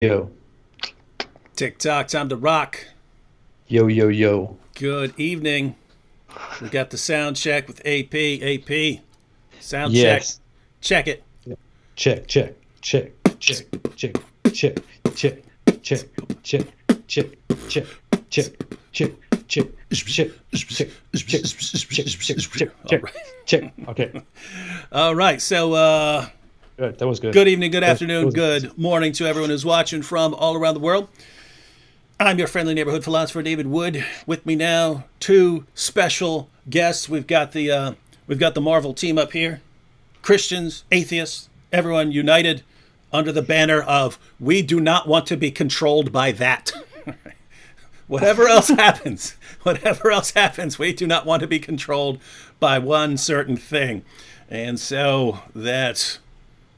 Yo, TikTok, time to rock. yo, yo, yo. Good evening. We got the sound check with AP. AP, sound check. Yes. Check it. Check, check, check, check, check, check, check, check, check, check, check, check, check, check, check, check, check. Okay. All right. So, Good. That was good. good evening, good That afternoon, was good morning to everyone who's watching from all around the world. I'm your friendly neighborhood philosopher, David Wood. With me now, two special guests. We've got the Marvel team up here. Christians, atheists, everyone united under the banner of "We do not want to be controlled by that." whatever else happens, we do not want to be controlled by one certain thing, and so that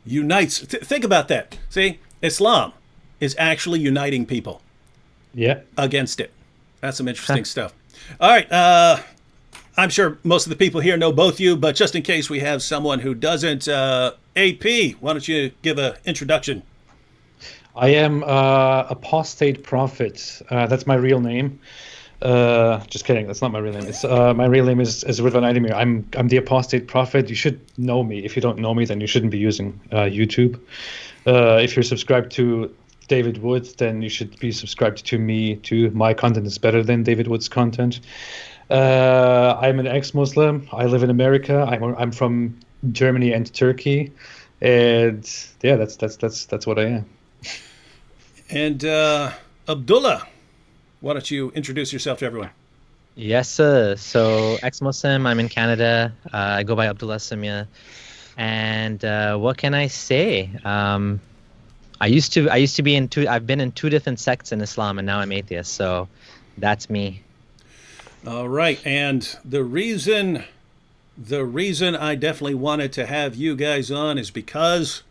unites. Think about that. See, Islam is actually uniting people Yeah. against it. That's some interesting stuff. All right. I'm sure most of the people here know both you, but just in case we have someone who doesn't, AP, why don't you give an introduction? I am apostate prophet. That's my real name. Just kidding. That's not my real name. It's my real name is Ridvan Aydemir. I'm the apostate prophet. You should know me. If you don't know me, then you shouldn't be using YouTube. If you're subscribed to David Wood, then you should be subscribed to me too. My content is better than David Wood's content. I'm an ex-Muslim. I live in America. I'm from Germany and Turkey, and yeah, that's what I am. And Abdullah, why don't you introduce yourself to everyone? Yes, sir. So, ex-Muslim, I'm in Canada. I go by Abdullah Samia. And what can I say? I used to be I've been in two different sects in Islam, and now I'm atheist. So, that's me. All right. And the reason I definitely wanted to have you guys on is because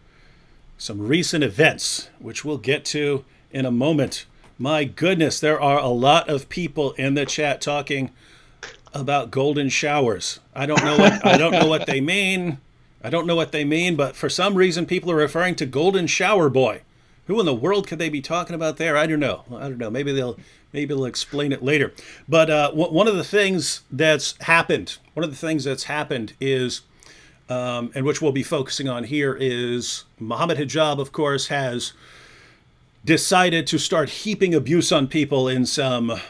some recent events, which we'll get to in a moment. My goodness, there are a lot of people in the chat talking about golden showers. I don't know what they mean. But for some reason people are referring to golden shower boy. Who in the world could they be talking about there? I don't know. Maybe they'll explain it later. But one of the things that's happened is, and which we'll be focusing on here, is Mohammed Hijab, of course, has decided to start heaping abuse on people in some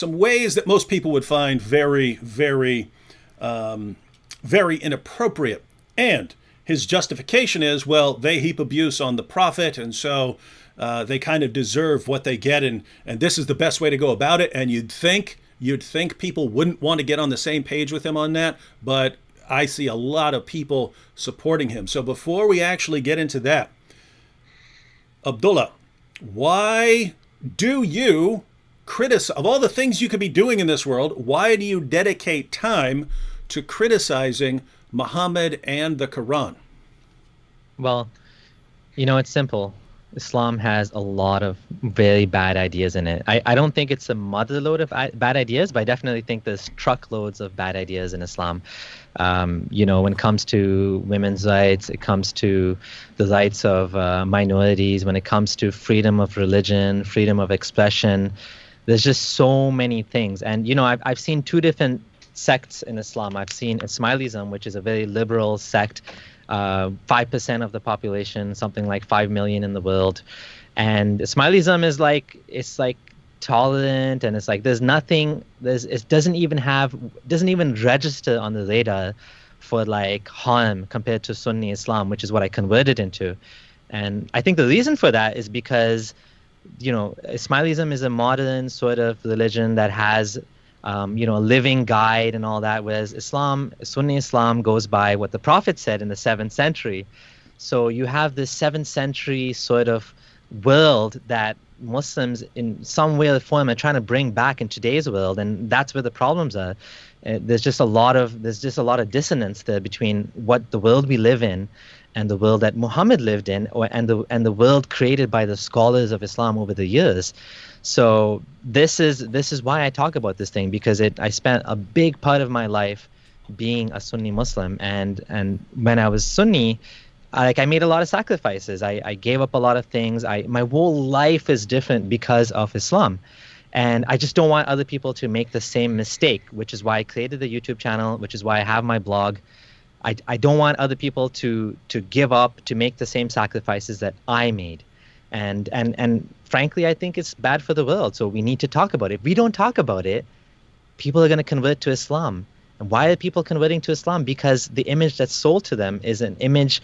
ways that most people would find very, very, very inappropriate. And his justification is, well, they heap abuse on the Prophet, and so they kind of deserve what they get, and this is the best way to go about it. And you'd think people wouldn't want to get on the same page with him on that, but I see a lot of people supporting him. So before we actually get into that, Abdullah, why do you criticize, of all the things you could be doing in this world, why do you dedicate time to criticizing Muhammad and the Quran? Well, it's simple. Islam has a lot of very bad ideas in it. I don't think it's a motherload of bad ideas, but I definitely think there's truckloads of bad ideas in Islam. When it comes to women's rights, it comes to the rights of minorities, when it comes to freedom of religion, freedom of expression, there's just so many things. And, I've seen two different sects in Islam. I've seen Ismailism, which is a very liberal sect, 5% of the population, something like 5 million in the world. And Ismailism is it's tolerant, and it's like it doesn't even register on the radar for harm compared to Sunni Islam, which is what I converted into. And I think the reason for that is because Ismailism is a modern sort of religion that has a living guide and all that, whereas Sunni Islam goes by what the Prophet said in the 7th century. So you have this 7th century sort of world that Muslims in some way or form are trying to bring back in today's world, and that's where the problems are. There's just a lot of dissonance there between what the world we live in and the world that Muhammad lived in, and the world created by the scholars of Islam over the years. So this is why I talk about this thing, because I spent a big part of my life being a Sunni Muslim, and when I was Sunni, I made a lot of sacrifices. I gave up a lot of things. My whole life is different because of Islam. And I just don't want other people to make the same mistake, which is why I created the YouTube channel, which is why I have my blog. I don't want other people to give up, to make the same sacrifices that I made. And frankly, I think it's bad for the world. So we need to talk about it. If we don't talk about it, people are going to convert to Islam. And why are people converting to Islam? Because the image that's sold to them is an image,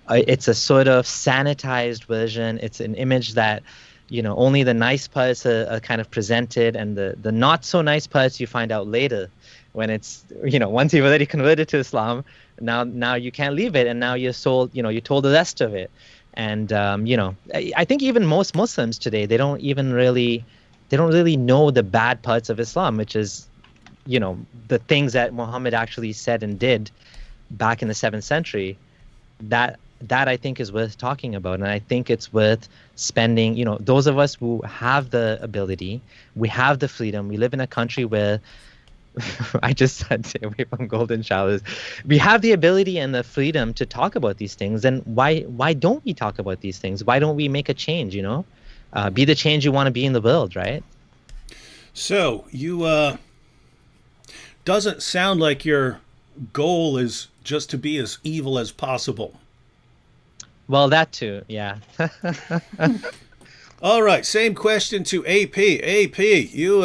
it's a sort of sanitized version. It's an image that, only the nice parts are kind of presented, and the not so nice parts you find out later when it's, once you've already converted to Islam, now you can't leave it, and now you're sold, you're told the rest of it. And, I think even most Muslims today, they don't really know the bad parts of Islam, which is, the things that Muhammad actually said and did back in the 7th century. That I think is worth talking about. And I think it's worth spending, those of us who have the ability, we have the freedom, we live in a country where, I just said stay away from golden showers. We have the ability and the freedom to talk about these things. Then why don't we talk about these things? Why don't we make a change, be the change you want to be in the world, right? So you, doesn't sound like your goal is just to be as evil as possible. Well, that too, yeah. All right, same question to AP. AP, you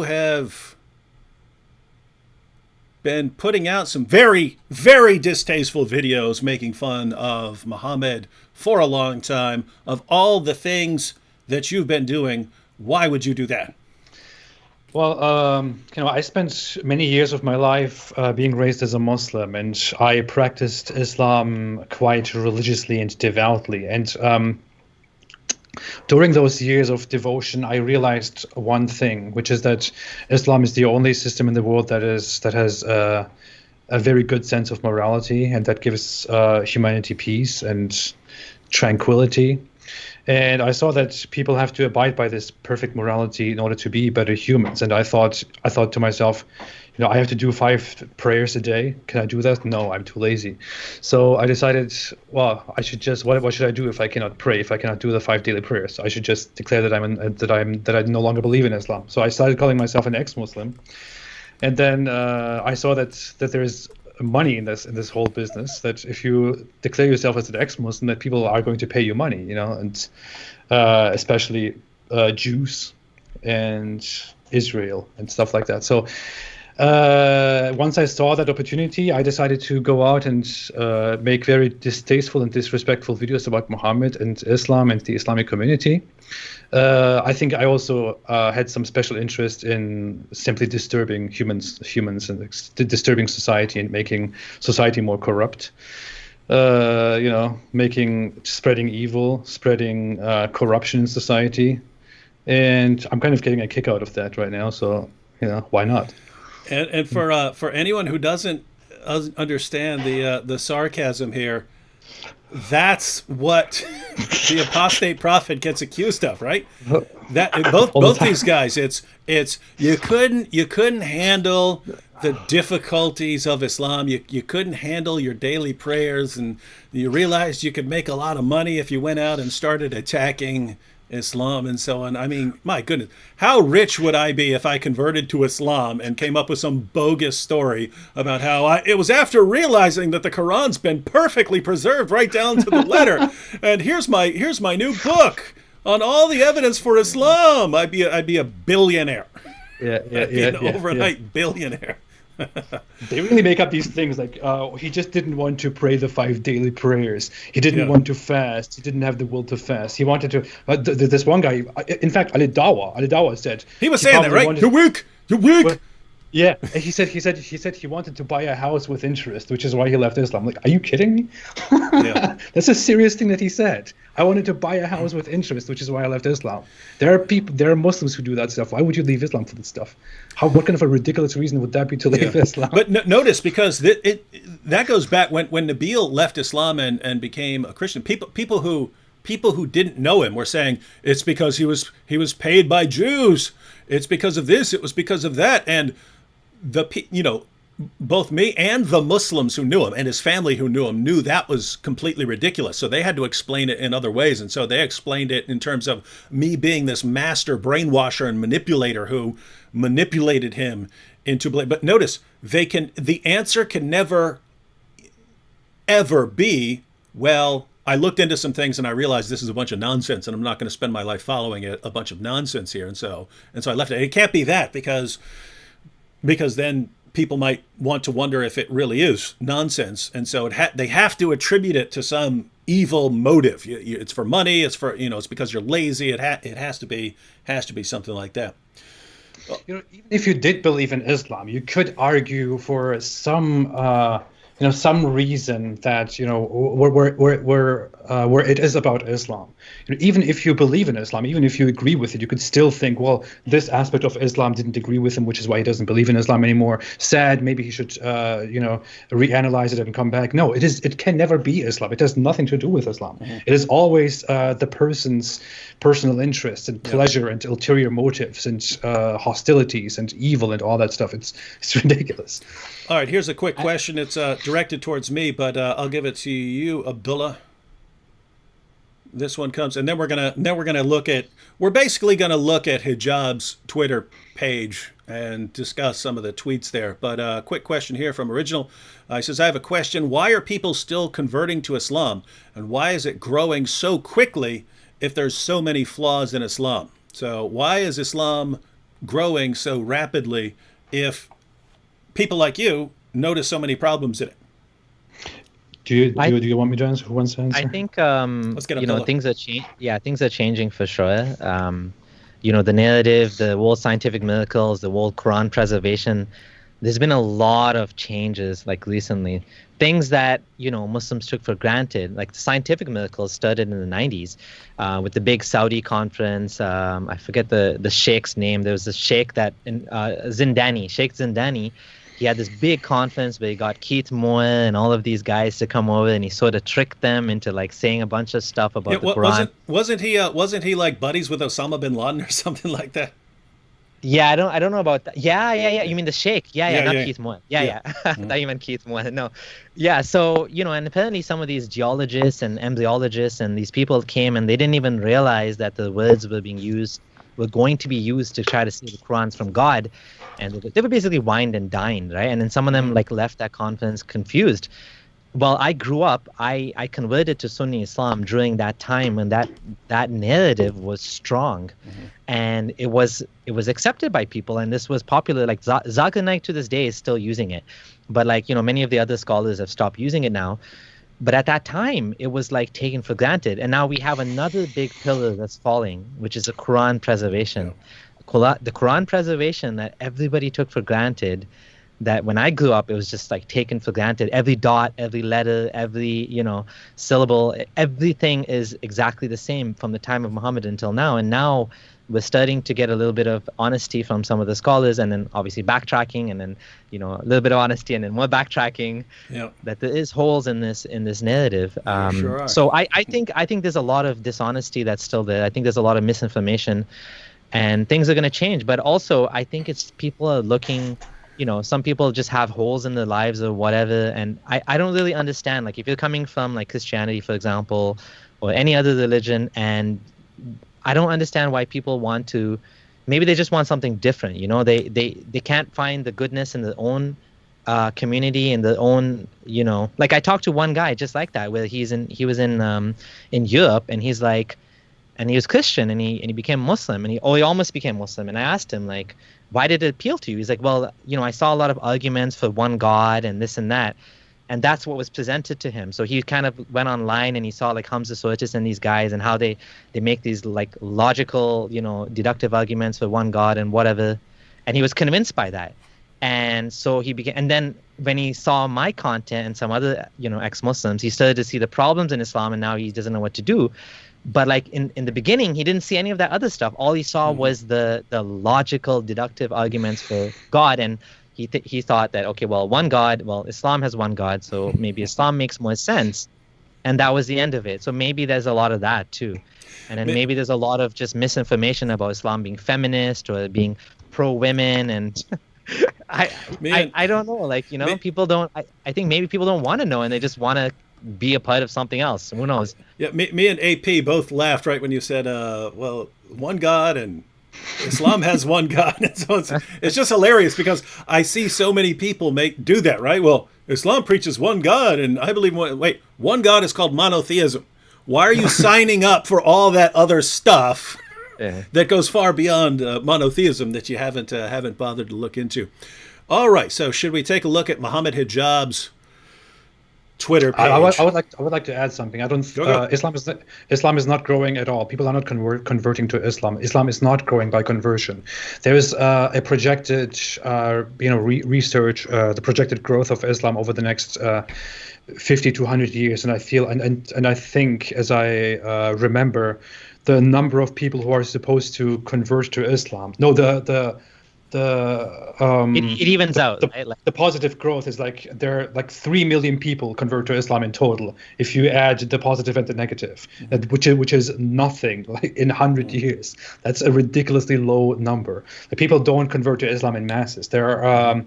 have been putting out some very, very distasteful videos making fun of Mohammed for a long time. Of all the things that you've been doing, why would you do that? Well, I spent many years of my life being raised as a Muslim, and I practiced Islam quite religiously and devoutly. And during those years of devotion, I realized one thing, which is that Islam is the only system in the world that has a very good sense of morality, and that gives humanity peace and tranquility. And I saw that people have to abide by this perfect morality in order to be better humans. And I thought to myself, I have to do 5 prayers a day. Can I do that? No, I'm too lazy. So I decided, well, I should just, what should I do if I cannot pray? If I cannot do the 5 daily prayers, I should just declare that I no longer believe in Islam. So I started calling myself an ex-Muslim. And then I saw that there is money in this whole business, that if you declare yourself as an ex-Muslim, that people are going to pay you money, and especially Jews and Israel and stuff like that. So once I saw that opportunity, I decided to go out and make very distasteful and disrespectful videos about Muhammad and Islam and the Islamic community. I think I also had some special interest in simply disturbing humans and disturbing society and making society more corrupt. Spreading evil, spreading corruption in society. And I'm kind of getting a kick out of that right now. So, why not? And for anyone who doesn't understand the sarcasm here, that's what the apostate prophet gets accused of, right? That both these guys, it's you couldn't handle the difficulties of Islam. You couldn't handle your daily prayers, and you realized you could make a lot of money if you went out and started attacking Islam and so on. I mean, my goodness, how rich would I be if I converted to Islam and came up with some bogus story about how it was after realizing that the Quran's been perfectly preserved right down to the letter, and here's my new book on all the evidence for Islam. I'd be a billionaire. I'd be an overnight billionaire. They really make up these things like, he just didn't want to pray the 5 daily prayers. He didn't want to fast. He didn't have the will to fast. He wanted to. This one guy, in fact, Ali Dawa said he was saying that, right? You're weak. Well, yeah, he said he wanted to buy a house with interest, which is why he left Islam. Like, are you kidding me? Yeah. That's a serious thing that he said. I wanted to buy a house with interest, which is why I left Islam. There are Muslims who do that stuff. Why would you leave Islam for this stuff? What kind of a ridiculous reason would that be to leave Islam? But notice, because that goes back when Nabil left Islam and became a Christian. People who didn't know him were saying it's because he was paid by Jews. It's because of this. It was because of that. And both me and the Muslims who knew him and his family who knew him knew that was completely ridiculous. So they had to explain it in other ways. And so they explained it in terms of me being this master brainwasher and manipulator who manipulated him into belief. But notice, the answer can never, ever be, well, I looked into some things and I realized this is a bunch of nonsense and I'm not going to spend my life following it, a bunch of nonsense here. And so I left it. It can't be that because then people might want to wonder if it really is nonsense, and so they have to attribute it to some evil motive. It's for money. It's for it's because you're lazy. It has to be something like that. Even if you did believe in Islam, you could argue for some reason that where it is about Islam. Even if you believe in Islam, even if you agree with it, you could still think, well, this aspect of Islam didn't agree with him, which is why he doesn't believe in Islam anymore. Sad, maybe he should reanalyze it and come back. No, it can never be Islam. It has nothing to do with Islam. Mm-hmm. It is always the person's personal interests and pleasure and ulterior motives and hostilities and evil and all that stuff. It's ridiculous. All right, here's a quick question. It's directed towards me, but I'll give it to you, Abdullah. This one comes, and then we're basically gonna look at Hijab's Twitter page and discuss some of the tweets there. But quick question here from Original. He says, I have a question. Why are people still converting to Islam, and why is it growing so quickly if there's so many flaws in Islam? So why is Islam growing so rapidly if people like you notice so many problems in it? Do you want me to answer? Who wants to answer? I think Let's get things are changing. Yeah, things are changing for sure. The narrative, the world scientific miracles, the world Quran preservation. There's been a lot of changes like recently. Things that Muslims took for granted, like the scientific miracles, started in the 90s with the big Saudi conference. I forget the sheikh's name. There was a sheikh that Sheikh Zindani. He had this big conference where he got Keith Moore and all of these guys to come over, and he sort of tricked them into like saying a bunch of stuff about the Quran. Wasn't he like buddies with Osama bin Laden or something like that? Yeah, I don't know about that. Yeah. You mean the Sheikh? Yeah, not yeah. Keith Moore. Yeah. I thought you meant Keith Moore. No. Yeah, so, and apparently some of these geologists and embryologists and these people came and they didn't even realize that the words were going to be used to try to say the Quran's from God. And they were basically wined and dined, right? And then some of them left that conference confused. Well, I grew up, I converted to Sunni Islam during that time when that narrative was strong. Mm-hmm. And it was accepted by people, and this was popular. Like Zakir Naik to this day is still using it. But many of the other scholars have stopped using it now. But at that time, it was like taken for granted. And now we have another big pillar that's falling, which is the Quran preservation. Yeah. The Quran preservation that everybody took for granted, that when I grew up, it was just like taken for granted. Every dot, every letter, every, syllable, everything is exactly the same from the time of Muhammad until now. And now we're starting to get a little bit of honesty from some of the scholars, and then obviously backtracking, and then, a little bit of honesty and then more backtracking. Yep. That there is holes in this narrative. Sure are. So I think there's a lot of dishonesty that's still there. I think there's a lot of misinformation. And things are going to change. But also, I think it's people are looking, some people just have holes in their lives or whatever. And I don't really understand. Like, if you're coming from, like, Christianity, for example, or any other religion, and I don't understand why people want to, maybe they just want something different. They can't find the goodness in their own community, in their own, like I talked to one guy just like that, where he was in Europe, and he's like, and he was Christian, and he became Muslim, and he almost became Muslim. And I asked him, like, why did it appeal to you? He's like, well, I saw a lot of arguments for one God and this and that, and that's what was presented to him. So he kind of went online and he saw like Hamza Sortis and these guys and how they make these like logical, deductive arguments for one God and whatever, and he was convinced by that. And so he began, and then when he saw my content and some other, ex-Muslims, he started to see the problems in Islam, and now he doesn't know what to do. But like in the beginning, he didn't see any of that other stuff. All he saw was the logical, deductive arguments for God, and he thought that, okay, well, one God, well, Islam has one God, so maybe Islam makes more sense, and that was the end of it. So maybe there's a lot of that too, and then maybe there's a lot of just misinformation about Islam being feminist or being pro-women, and I, I don't know. Like, people don't. I think maybe people don't want to know, and they just want to be a part of something else. Who knows? Yeah, me and AP both laughed right when you said, well, one God and Islam has one God. And so it's just hilarious because I see so many people do that, right? Well, Islam preaches one God, and I believe one God is called monotheism. Why are you signing up for all that other stuff that goes far beyond monotheism that you haven't bothered to look into? All right, so should we take a look at Mohammed Hijab's Twitter page? I would like to add something. I don't. Islam is not growing at all. People are not converting to Islam. Islam is not growing by conversion. There is a projected, research, the projected growth of Islam over the next 50 to 100 years, and I feel and I think, as I remember, the number of people who are supposed to convert to Islam. No, it evens out. The positive growth is there are 3 million people convert to Islam in total. If you add the positive and the negative, which is nothing in 100 years, that's a ridiculously low number. The people don't convert to Islam in masses. There are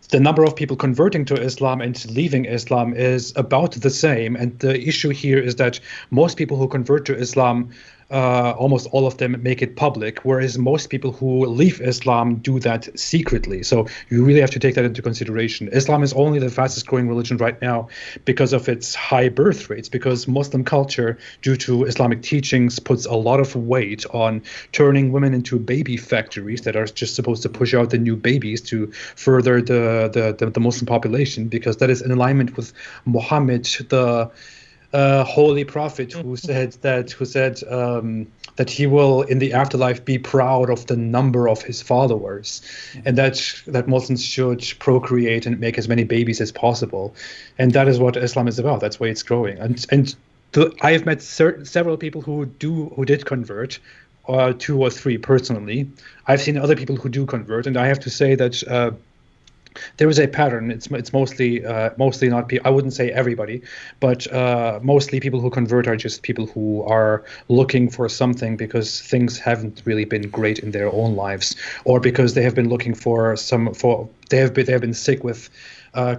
the number of people converting to Islam and leaving Islam is about the same. And the issue here is that most people who convert to Islam, almost all of them make it public, whereas most people who leave Islam do that secretly. So you really have to take that into consideration. Islam is only the fastest growing religion right now because of its high birth rates, because Muslim culture, due to Islamic teachings, puts a lot of weight on turning women into baby factories that are just supposed to push out the new babies to further the Muslim population, because that is in alignment with Mohammed, the holy prophet, who said that he will in the afterlife be proud of the number of his followers, and that Muslims should procreate and make as many babies as possible, and that is what Islam is about. That's why it's growing. I have met several people who did convert, 2 or 3 personally. I've seen other people who do convert, and I have to say that there is a pattern. It's mostly not people. I wouldn't say everybody, but mostly people who convert are just people who are looking for something because things haven't really been great in their own lives, or because they have been looking they have been sick with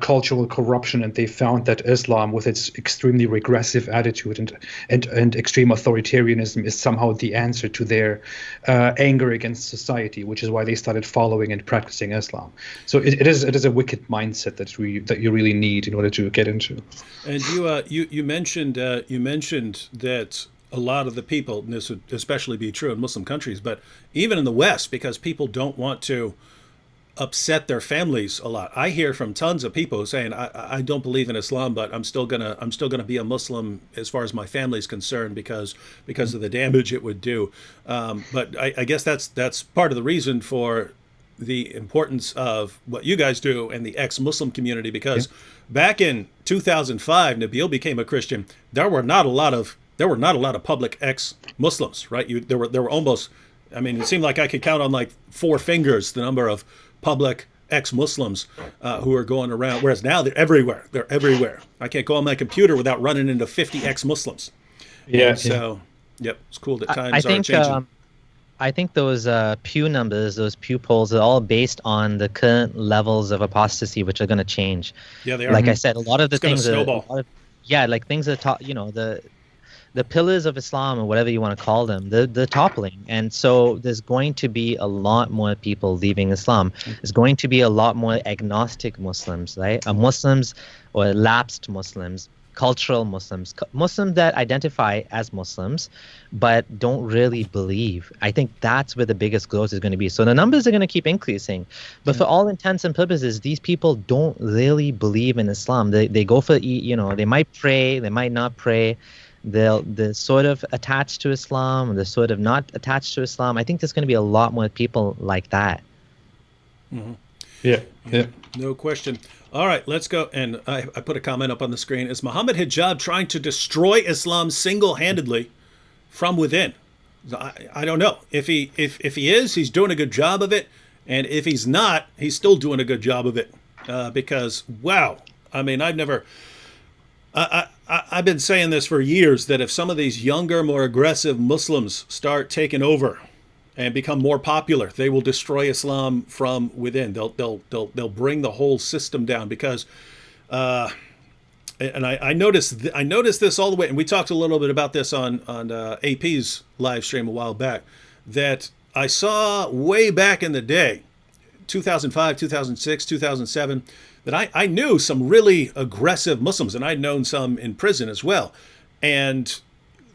cultural corruption, and they found that Islam, with its extremely regressive attitude and extreme authoritarianism, is somehow the answer to their anger against society, which is why they started following and practicing Islam. So it is a wicked mindset that you really need in order to get into. And you mentioned that a lot of the people, and this would especially be true in Muslim countries, but even in the West, because people don't want to upset their families a lot. I hear from tons of people saying, I don't believe in Islam, but I'm still gonna be a Muslim as far as my family is concerned because of the damage it would do. But I guess that's part of the reason for the importance of what you guys do and the ex-Muslim community, because back in 2005, Nabil became a Christian. There were not a lot of public ex-Muslims, right? There were almost, I mean, it seemed like I could count on 4 fingers the number of public ex-Muslims who are going around, whereas now they're everywhere. I can't go on my computer without running into 50 ex-Muslims. Yeah. And so, yep, it's cool that times are changing. I think those Pew numbers, those Pew polls, are all based on the current levels of apostasy, which are going to change. Yeah, they are. Like I said, a lot of the things are things that the pillars of Islam, or whatever you want to call them, they're toppling. And so there's going to be a lot more people leaving Islam. There's going to be a lot more agnostic Muslims, right? Muslims or lapsed Muslims, cultural Muslims, Muslims that identify as Muslims but don't really believe. I think that's where the biggest growth is going to be. So the numbers are going to keep increasing. But for all intents and purposes, these people don't really believe in Islam. They go for, they might pray, they might not pray. They're sort of attached to Islam, they're sort of not attached to Islam. I think there's going to be a lot more people like that. Mm-hmm. Yeah. No question. All right, let's go. And I put a comment up on the screen. Is Mohammed Hijab trying to destroy Islam single-handedly from within? I don't know. If he is, he's doing a good job of it. And if he's not, he's still doing a good job of it. Because, wow, I mean, I've been saying this for years, that if some of these younger, more aggressive Muslims start taking over and become more popular. They will destroy Islam from within. They'll bring the whole system down because, and I noticed this all the way. And we talked a little bit about this on AP's live stream a while back. That I saw way back in the day, 2005, 2006, 2007. That I knew some really aggressive Muslims, and I'd known some in prison as well. And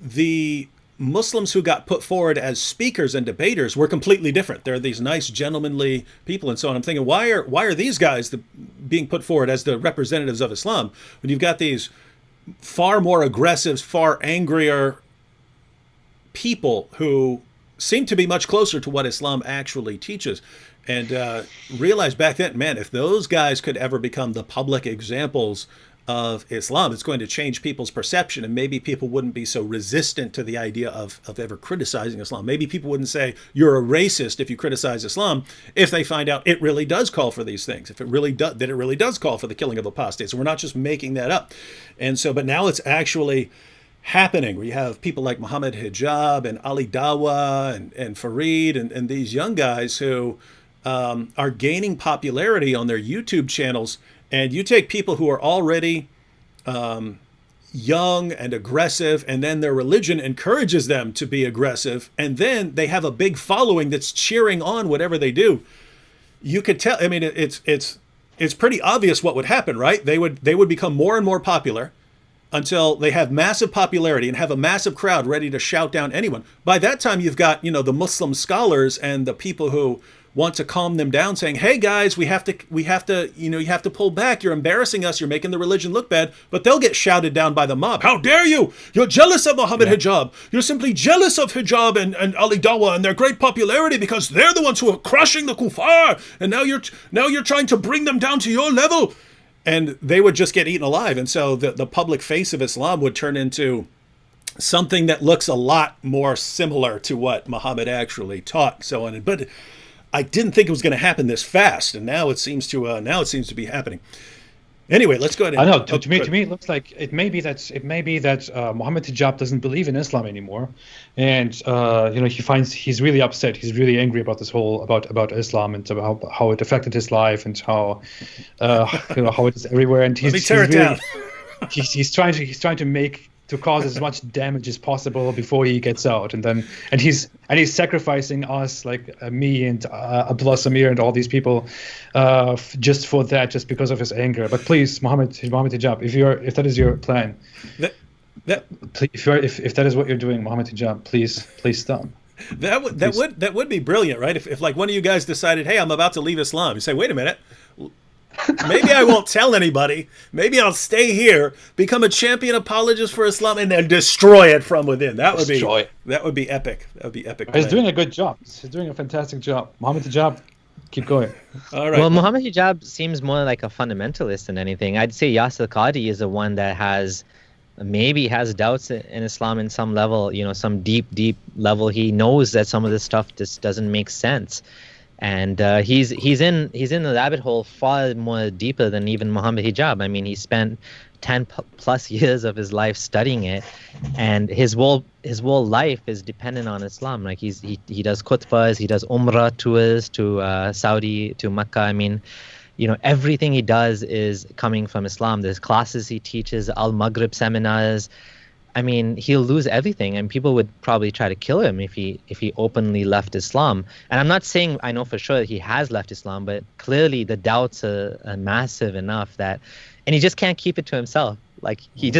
the Muslims who got put forward as speakers and debaters were completely different. They're these nice, gentlemanly people and so on. I'm thinking, why are these guys being put forward as the representatives of Islam when you've got these far more aggressive, far angrier people who seem to be much closer to what Islam actually teaches? And realized back then, man, if those guys could ever become the public examples of Islam, it's going to change people's perception, and maybe people wouldn't be so resistant to the idea of ever criticizing Islam. Maybe people wouldn't say you're a racist if you criticize Islam if they find out it really does call for these things, if it really does call for the killing of apostates. We're not just making that up. And so, but now it's actually happening. We have people like Mohammed Hijab and Ali Dawa and Fareed and these young guys who are gaining popularity on their YouTube channels. And you take people who are already young and aggressive, and then their religion encourages them to be aggressive, and then they have a big following that's cheering on whatever they do. You could tell. I mean, it's pretty obvious what would happen, right? They would become more and more popular until they have massive popularity and have a massive crowd ready to shout down anyone. By that time, you've got the Muslim scholars and the people who want to calm them down, saying, "Hey guys, we have to, you have to pull back. You're embarrassing us. You're making the religion look bad." But they'll get shouted down by the mob. "How dare you? You're jealous of Mohammed Hijab. You're simply jealous of Hijab and Ali Dawa and their great popularity because they're the ones who are crushing the kuffar. And now you're trying to bring them down to your level." And they would just get eaten alive. And so the public face of Islam would turn into something that looks a lot more similar to what Muhammad actually taught, so on. But I didn't think it was going to happen this fast, and now it seems to be happening. Anyway, let's go ahead. I know. To me, it looks like it may be that Mohammed Hijab doesn't believe in Islam anymore, and he's really upset. He's really angry about this whole about Islam and about how it affected his life and how how it is everywhere. And Let me tear it down. He's trying to cause as much damage as possible before he gets out, and he's sacrificing us, like me and Abdullah Samir and all these people, just because of his anger. But please, Mohammed Hijab, if that is your plan, if that is what you're doing, Mohammed Hijab, please stop. That would be brilliant, right? If like one of you guys decided, "Hey, I'm about to leave Islam," you say, "Wait a minute. Maybe I won't tell anybody. Maybe I'll stay here, become a champion apologist for Islam, and then destroy it from within." That would be epic. That would be epic. He's doing a good job. He's doing a fantastic job. Mohammed Hijab, keep going. All right. Well, Mohammed Hijab seems more like a fundamentalist than anything. I'd say Yasir Qadhi is the one that has doubts in Islam in some level, some deep level. He knows that some of this stuff just doesn't make sense. And he's in the rabbit hole far more deeper than even Mohammed Hijab. I mean, he spent 10 plus years of his life studying it, and his whole life is dependent on Islam. Like he does khutbahs, he does Umrah tours to Saudi, to Mecca. I mean, everything he does is coming from Islam. There's classes he teaches, Al-Maghrib seminars. I mean, he'll lose everything, and people would probably try to kill him if he openly left Islam. And I'm not saying I know for sure that he has left Islam, but clearly the doubts are massive enough that, and he just can't keep it to himself. Like he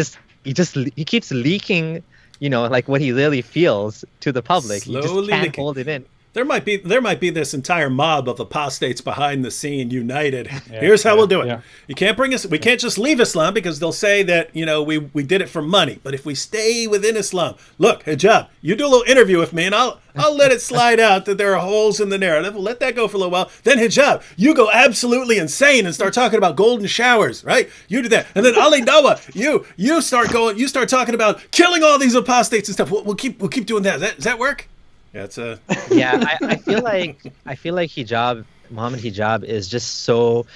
keeps leaking, like what he really feels to the public. He just can't hold it in. There might be this entire mob of apostates behind the scene, united. Here's how we'll do it. Yeah. You can't bring us. We can't just leave Islam because they'll say that we did it for money. But if we stay within Islam, look, Hijab, you do a little interview with me, and I'll let it slide out that there are holes in the narrative. We'll let that go for a little while. Then Hijab, you go absolutely insane and start talking about golden showers, right? You do that, and then Ali Dawa, you start talking about killing all these apostates and stuff. We'll keep doing that. Does that work? Yeah, I feel like Mohammed Hijab is just so.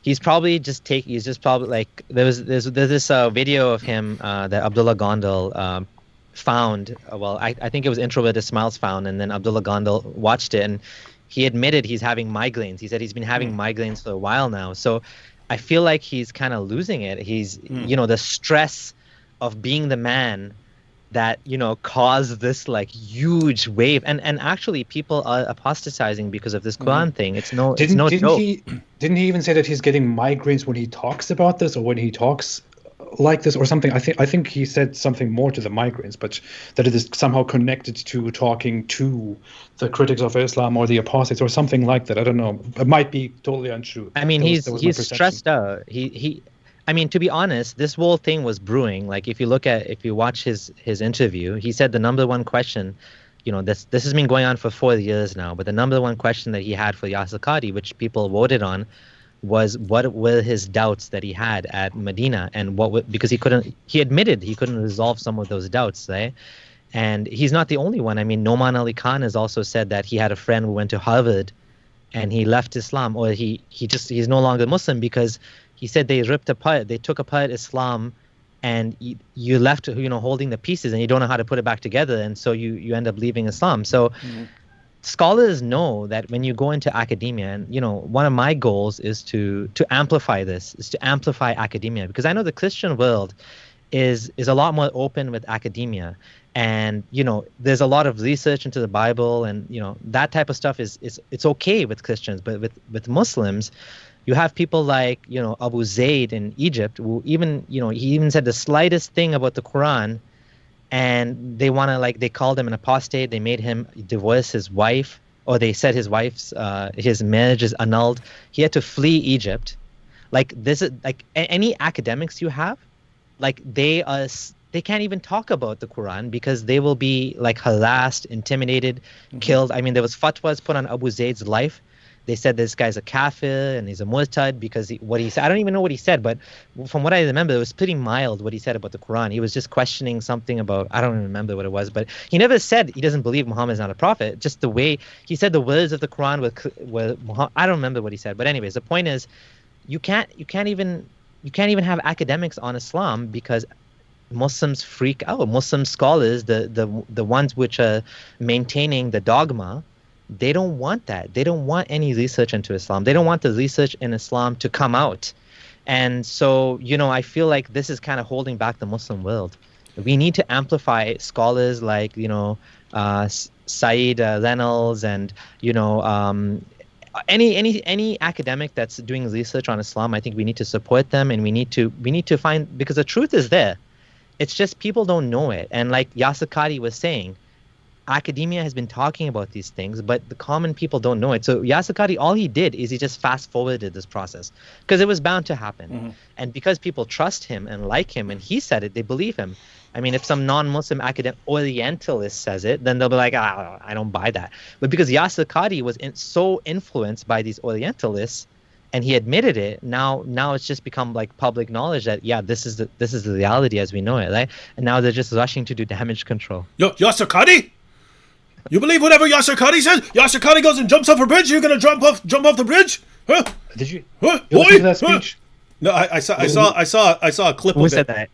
He's probably like there's this video of him that Abdullah Gondal found. Well, I think it was Introverted Smiles found, and then Abdullah Gondal watched it, and he admitted he's having migraines. He said he's been having migraines for a while now. So I feel like he's kind of losing it. He's, the stress of being the man that, caused this like huge wave. And actually people are apostatizing because of this Quran thing. It's no joke. Didn't he even say that he's getting migraines when he talks about this, or when he talks like this or something? I think he said something more to the migraines, but that it is somehow connected to talking to the critics of Islam or the apostates or something like that. I don't know. It might be totally untrue. I mean, he's stressed out. I mean, to be honest, this whole thing was brewing. Like, if you watch his interview, he said the number one question, this has been going on for 4 years now, but the number one question that he had for Yasir Qadhi, which people voted on, was what were his doubts that he had at Medina, and because he admitted he couldn't resolve some of those doubts, right? And he's not the only one. I mean, Noman Ali Khan has also said that he had a friend who went to Harvard and he left Islam, or he's no longer Muslim because he said they took apart Islam, and you left, holding the pieces, and you don't know how to put it back together, and so you end up leaving Islam. So scholars know that when you go into academia, and one of my goals is to amplify academia, because I know the Christian world is a lot more open with academia, and there's a lot of research into the Bible, and that type of stuff it's okay with Christians, but with Muslims, you have people like Abu Zayd in Egypt, who even he even said the slightest thing about the Quran, and they called him an apostate. They made him divorce his wife, or they said his marriage is annulled. He had to flee Egypt. Like, this is like any academics you have, like they can't even talk about the Quran because they will be like harassed, intimidated, killed. I mean, there was fatwas put on Abu Zayd's life. They said this guy's a kafir and he's a murtad because what he said. I don't even know what he said, but from what I remember, it was pretty mild what he said about the Quran. He was just questioning something about, I don't even remember what it was, but he never said he doesn't believe Muhammad is not a prophet. Just the way he said the words of the Quran were Muhammad. I don't remember what he said, but anyways, the point is, you can't even have academics on Islam because Muslims freak out. Muslim scholars, the ones which are maintaining the dogma, they don't want that. They don't want any research into Islam. They don't want the research in Islam to come out. And so, I feel like this is kind of holding back the Muslim world. We need to amplify scholars like, Saeed Reynolds and, any academic that's doing research on Islam. I think we need to support them, and we need to find, because the truth is there. It's just people don't know it. And like Yasir Qadhi was saying, academia has been talking about these things, but the common people don't know it. So Yasir Qadhi, all he did is he just fast forwarded this process because it was bound to happen. And because people trust him and like him, and he said it, they believe him. I mean, if some non-Muslim academic Orientalist says it, then they'll be like, I don't buy that. But because Yasir Qadhi was so influenced by these Orientalists, and he admitted it, now it's just become like public knowledge that this is the reality as we know it, right? And now they're just rushing to do damage control. Yasir Qadhi? You believe whatever Yasir Qadhi says? Yasir Qadhi goes and jumps off a bridge. You're gonna jump off the bridge? Huh? Did you? Huh? You listen to that speech? No, I saw a clip Who of said it. that?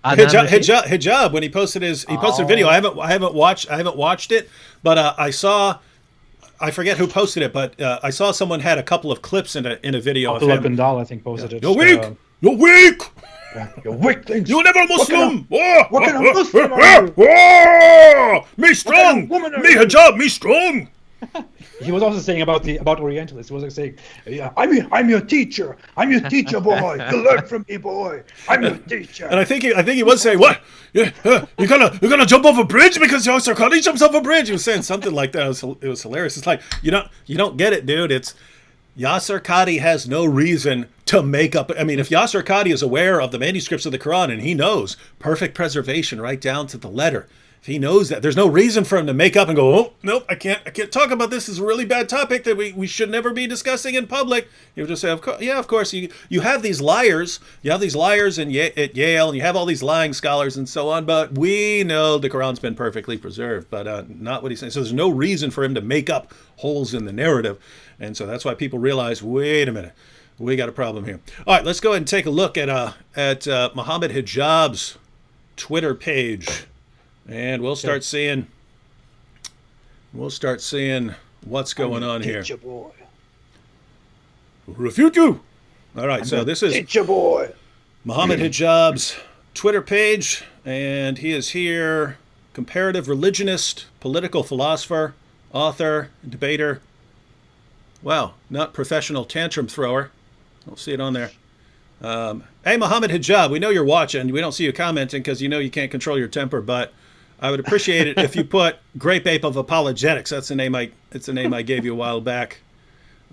Hijab when he posted a video. I haven't watched it, but I forget who posted it, but I saw someone had a couple of clips in a video Abdullah of him. Gondal, I think, posted it. You're weak. You're weak. You're weak things. You're never Muslim. What kind of Muslim are you? Me strong. Me hijab. Me strong. He was also saying about Orientalists. He was like saying, "Yeah, I'm your teacher. I'm your teacher, boy. You learn from me, boy. I'm your teacher." And I think he was saying, "What? You're gonna jump off a bridge because Yasir Qadhi jumps off a bridge?" He was saying something like that. It was hilarious. It's like you don't get it, dude. It's Yasir Qadhi has no reason to make up. I mean, if Yasir Qadhi is aware of the manuscripts of the Quran and he knows perfect preservation right down to the letter, if he knows that, there's no reason for him to make up and go, "Oh, nope, I can't talk about this. This is a really bad topic that we should never be discussing in public." He would just say, of course. You have these liars. You have these liars at Yale, and you have all these lying scholars and so on, but we know the Quran's been perfectly preserved, but not what he's saying. So there's no reason for him to make up holes in the narrative. And so that's why people realize, wait a minute, we got a problem here. All right, let's go ahead and take a look at Mohammed Hijab's Twitter page. And we'll start seeing what's going on here. Teacher boy. Refute you. All right, so this is Teacher boy. Mohammed Hijab's Twitter page, and he is here, comparative religionist, political philosopher, author, debater. Wow, not professional tantrum thrower. I'll see it on there. Hey, Mohammed Hijab, we know you're watching. We don't see you commenting because you know you can't control your temper, but I would appreciate it if you put Grape Ape of Apologetics. That's the name I gave you a while back.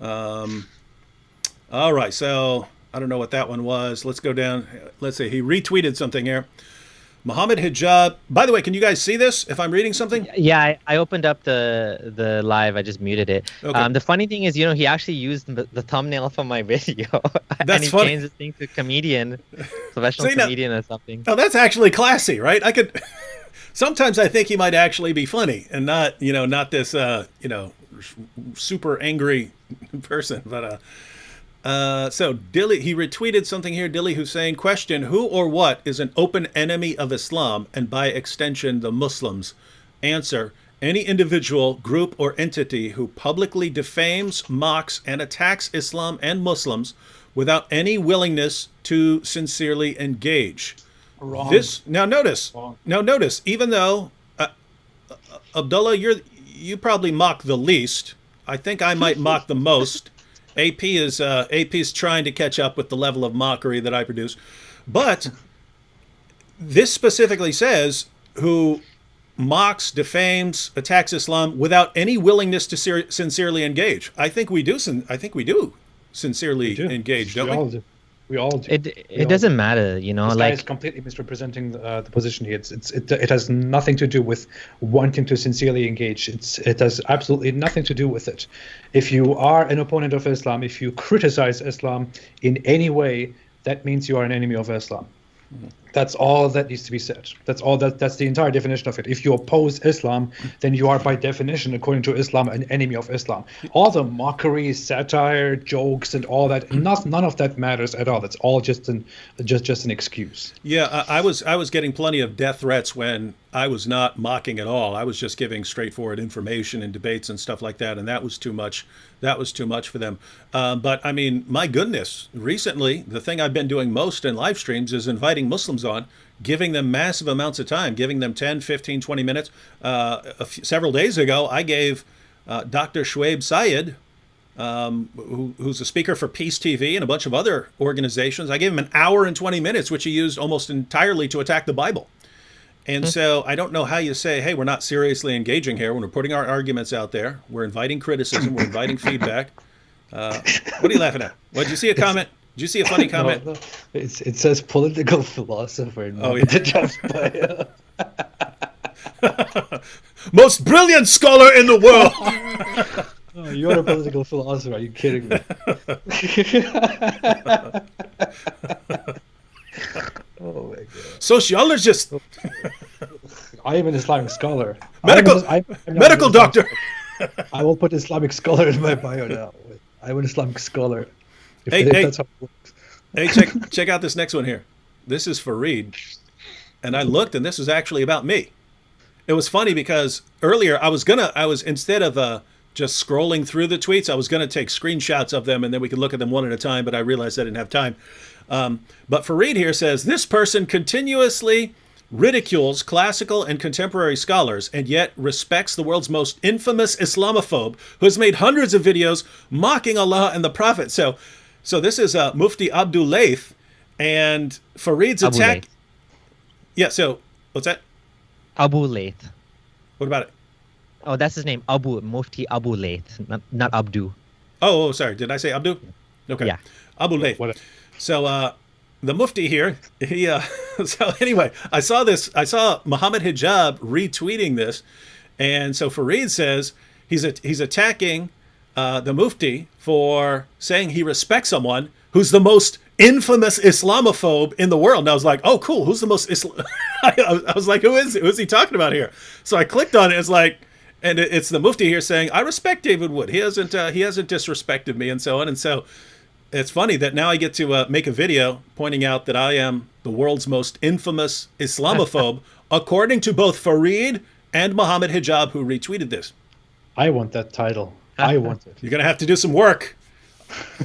All right, so I don't know what that one was. Let's go down. Let's see. He retweeted something here. Mohammed Hijab. By the way, can you guys see this if I'm reading something? Yeah, I opened up the live. I just muted it. Okay. The funny thing is, he actually used the thumbnail from my video. That's and he funny. changed the thing to comedian, professional comedian or something. Oh, that's actually classy, right? I could. Sometimes I think he might actually be funny and not this, super angry person. But so Dilly, he retweeted something here. Dilly Hussein, question: who or what is an open enemy of Islam and by extension the Muslims? Answer: any individual, group, or entity who publicly defames, mocks, and attacks Islam and Muslims without any willingness to sincerely engage. Wrong. Now notice. Even though Abdullah, you probably mock the least. I think I might mock the most. AP is trying to catch up with the level of mockery that I produce, but this specifically says who mocks, defames, attacks Islam without any willingness to sincerely engage. I think we do sincerely engage, don't we? We all do. It doesn't matter, This guy is completely misrepresenting the position here. It has nothing to do with wanting to sincerely engage. It has absolutely nothing to do with it. If you are an opponent of Islam, if you criticize Islam in any way, that means you are an enemy of Islam. That's all that needs to be said. That's the entire definition of it. If you oppose Islam, then you are by definition, according to Islam, an enemy of Islam. All the mockery, satire, jokes, and all that, none of that matters at all. That's all just an excuse. Yeah, I was getting plenty of death threats when I was not mocking at all. I was just giving straightforward information and debates and stuff like that, and that was too much. That was too much for them. But I mean, my goodness, recently, the thing I've been doing most in live streams is inviting Muslims on, giving them massive amounts of time, giving them 10, 15, 20 minutes. Several days ago, I gave Dr. Shuaib Syed, who's a speaker for Peace TV and a bunch of other organizations, I gave him an hour and 20 minutes, which he used almost entirely to attack the Bible. And so I don't know how you say, hey, we're not seriously engaging here when we're putting our arguments out there. We're inviting criticism. We're inviting feedback. What are you laughing at? What, did you see a comment? Did you see a funny comment? No. It says political philosopher. Oh, yeah. Most brilliant scholar in the world. Oh, you're a political philosopher. Are you kidding me? Oh my god. Sociologist. I am an Islamic scholar. Medical doctor. I will put Islamic scholar in my bio now. I'm an Islamic scholar. Hey, that's how it works. Hey, check out this next one here. This is Fareed. And I looked, and this is actually about me. It was funny because earlier I was instead of just scrolling through the tweets, I was going to take screenshots of them and then we could look at them one at a time, but I realized I didn't have time. But Fareed here says, this person continuously ridicules classical and contemporary scholars and yet respects the world's most infamous Islamophobe who has made hundreds of videos mocking Allah and the Prophet. So this is Mufti Abdul Laith, and Fareed's attack. Yeah, so what's that? Abu Laith. What about it? Oh, that's his name, Mufti Abu Laith, not Abdu. Oh, sorry. Did I say Abdu? Okay. Yeah. Abu Laith. So the Mufti here, he so anyway, I saw Mohammed Hijab retweeting this, and so Fareed says he's attacking the Mufti for saying he respects someone who's the most infamous Islamophobe in the world. And I was like, oh, cool. Who's the most I was like, who is he talking about here? So I clicked on it. It's like, and it's the Mufti here saying, I respect David Wood. He hasn't disrespected me and so on. And so it's funny that now I get to make a video pointing out that I am the world's most infamous Islamophobe, according to both Fareed and Mohammed Hijab, who retweeted this. I want that title. I want it. You're gonna have to do some work.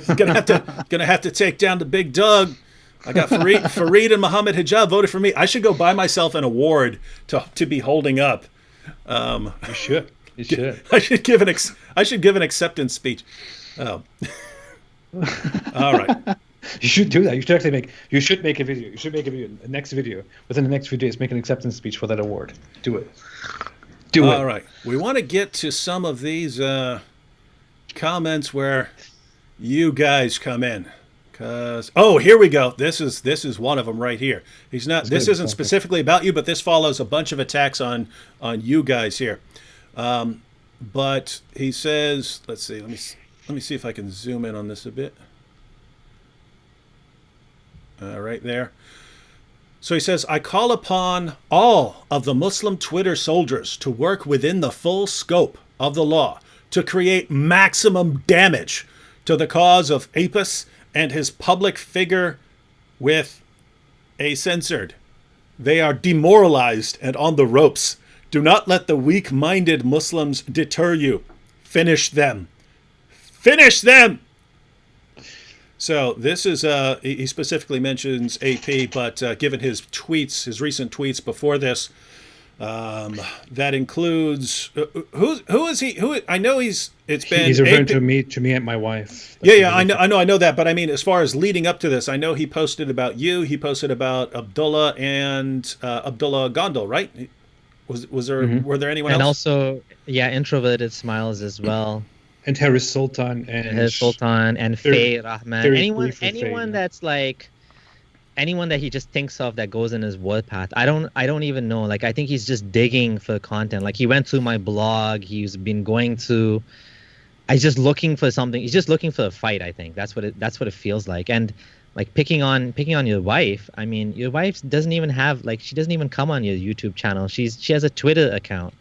You're gonna have to take down the big Doug. I got Fareed and Mohammed Hijab voted for me. I should go buy myself an award to be holding up. You should. You should. I should give an acceptance speech. Oh. All right. You should do that. You should actually You should make a video. You should make a video. The next video. Within the next few days, make an acceptance speech for that award. Do it. Do it. All right. We want to get to some of these comments where you guys come in. Here we go. This is one of them right here. This isn't specifically about you, but this follows a bunch of attacks on you guys here. But he says, let's see. Let me see if I can zoom in on this a bit. Right there. So he says, I call upon all of the Muslim Twitter soldiers to work within the full scope of the law to create maximum damage to the cause of Apis and his public figure with a censored. They are demoralized and on the ropes. Do not let the weak-minded Muslims deter you. Finish them. Finish them! So this is, he specifically mentions AP, but given his tweets, his recent tweets before this, that includes, who is he? I know he's referring to me and my wife. Yeah, I know that, but I mean, as far as leading up to this, I know he posted about you, he posted about Abdullah and Abdullah Gondal, right? Was there, were there anyone else? And also, Introverted Smiles as well. And Harris Sultan and Faye Rahman. Anyone that's like anyone that he just thinks of that goes in his warpath. I don't even know. Like, I think he's just digging for content. Like, he went to my blog. He's been going to. He's just looking for something. He's just looking for a fight. I think that's what it feels like. And like picking on your wife. I mean, your wife doesn't even have she doesn't even come on your YouTube channel. She has a Twitter account.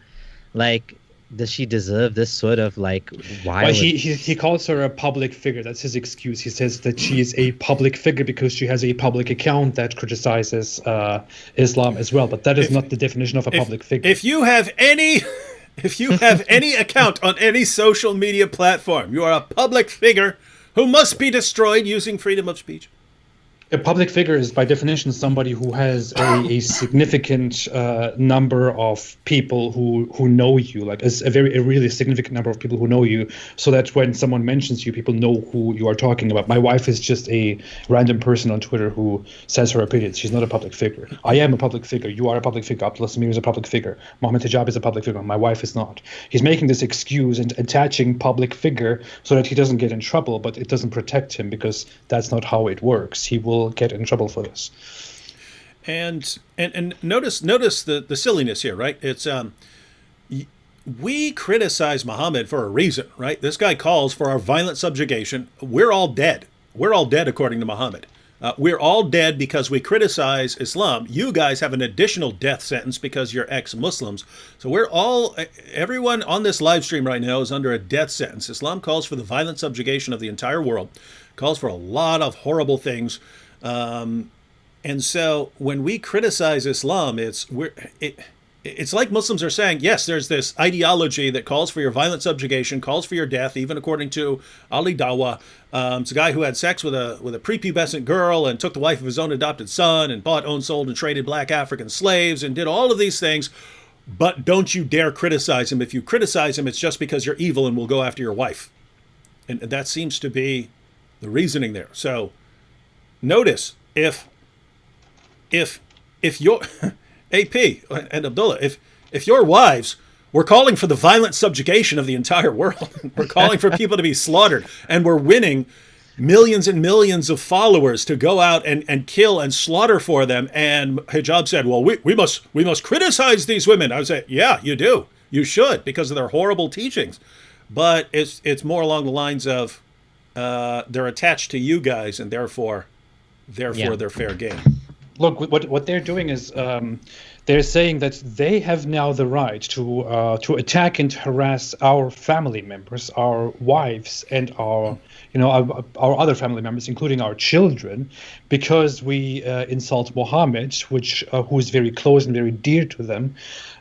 Like, does she deserve this sort of wild? Well, he calls her a public figure. That's his excuse. He says that she is a public figure because she has a public account that criticizes Islam as well. But that is not the definition of a public figure. If you have any account on any social media platform, you are a public figure who must be destroyed using freedom of speech. A public figure is, by definition, somebody who has a significant number of people who know you, like a really significant number of people who know you, so that when someone mentions you, people know who you are talking about. My wife is just a random person on Twitter who says her opinions. She's not a public figure. I am a public figure. You are a public figure. Abdullah Samir is a public figure. Mohammed Hijab is a public figure. My wife is not. He's making this excuse and attaching public figure so that he doesn't get in trouble, but it doesn't protect him because that's not how it works. He will get in trouble for this. And notice the silliness here, right? It's we criticize Muhammad for a reason, right? This guy calls for our violent subjugation. We're all dead. We're all dead according to Muhammad. We're all dead because we criticize Islam. You guys have an additional death sentence because you're ex-Muslims. So everyone on this live stream right now is under a death sentence. Islam calls for the violent subjugation of the entire world, calls for a lot of horrible things. And so when we criticize Islam, it's like Muslims are saying, yes, there's this ideology that calls for your violent subjugation, calls for your death, even according to Ali Dawah. It's a guy who had sex with a prepubescent girl and took the wife of his own adopted son and bought, owned, sold, and traded black African slaves and did all of these things. But don't you dare criticize him. If you criticize him, it's just because you're evil and will go after your wife. And that seems to be the reasoning there. So notice if your AP and Abdullah, if your wives were calling for the violent subjugation of the entire world, we're calling for people to be slaughtered, and we're winning millions and millions of followers to go out and kill and slaughter for them, and Hijab said, well, we must criticize these women. I would say, yeah, you do. You should, because of their horrible teachings. But it's more along the lines of they're attached to you guys, and therefore they're fair game. Look, what they're doing is they're saying that they have now the right to attack and harass our family members, our wives, and our other family members, including our children, because we insult Mohammed, who is very close and very dear to them,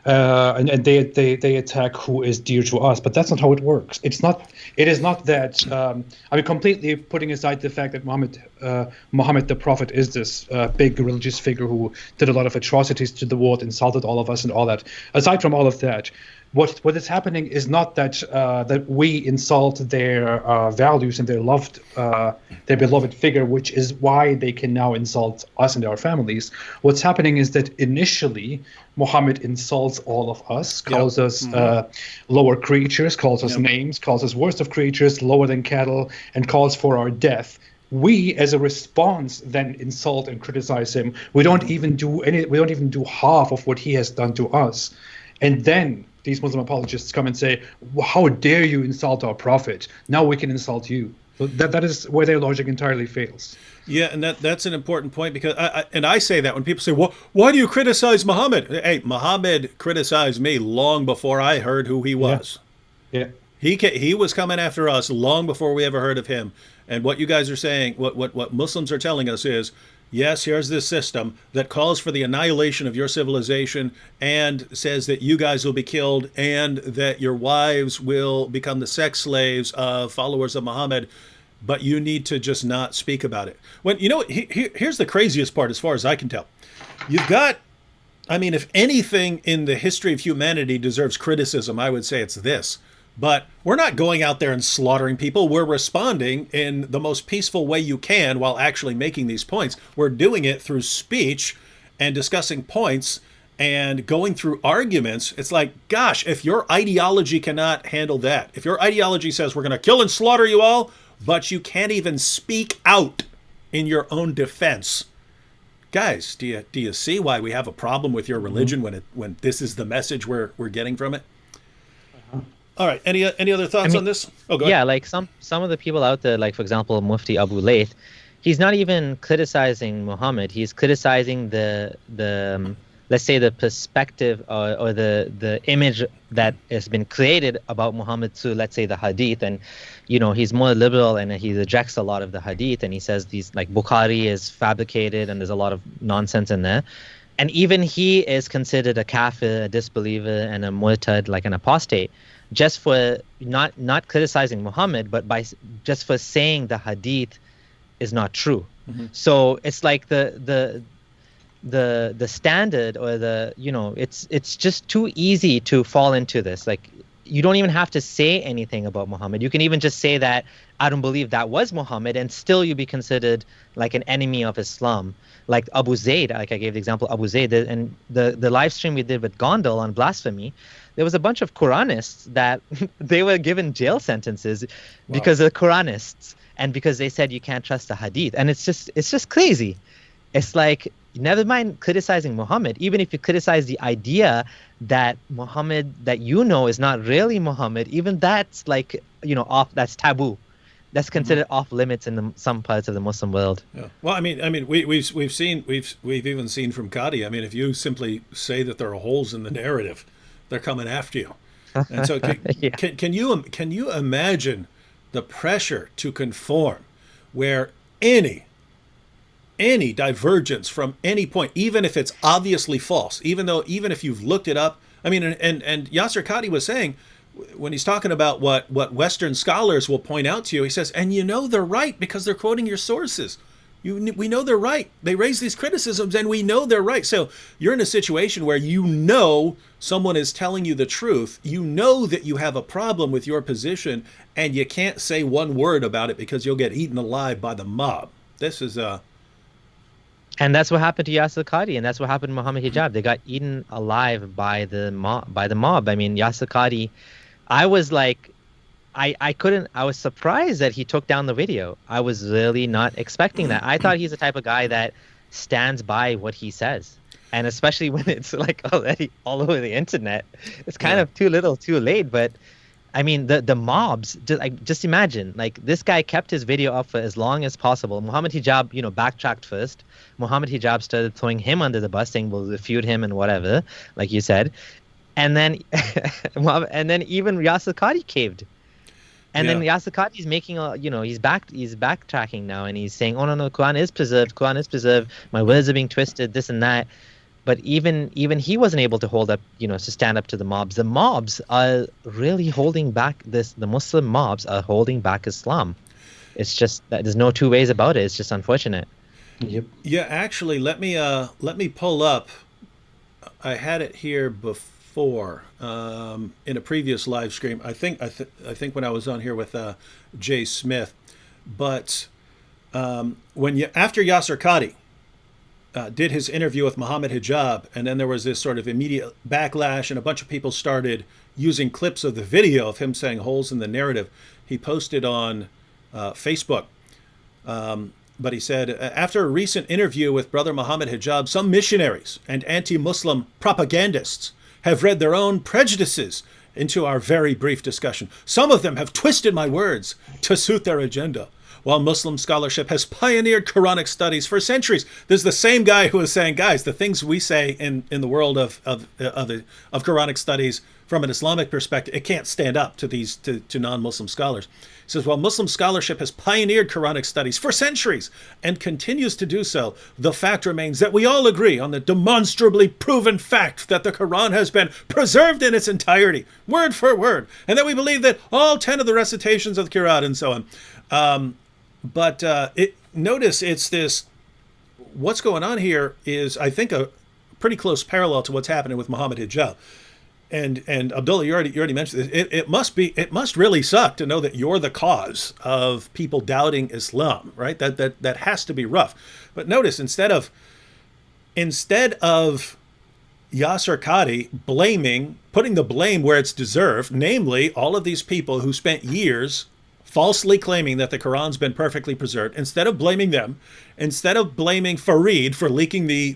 and they attack who is dear to us. But that's not how it works. It is not that. Completely putting aside the fact that Muhammad the Prophet is this big religious figure who did a lot of atrocities to the world, insulted all of us, and all that. Aside from all of that, what is happening is not that we insult their values and their beloved figure, which is why they can now insult us and our families. What's happening is that initially Muhammad insults all of us, calls us lower creatures, calls us names, calls us worst of creatures, lower than cattle, and calls for our death. We, as a response, then insult and criticize him. We don't even do half of what he has done to us, and then these Muslim apologists come and say, "How dare you insult our prophet? Now we can insult you." So that is where their logic entirely fails. Yeah, and that's an important point, because I say that when people say, "Well, why do you criticize Muhammad?" Hey, Muhammad criticized me long before I heard who he was. Yeah. He was coming after us long before we ever heard of him. And what you guys are saying, what Muslims are telling us is, yes, here's this system that calls for the annihilation of your civilization and says that you guys will be killed and that your wives will become the sex slaves of followers of Muhammad, but you need to just not speak about it. When here's the craziest part, as far as I can tell. You've got, if anything in the history of humanity deserves criticism, I would say it's this. But we're not going out there and slaughtering people. We're responding in the most peaceful way you can while actually making these points. We're doing it through speech and discussing points and going through arguments. It's like, gosh, if your ideology cannot handle that, if your ideology says we're going to kill and slaughter you all, but you can't even speak out in your own defense, guys, do you see why we have a problem with your religion when this is the message we're getting from it? All right. Any other thoughts on this? Oh, go ahead. Yeah, like some of the people out there, like, for example, Mufti Abu Layth, he's not even criticizing Muhammad. He's criticizing the let's say the perspective or the image that has been created about Muhammad through, let's say, the Hadith. And he's more liberal and he rejects a lot of the Hadith, and he says these, like, Bukhari is fabricated and there's a lot of nonsense in there. And even he is considered a kafir, a disbeliever, and a murtad, like an apostate, just for not criticizing Muhammad, but just for saying the Hadith is not true. Mm-hmm. So it's like the standard, or it's just too easy to fall into this. Like, you don't even have to say anything about Muhammad. You can even just say that I don't believe that was Muhammad, and still you be considered like an enemy of Islam. Like Abu Zayd, like I gave the example Abu Zayd, and the live stream we did with Gondal on blasphemy, there was a bunch of Quranists that they were given jail sentences because they're Quranists and because they said you can't trust the Hadith. And it's just crazy. It's like, never mind criticizing Muhammad, even if you criticize the idea that Muhammad that is not really Muhammad, even that's like, that's taboo. That's considered off limits in some parts of the Muslim world. Yeah. Well, we've even seen from Qadi. If you simply say that there are holes in the narrative, they're coming after you. And so can you imagine the pressure to conform, where any divergence from any point, even if it's obviously false, even if you've looked it up, and Yasser Qadi was saying, when he's talking about what Western scholars will point out to you, he says, and they're right because they're quoting your sources. We know they're right. They raise these criticisms and we know they're right. So you're in a situation where someone is telling you the truth. You know that you have a problem with your position and you can't say one word about it because you'll get eaten alive by the mob. This is And that's what happened to Yasser Qadi, and that's what happened to Mohammed Hijab. They got eaten alive by the mob. Yasser Qadi, I was like, I was surprised that he took down the video. I was really not expecting that. I thought he's the type of guy that stands by what he says. And especially when it's like already all over the internet, it's kind of too little, too late. But I mean, the mobs, just imagine, like, this guy kept his video up for as long as possible. Mohammed Hijab, backtracked first. Mohammed Hijab started throwing him under the bus, saying we'll refute him and whatever, like you said. And then even Yasir Qadhi caved. And then Yasir Qadhi is making he's backtracking now, and he's saying, oh no, Quran is preserved, my words are being twisted, this and that. But even he wasn't able to hold up, to stand up to the mobs. The mobs are really holding back the Muslim mobs are holding back Islam. It's just that there's no two ways about it. It's just unfortunate. Yep. Yeah, actually, let me pull up. I had it here before in a previous live stream. I think when I was on here with Jay Smith, but after Yasir Qadhi did his interview with Mohammed Hijab, and then there was this sort of immediate backlash, and a bunch of people started using clips of the video of him saying holes in the narrative. He posted on Facebook, but he said, after a recent interview with Brother Mohammed Hijab, some missionaries and anti-Muslim propagandists have read their own prejudices into our very brief discussion. Some of them have twisted my words to suit their agenda. While Muslim scholarship has pioneered Quranic studies for centuries. This is the same guy who was saying, guys, the things we say in the world of Quranic studies from an Islamic perspective, it can't stand up to non-Muslim scholars. He says, while Muslim scholarship has pioneered Quranic studies for centuries and continues to do so, the fact remains that we all agree on the demonstrably proven fact that the Quran has been preserved in its entirety, word for word, and that we believe that all 10 of the recitations of the Quran and so on. But notice it's this, what's going on here is, I think, a pretty close parallel to what's happening with Mohammed Hijab. And Abdullah, you already mentioned this. It must really suck to know that you're the cause of people doubting Islam, right? That has to be rough. But notice, instead of Yasir Qadhi putting the blame where it's deserved, namely all of these people who spent years falsely claiming that the Quran's been perfectly preserved, instead of blaming them, instead of blaming Fareed for leaking the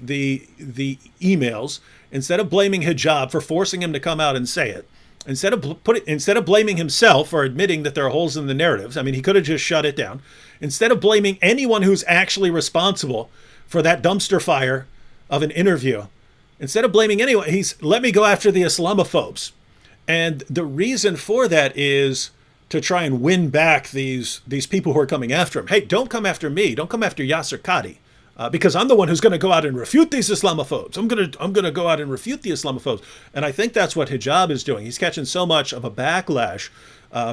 emails, instead of blaming Hijab for forcing him to come out and say it, instead of blaming himself for admitting that there are holes in the narratives, I mean, he could have just shut it down, instead of blaming anyone who's actually responsible for that dumpster fire of an interview, instead of blaming anyone, let me go after the Islamophobes. And the reason for that is to try and win back these people who are coming after him. Hey, don't come after me. Don't come after Yasir Qadhi, because I'm the one who's going to go out and refute these Islamophobes. I'm going to go out and refute the Islamophobes. And I think that's what Hijab is doing. He's catching so much of a backlash.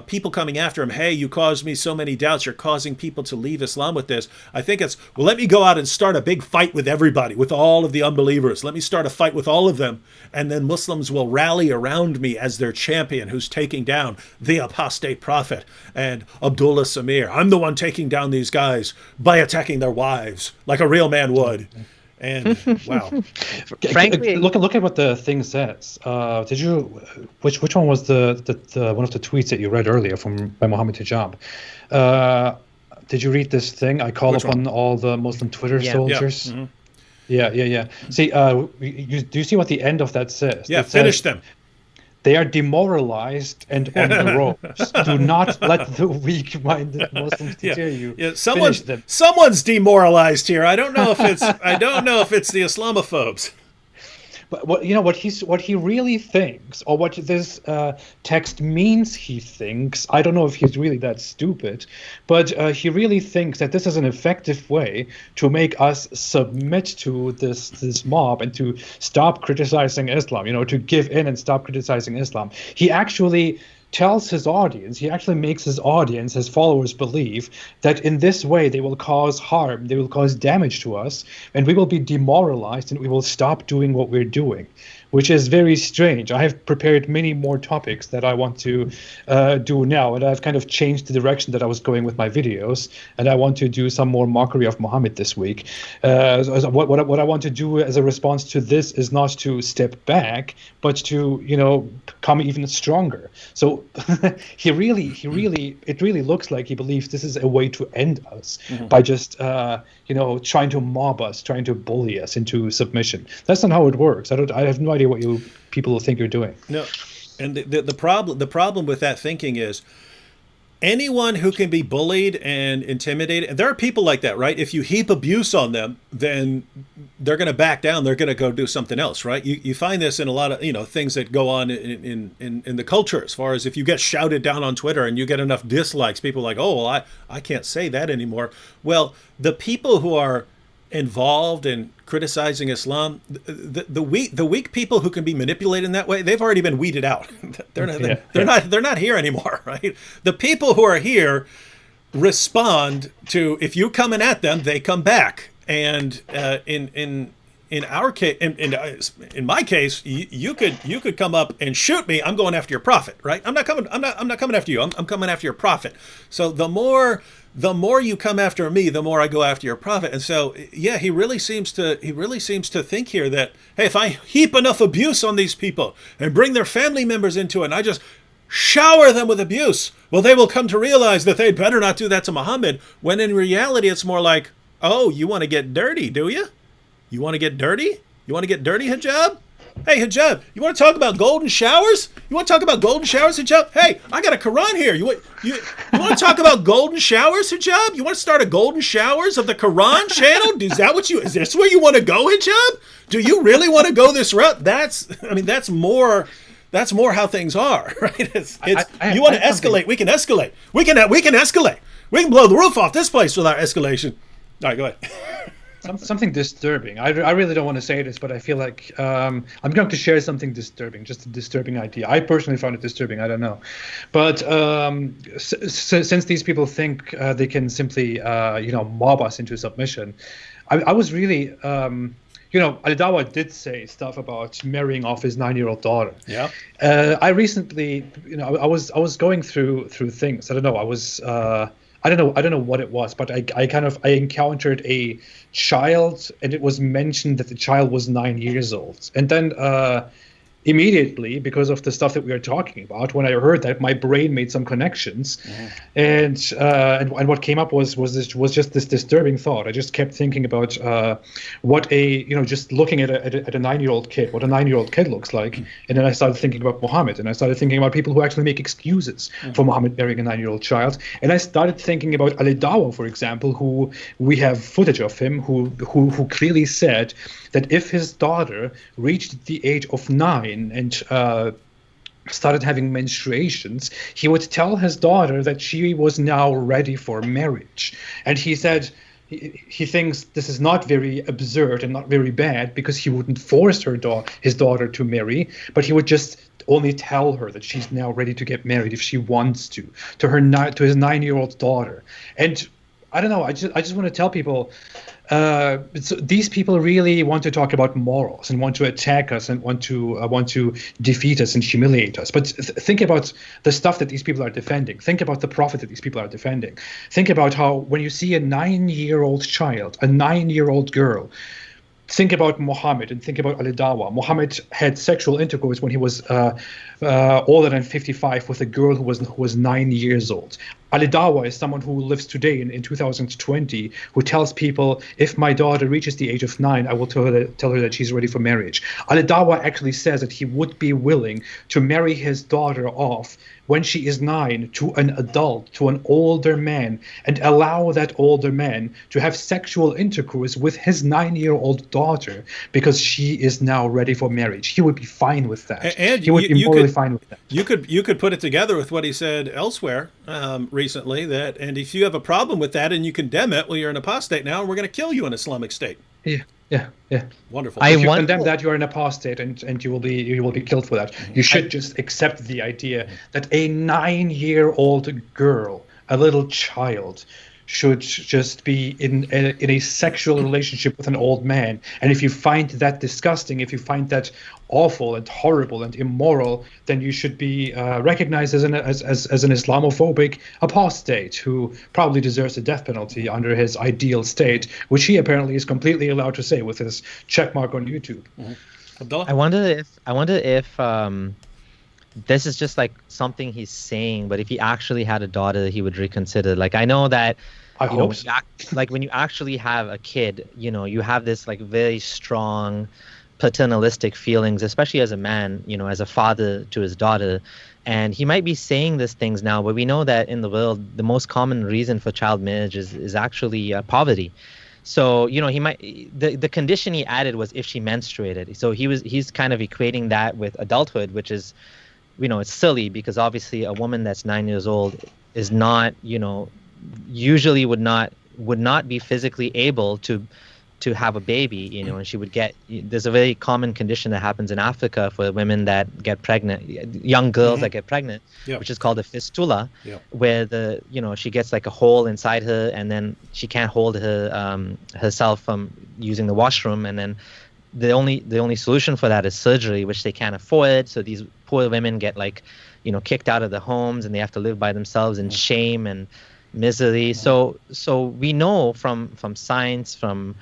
People coming after him, hey, you caused me so many doubts, you're causing people to leave Islam with this. I think it's, well, let me go out and start a big fight with everybody, with all of the unbelievers. Let me start a fight with all of them, and then Muslims will rally around me as their champion who's taking down the apostate prophet and Abdullah Samir. I'm the one taking down these guys by attacking their wives like a real man would. And wow, frankly, look at what the thing says. Did you? Which one was the one of the tweets that you read earlier by Mohammed Hijab? Did you read this thing? I call upon all the Muslim Twitter soldiers. Yeah. Mm-hmm. Yeah. See, do you see what the end of that says? Yeah, finish them. They are demoralized and on the ropes. Do not let the weak-minded Muslims deter you. Yeah, someone's demoralized here. I don't know if it's the Islamophobes. But what he really thinks, or what this text means he thinks, I don't know if he's really that stupid, but he really thinks that this is an effective way to make us submit to this mob and to stop criticizing Islam, to give in and stop criticizing Islam. He actually tells his audience, he actually makes his audience, his followers, believe that in this way they will cause harm, they will cause damage to us, and we will be demoralized and we will stop doing what we're doing, which is very strange. I have prepared many more topics that I want to do now, and I've kind of changed the direction that I was going with my videos, and I want to do some more mockery of Muhammad this week. What I want to do as a response to this is not to step back, but to come even stronger. So it really looks like he believes this is a way to end us by just trying to mob us, trying to bully us into submission. That's not how it works. I have no idea what people think you're doing. No, And the problem with that thinking is anyone who can be bullied and intimidated, and there are people like that, right? If you heap abuse on them, then they're going to back down. They're going to go do something else, right? You find this in a lot of things that go on in the culture. As far as if you get shouted down on Twitter and you get enough dislikes, people are like, oh, well, I can't say that anymore. Well, the people who are involved in criticizing Islam, the weak people who can be manipulated in that way, they've already been weeded out. They're not here anymore, right? The people who are here respond to, if you're coming at them, they come back. And in our case, in my case, you could come up and shoot me. I'm going after your prophet, right? I'm not coming after you. I'm coming after your prophet. So the more you come after me, the more I go after your prophet. And so, yeah, he really seems to think here that, hey, if I heap enough abuse on these people and bring their family members into it, and I just shower them with abuse, well, they will come to realize that they'd better not do that to Muhammad. When in reality, it's more like, oh, you want to get dirty, do you? You want to get dirty? You want to get dirty, Hijab? Hey, Hijab, you want to talk about golden showers? You want to talk about golden showers, Hijab? Hey, I got a Quran here. You want to talk about golden showers, Hijab? You want to start a golden showers of the Quran channel? Is this where you want to go, Hijab? Do you really want to go this route? That's more how things are, right? You want to escalate? We can escalate. We can escalate. We can blow the roof off this place without escalation. All right, go ahead. Something disturbing. I really don't want to say this, but I feel like I'm going to share something disturbing, just a disturbing idea. I personally found it disturbing. I don't know. But since these people think they can simply, mob us into submission, I was really, Ali Dawah did say stuff about marrying off his 9-year-old daughter. Yeah. I recently, I was going through things. I don't know. I don't know what it was, but I encountered a child, and it was mentioned that the child was 9 years old. And then immediately, because of the stuff that we are talking about, when I heard that, my brain made some connections, and what came up was just this disturbing thought. I just kept thinking about what just looking at a 9-year-old kid, what a 9-year-old kid looks like, and then I started thinking about Muhammad, and I started thinking about people who actually make excuses for Muhammad marrying a 9-year-old child, and I started thinking about Ali Dawah, for example, who we have footage of him, who clearly said that if his daughter reached the age of 9 and started having menstruations, he would tell his daughter that she was now ready for marriage. And he said he thinks this is not very absurd and not very bad, because he wouldn't force his daughter to marry, but he would just only tell her that she's now ready to get married if she wants to his 9-year-old daughter. And I don't know, I just want to tell people, these people really want to talk about morals and want to attack us and want to defeat us and humiliate us. But think about the stuff that these people are defending. Think about the prophet that these people are defending. Think about how when you see a 9-year-old child, a 9-year-old girl, think about Mohammed and think about Ali Dawah. Mohammed had sexual intercourse when he was older than 55 with a girl who was 9 years old. Ali Dawah is someone who lives today in 2020, who tells people, if my daughter reaches the age of 9, I will tell her that she's ready for marriage. Ali Dawah actually says that he would be willing to marry his daughter off when she is 9 to an adult, to an older man, and allow that older man to have sexual intercourse with his 9-year-old daughter because she is now ready for marriage. He would be fine with that. And he would be morally fine with that. You could put it together with what he said elsewhere recently, that, and if you have a problem with that and you condemn it, well, you're an apostate now, and we're going to kill you in Islamic State. Yeah. Wonderful. If you condemn that, you are an apostate, and you will be killed for that. You should just accept the idea that a 9-year-old girl, a little child, should just be in a sexual relationship with an old man. And if you find that disgusting, if you find that awful and horrible and immoral, then you should be recognized as an Islamophobic apostate who probably deserves the death penalty under his ideal state, which he apparently is completely allowed to say with his checkmark on YouTube. Abdullah? I wonder if this is just like something he's saying, but if he actually had a daughter, he would reconsider. Like, I know that, hope so. like when you actually have a kid, you have this like very strong paternalistic feelings, especially as a man, as a father to his daughter. And he might be saying these things now, but we know that in the world, the most common reason for child marriage is actually poverty. So, he might, the condition he added was if she menstruated. So he's kind of equating that with adulthood, which is, it's silly, because obviously a woman that's 9 years old is not, usually would not be physically able to have a baby, and she would there's a very common condition that happens in Africa for women that get pregnant, young girls that get pregnant, which is called a fistula, where she gets like a hole inside her, and then she can't hold herself from using the washroom, and then the only solution for that is surgery, which they can't afford. So these poor women get kicked out of the homes, and they have to live by themselves in shame and misery. So we know from science, from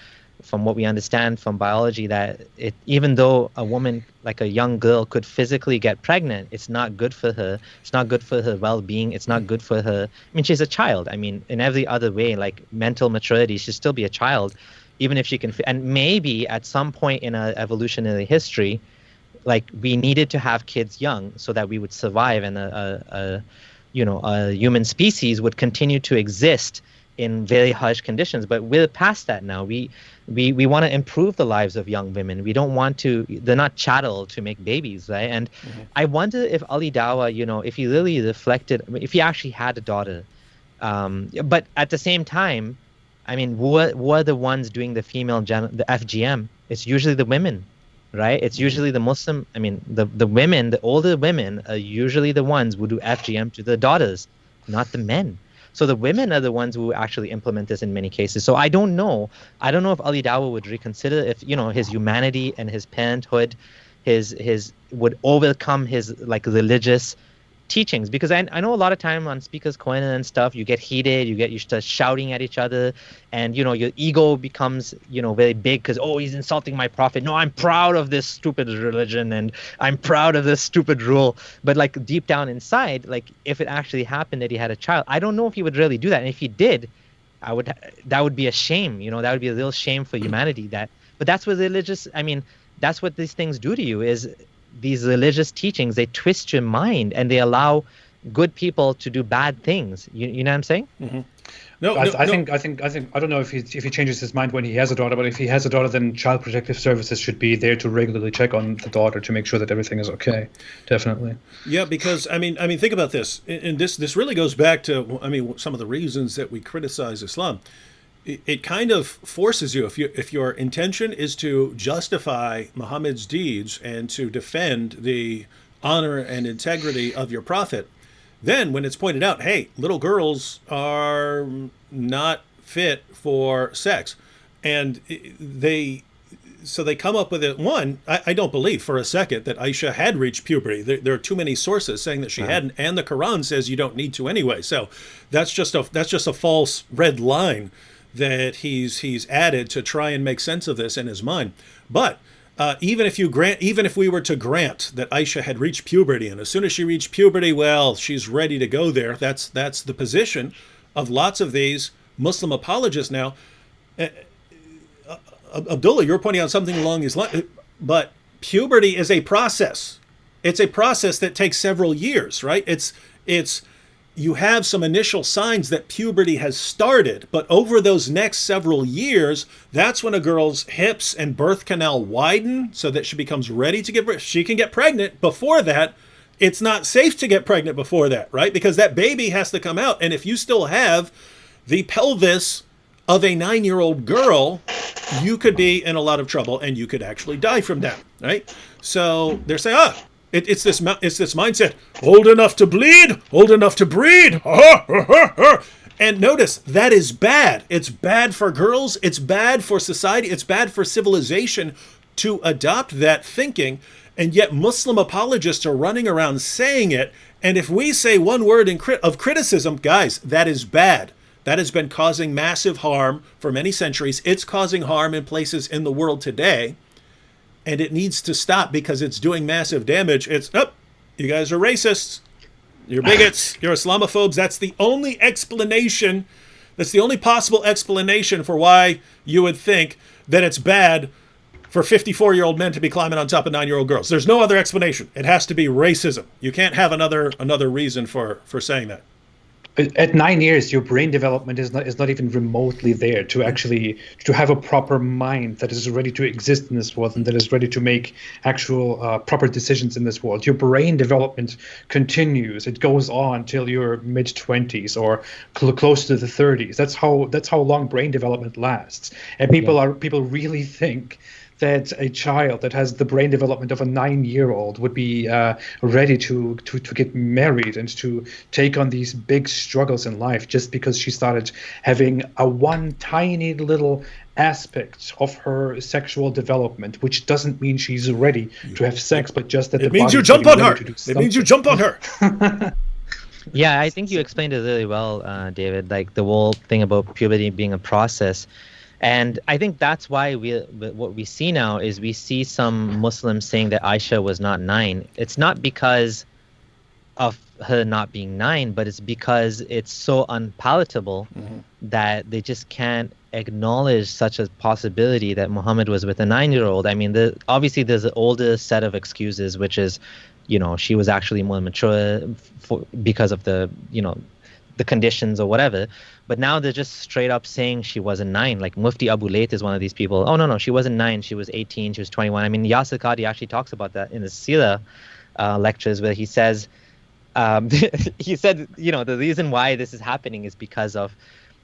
what we understand from biology, that even though a woman, like a young girl, could physically get pregnant, it's not good for her. It's not good for her well-being. It's not good for her. I mean, she's a child. I mean, in every other way, like mental maturity, she'd still be a child, even if she can. And maybe at some point in our evolutionary history, like, we needed to have kids young so that we would survive, and a human species would continue to exist in very harsh conditions. But we're past that now. We want to improve the lives of young women. We don't want to, they're not chattel to make babies, right? And I wonder if Ali Dawah, if he really reflected, if he actually had a daughter, but at the same time, I mean, who are the ones doing the the FGM? It's usually the women, right? It's usually the Muslim, the women, the older women are usually the ones who do FGM to their daughters, not the men. So the women are the ones who actually implement this in many cases. So I don't know if Ali Dawah would reconsider if, his humanity and his parenthood, his would overcome his religious teachings, because I know a lot of time on Speaker's Corner and stuff, you get heated, you start shouting at each other, and your ego becomes very big, because he's insulting my prophet. No, I'm proud of this stupid religion, and I'm proud of this stupid rule. But deep down inside, if it actually happened that he had a child, I don't know if he would really do that. And if he did, that would be a shame. That would be a real shame for humanity. But that's what that's what these things do to you, is these religious teachings, they twist your mind, and they allow good people to do bad things. You know what I'm saying? Mm-hmm. I think I don't know if he changes his mind when he has a daughter, but if he has a daughter, then Child Protective Services should be there to regularly check on the daughter to make sure that everything is okay. Definitely. Yeah, because I mean, think about this, and this really goes back to some of the reasons that we criticize Islam. It kind of forces you, if your intention is to justify Muhammad's deeds and to defend the honor and integrity of your prophet, then when it's pointed out, hey, little girls are not fit for sex, and they come up with it. One, I don't believe for a second that Aisha had reached puberty. There are too many sources saying that she hadn't, and the Quran says you don't need to anyway. So that's just a false red line that he's added to try and make sense of this in his mind. But even if we were to grant that Aisha had reached puberty, and as soon as she reached puberty, well, she's ready to go there. That's the position of lots of these Muslim apologists now. Abdullah, you're pointing out something along these lines, but puberty is a process. It's a process that takes several years, right? You have some initial signs that puberty has started, but over those next several years, that's when a girl's hips and birth canal widen so that she becomes ready to give birth. She can get pregnant. Before that, it's not safe to get pregnant before that, right? Because that baby has to come out. And if you still have the pelvis of a 9-year-old girl, you could be in a lot of trouble, and you could actually die from that, right? So they're saying, It's this mindset, old enough to bleed, old enough to breed. And notice, that is bad. It's bad for girls. It's bad for society. It's bad for civilization to adopt that thinking. And yet Muslim apologists are running around saying it. And if we say one word of criticism, guys, that is bad. That has been causing massive harm for many centuries. It's causing harm in places in the world today. And it needs to stop because it's doing massive damage. You guys are racists. You're bigots. You're Islamophobes. That's the only explanation. That's the only possible explanation for why you would think that it's bad for 54-year-old men to be climbing on top of 9-year-old girls. There's no other explanation. It has to be racism. You can't have another reason for saying that. At 9 years, your brain development is not even remotely there to actually to have a proper mind that is ready to exist in this world and that is ready to make actual proper decisions in this world. Your brain development continues. It goes on till your mid-20s or close to the 30s. That's how long brain development lasts. And people really think that a child that has the brain development of a 9-year-old would be ready to get married and to take on these big struggles in life just because she started having a one tiny little aspect of her sexual development, which doesn't mean she's ready to have sex, but just that it means you jump on her. It means you jump on her. Yeah, I think you explained it really well, David. Like the whole thing about puberty being a process. And I think that's why what we see now is we see some Muslims saying that Aisha was not 9. It's not because of her not being 9, but it's because it's so unpalatable that they just can't acknowledge such a possibility that Muhammad was with a 9-year-old. I mean, obviously there's an older set of excuses, which is, she was actually more mature because of the conditions or whatever. But now they're just straight up saying she wasn't 9. Like Mufti Abu Layth is one of these people. Oh, no, she wasn't 9. She was 18. She was 21. I mean, Yasir Qadhi actually talks about that in his Sira lectures where he says, he said, the reason why this is happening is because of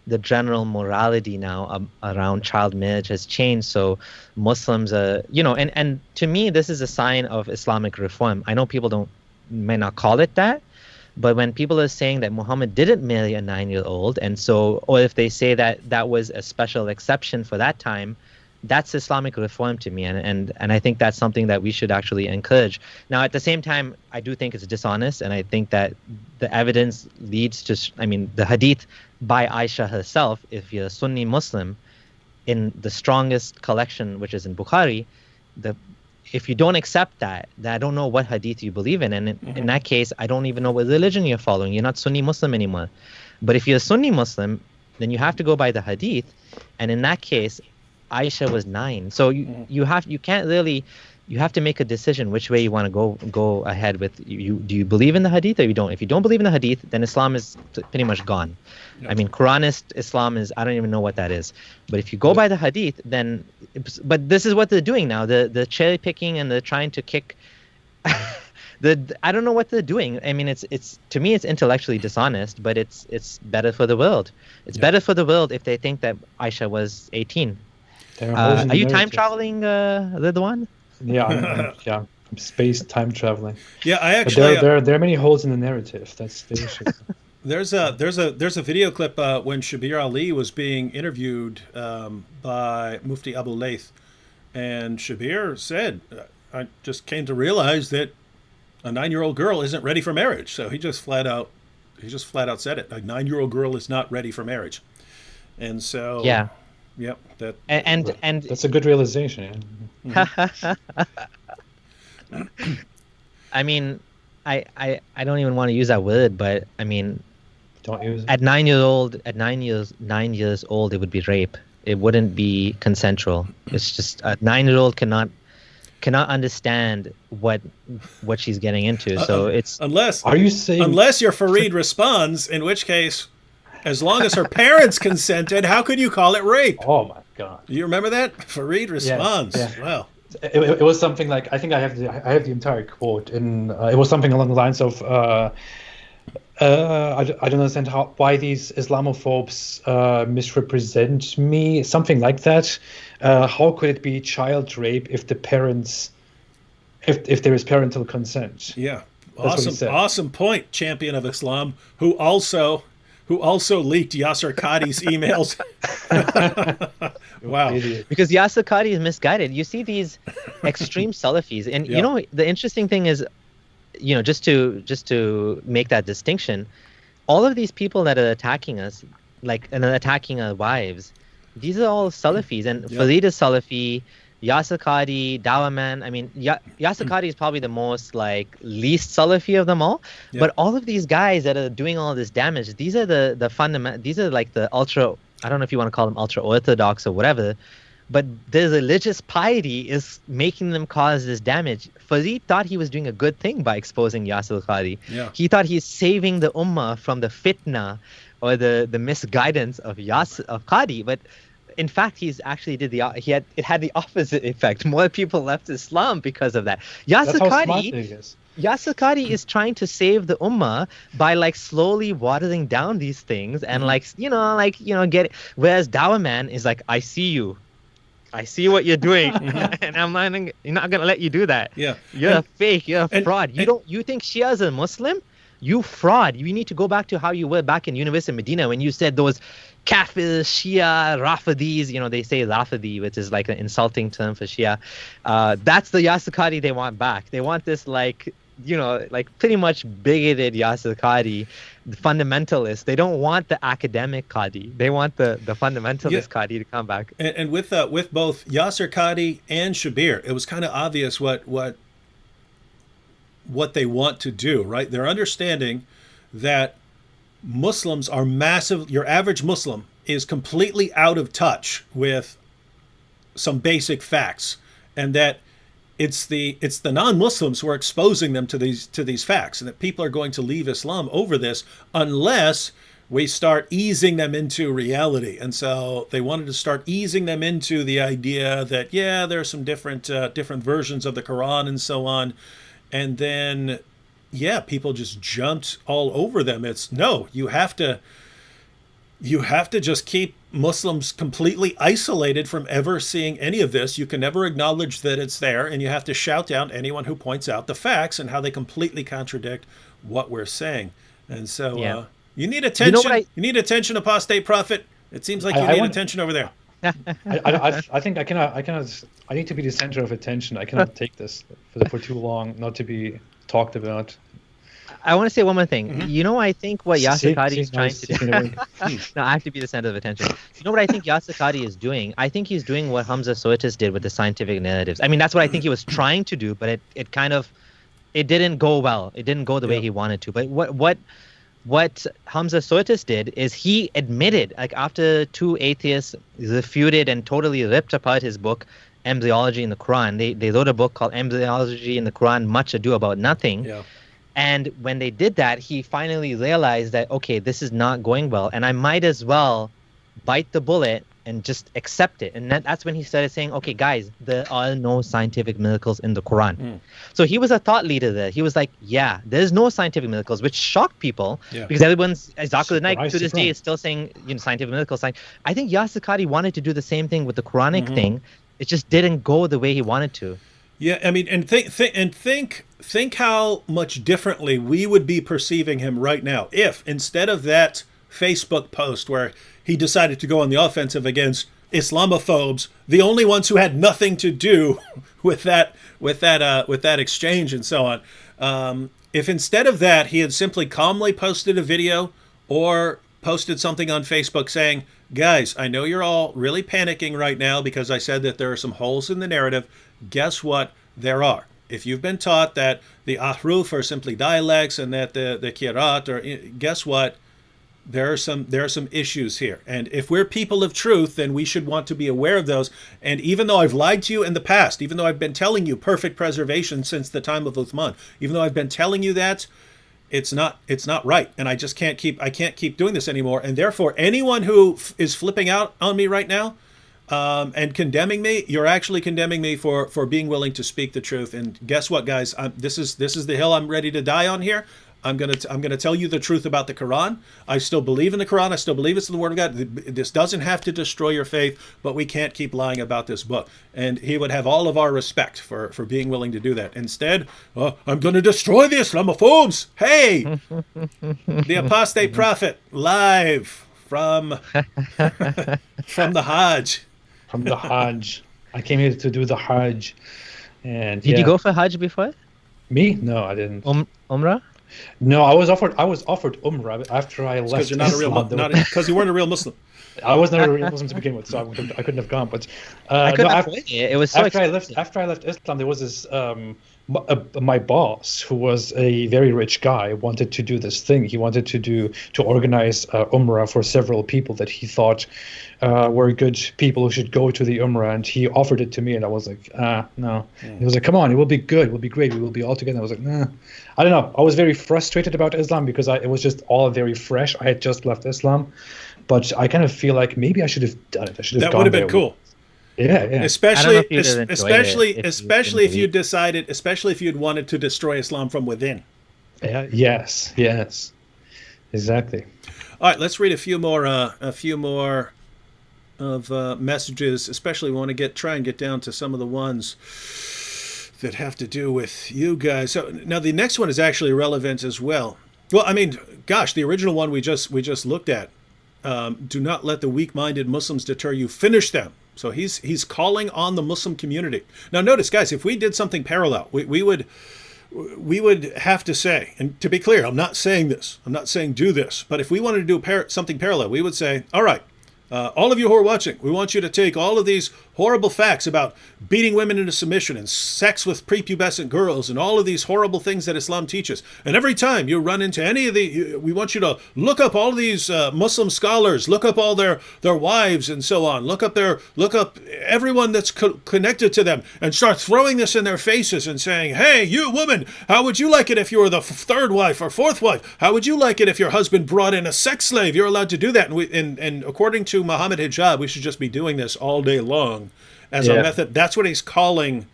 the general morality now around child marriage has changed. So Muslims are, and to me, this is a sign of Islamic reform. I know people may not call it that. But when people are saying that Muhammad didn't marry a 9-year-old, and so, or if they say that that was a special exception for that time, that's Islamic reform to me, and I think that's something that we should actually encourage. Now, at the same time, I do think it's dishonest, and I think that the evidence leads to, the hadith by Aisha herself, if you're a Sunni Muslim, in the strongest collection, which is in Bukhari, if you don't accept that, then I don't know what hadith you believe in. And in that case, I don't even know what religion you're following. You're not Sunni Muslim anymore. But if you're a Sunni Muslim, then you have to go by the hadith. And in that case, Aisha was 9. So you have to make a decision which way you want to go ahead with. Do you believe in the hadith or you don't? If you don't believe in the hadith, then Islam is pretty much gone. Yep. Quranist Islam is, I don't even know what that is. But if you go by the hadith, then, but this is what they're doing now. The cherry picking and they're trying to kick. I don't know what they're doing. It's to me, it's intellectually dishonest, but it's better for the world. It's better for the world if they think that Aisha was 18. Are you time traveling, Ridwan? Yeah, I'm space time traveling. Yeah, I actually. But there are many holes in the narrative. That's the issue. There's a video clip when Shabir Ali was being interviewed by Mufti Abu Layth, and Shabir said, "I just came to realize that a 9-year-old girl isn't ready for marriage." So he just flat out said it. A 9-year-old girl is not ready for marriage, and so yeah. Yep. And that's a good realization. Yeah. I don't even want to use that word, but don't use it. At 9 years old, it would be rape. It wouldn't be consensual. It's just a 9-year-old cannot understand what she's getting into. So it's unless your Farid responds, in which case, as long as her parents consented, how could you call it rape? Oh my God! You remember that? Farid responds. Yes, yeah. Wow. It was something like, I think I have the entire quote, and it was something along the lines of, I don't understand why these Islamophobes misrepresent me, something like that. How could it be child rape if the parents, if there is parental consent? Yeah, awesome point, champion of Islam, who also leaked Yasir Qadhi's emails. Wow. Because Yasir Qadhi is misguided. You see these extreme Salafis, and the interesting thing is, just to make that distinction, all of these people that are attacking us, and attacking our wives, these are all Salafis, and Farid is Salafi, Yasir Qadhi, Dawa Man. Yasir Qadhi is probably the most least Salafi of them all. Yep. But all of these guys that are doing all this damage, these are the fundamental. These are the ultra. I don't know if you want to call them ultra orthodox or whatever, but their religious piety is making them cause this damage. Farid thought he was doing a good thing by exposing Yasir Qadhi. Yeah. He thought he's saving the ummah from the fitna or the misguidance of Qadhi, but in fact, it had the opposite effect. More people left Islam because of that. That's how smart he is. Yasir Qadhi is trying to save the ummah by like slowly watering down these things and get. Whereas Dawah Man is like, I see you. I see what you're doing, and I'm not gonna let you do that. Yeah, you're a fake. You're a fraud. You think Shia is a Muslim? You fraud. You need to go back to how you were back in University of Medina when you said those Kafir, Shia, Rafidis. They say Rafidi, which is like an insulting term for Shia. That's the Yasir Qadhi they want back. They want this pretty much bigoted Yasir Qadhi, the fundamentalist. They don't want the academic Qadhi. They want the fundamentalist Qadhi to come back. And with both Yasir Qadhi and Shabir, it was kind of obvious what they want to do, right? They're understanding that Muslims are massive. Your average Muslim is completely out of touch with some basic facts, and that it's the non-Muslims who are exposing them to these facts, and that people are going to leave Islam over this unless we start easing them into reality. And so they wanted to start easing them into the idea that there are some different versions of the Quran and so on, and then people just jumped all over them. It's no, you have to just keep Muslims completely isolated from ever seeing any of this. You can never acknowledge that it's there, and you have to shout down anyone who points out the facts and how they completely contradict what we're saying. And so you need attention. You need attention, apostate prophet. It seems like you need attention over there. I think I cannot. I need to be the center of attention. I cannot take this for too long, not to be talked about. I want to say one more thing. Mm-hmm. I think what Yasir Qadhi is trying to do. No, I have to be the center of attention. You know what I think Yasir Qadhi is doing? I think he's doing what Hamza Soitis did with the scientific narratives. I mean, that's what I think he was trying to do, but it didn't go well. It didn't go the way he wanted to. But what Hamza Soitis did is he admitted, like after two atheists refuted and totally ripped apart his book, Embryology in the Quran. They wrote a book called Embryology in the Quran, Much Ado About Nothing. Yeah. And when they did that, he finally realized that, okay, this is not going well, and I might as well bite the bullet and just accept it. And that's when he started saying, okay, guys, there are no scientific miracles in the Quran. So he was a thought leader there. He was like, there's no scientific miracles, which shocked people because everyone's, Zakir Naik to this day is still saying, scientific miracles. I think Yasir Qadhi wanted to do the same thing with the Quranic thing. It just didn't go the way he wanted to. Yeah, I mean, and think how much differently we would be perceiving him right now if instead of that Facebook post where he decided to go on the offensive against Islamophobes, the only ones who had nothing to do with that exchange and so on, if instead of that he had simply calmly posted a video or posted something on Facebook saying, guys, I know you're all really panicking right now because I said that there are some holes in the narrative. Guess what? There are. If you've been taught that the ahruf are simply dialects and that the kirat are, guess what? There are some issues here. And if we're people of truth, then we should want to be aware of those. And even though I've lied to you in the past, even though I've been telling you perfect preservation since the time of Uthman, even though I've been telling you that, it's not right. And I just can't keep doing this anymore. And therefore, anyone who is flipping out on me right now, and condemning me, you're actually condemning me for being willing to speak the truth. And guess what, guys? This is the hill I'm ready to die on here. I'm gonna tell you the truth about the Quran. I still believe in the Quran. I still believe it's the Word of God. This doesn't have to destroy your faith, but we can't keep lying about this book. And he would have all of our respect for being willing to do that. Instead, I'm going to destroy the Islamophobes. Hey, the apostate prophet live from the Hajj. From the Hajj. I came here to do the Hajj. And did you go for Hajj before? Me? No, I didn't. Umrah? No, I was offered Umrah after I left. Because you're not because you weren't a real Muslim. I was never a real Muslim to begin with, so I couldn't have gone. But it was so after I left Islam, there was this my boss, who was a very rich guy, wanted to do this thing. He wanted to organize Umrah for several people that he thought were good people who should go to the Umrah, and he offered it to me, and I was like, no. He was like, come on, it will be good, it will be great, we will be all together. I was like, nah. I don't know. I was very frustrated about Islam because it was just all very fresh. I had just left Islam, but I kind of feel like maybe I should have done it. I should have That gone would have been there. cool. Yeah. I Especially, don't know if you'd have enjoyed it especially if you didn't decided, especially if you'd wanted to destroy Islam from within. Yeah. Yes. Exactly. All right, let's read a few more of messages. Especially want to try and get down to some of the ones that have to do with you guys. So now the next one is actually relevant as well. Well, I mean, gosh, the original one we just looked at. Do not let the weak-minded Muslims deter you. Finish them. So he's calling on the Muslim community. Now notice, guys, if we did something parallel, we would have to say, and to be clear, I'm not saying this. I'm not saying do this. But if we wanted to do something parallel, we would say, all right, all of you who are watching, we want you to take all of these horrible facts about beating women into submission and sex with prepubescent girls and all of these horrible things that Islam teaches. And every time you run into any of we want you to look up all of these Muslim scholars, look up all their wives and so on, look up everyone that's connected to them, and start throwing this in their faces and saying, hey, you woman, how would you like it if you were the third wife or fourth wife? How would you like it if your husband brought in a sex slave? You're allowed to do that. And according to Mohammed Hijab, we should just be doing this all day long as a method. That's what he's calling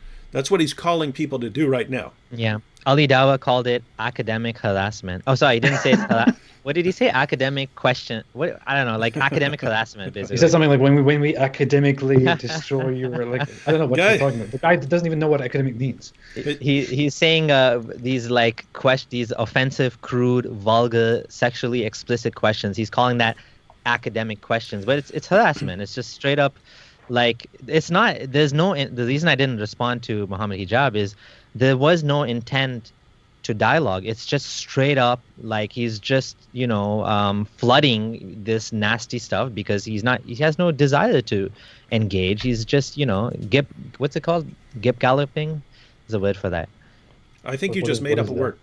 people to do right now. Yeah. Ali Dawa called it academic harassment. Oh, sorry, he didn't say it's what did he say? Academic question. What? I don't know, like academic harassment, basically. He said something like, when we academically destroy you, or like, I don't know what you're talking about. The guy doesn't even know what academic means. He's saying these these offensive, crude, vulgar, sexually explicit questions. He's calling that academic questions, but it's harassment. It's just straight up, like, it's not. The reason I didn't respond to Mohammed Hijab is there was no intent to dialogue. It's just straight up, like, he's just flooding this nasty stuff because he has no desire to engage. He's just what's it called? Gip galloping is a word for that. I think you just made up a word.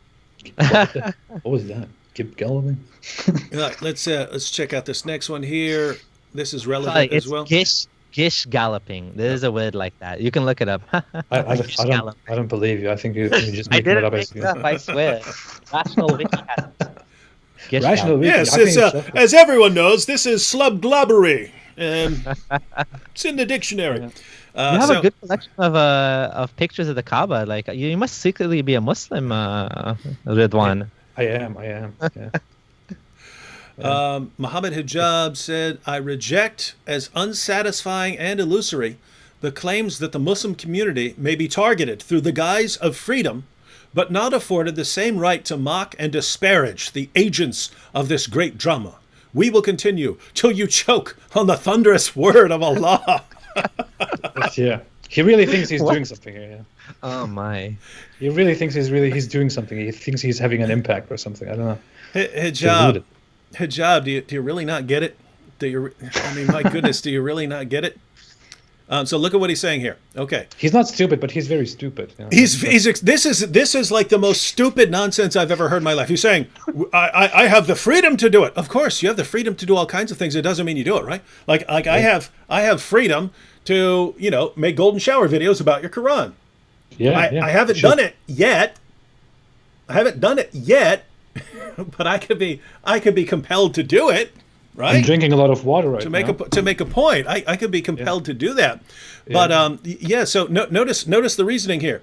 What was that? Gip galloping? Let's check out this next one here. This is relevant as well. Gish galloping. There's a word like that. You can look it up. I don't believe you. I think you just making it up. I swear. Rational Wiki has it. Rational Wiki. Yes, as everyone knows, this is slubglobbery. It's in the dictionary. You have a good collection of pictures of the Kaaba. Like, you must secretly be a Muslim, Ridwan. I am. Yeah. Mohammed Hijab said, I reject as unsatisfying and illusory the claims that the Muslim community may be targeted through the guise of freedom, but not afforded the same right to mock and disparage the agents of this great drama. We will continue till you choke on the thunderous word of Allah. Yeah. He really thinks he's doing something here. Yeah. Oh my. He really thinks he's doing something. He thinks he's having an impact or something. I don't know. Hijab, do you really not get it? My goodness, do you really not get it? So look at what he's saying here. Okay. He's not stupid, but he's very stupid. This is like the most stupid nonsense I've ever heard in my life. He's saying, I have the freedom to do it. Of course, you have the freedom to do all kinds of things. It doesn't mean you do it, right? Like I have freedom to, make golden shower videos about your Quran. I haven't done it yet. But I could be compelled to do it, right? I'm drinking a lot of water right to now. make a point. I could be compelled to do that. But so notice the reasoning here.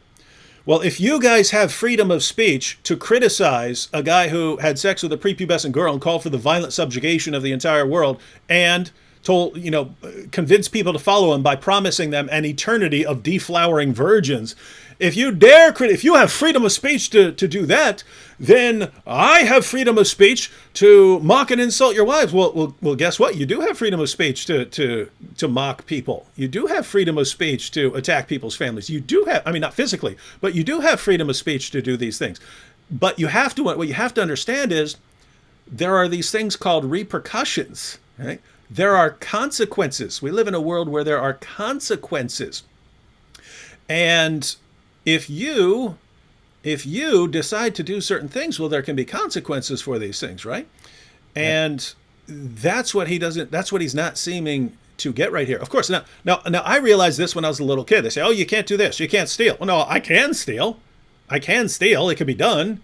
Well, if you guys have freedom of speech to criticize a guy who had sex with a prepubescent girl and called for the violent subjugation of the entire world, and convince people to follow him by promising them an eternity of deflowering virgins, if you have freedom of speech to do that, then I have freedom of speech to mock and insult your wives. Well, guess what? You do have freedom of speech to mock people. You do have freedom of speech to attack people's families. You do have, not physically, but you do have freedom of speech to do these things. But what you have to understand is there are these things called repercussions, right? There are consequences. We live in a world where there are consequences. And if you if you decide to do certain things, well, there can be consequences for these things, right? And that's what he's not seeming to get right here. Of course, now I realized this when I was a little kid. They say, oh, you can't do this, you can't steal. Well, no, I can steal. It can be done.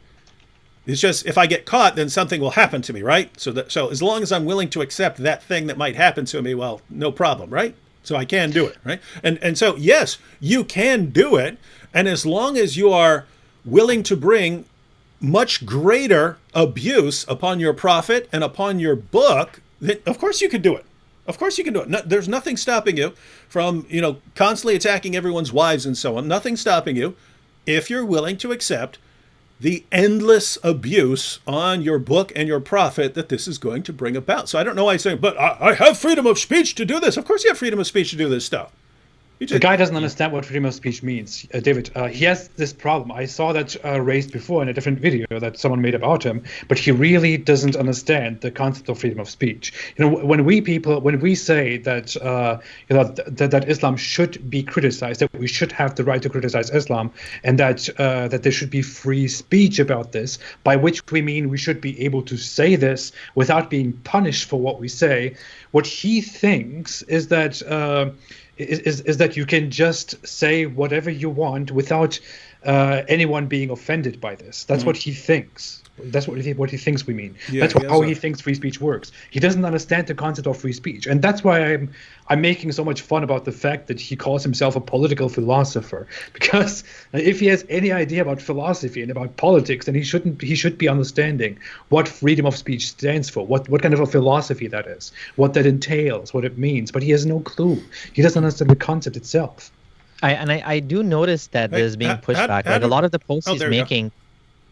It's just if I get caught, then something will happen to me, right? So as long as I'm willing to accept that thing that might happen to me, well, no problem, right? So I can do it, right? And so yes, you can do it, and as long as you are willing to bring much greater abuse upon your prophet and upon your book, then of course you can do it. Of course you can do it. No, there's nothing stopping you from, constantly attacking everyone's wives and so on. Nothing stopping you if you're willing to accept the endless abuse on your book and your prophet that this is going to bring about. So I don't know why he's saying, but I have freedom of speech to do this. Of course you have freedom of speech to do this stuff. The guy doesn't understand what freedom of speech means, David. He has this problem. I saw that raised before in a different video that someone made about him, but he really doesn't understand the concept of freedom of speech. When we say that that Islam should be criticized, that we should have the right to criticize Islam, and that there should be free speech about this, by which we mean we should be able to say this without being punished for what we say. What he thinks is that. Is that you can just say whatever you want without anyone being offended by this. That's what he thinks. That's what he thinks we mean. Yeah, that's how he thinks free speech works. He doesn't understand the concept of free speech, and that's why I'm making so much fun about the fact that he calls himself a political philosopher. Because if he has any idea about philosophy and about politics, then he should be understanding what freedom of speech stands for, what kind of a philosophy that is, what that entails, what it means. But he has no clue. He doesn't understand the concept itself. I do notice that there's being pushback. Like a lot of the posts he's making.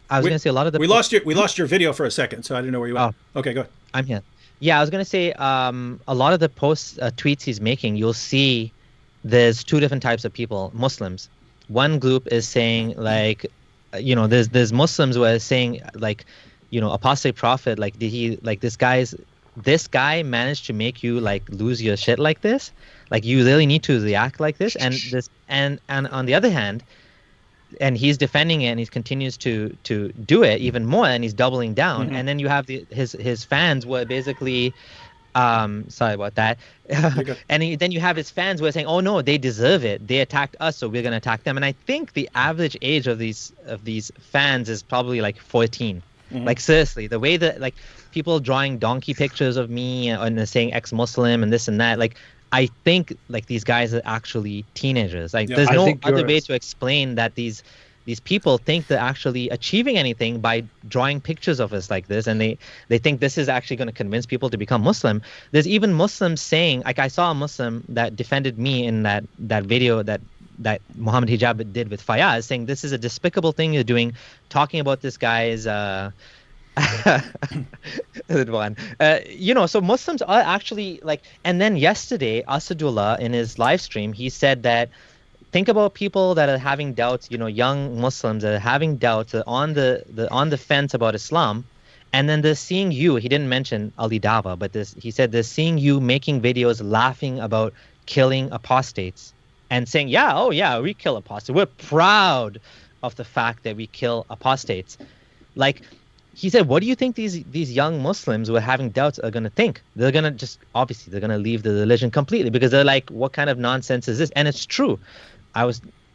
I was going to say a lot of the. We lost your video for a second, so I didn't know where you went. Oh. Okay, go ahead. I'm here. Yeah, I was going to say a lot of the tweets he's making, you'll see there's two different types of people, Muslims. One group is saying there's Muslims who are saying apostate prophet, this guy managed to make you lose your shit like this, you really need to react like this, and on the other hand. And he's defending it, and he continues to do it even more, and he's doubling down. And then you have his fans were basically, sorry about that, and then you have his fans who are saying, "Oh no, they deserve it. They attacked us, so we're gonna attack them." And I think the average age of these fans is probably 14. Seriously, the way that people drawing donkey pictures of me and saying ex-Muslim and this and that, I think these guys are actually teenagers. There's no other way to explain that these people think they're actually achieving anything by drawing pictures of us like this, and they think this is actually going to convince people to become Muslim. There's even Muslims saying, I saw a Muslim that defended me in that video that Mohammed Hijab did with Fayaz, saying this is a despicable thing you're doing, talking about this guy's so Muslims are actually and then yesterday Asadullah in his live stream, he said that think about people that are having doubts, young Muslims that are having doubts, on the fence about Islam, and then they're seeing you. He didn't mention Ali Dava, but he said they're seeing you making videos laughing about killing apostates and saying, we kill apostates. We're proud of the fact that we kill apostates. He said, what do you think these young Muslims who are having doubts are going to think? They're going to leave the religion completely, because they're like, what kind of nonsense is this? And it's true.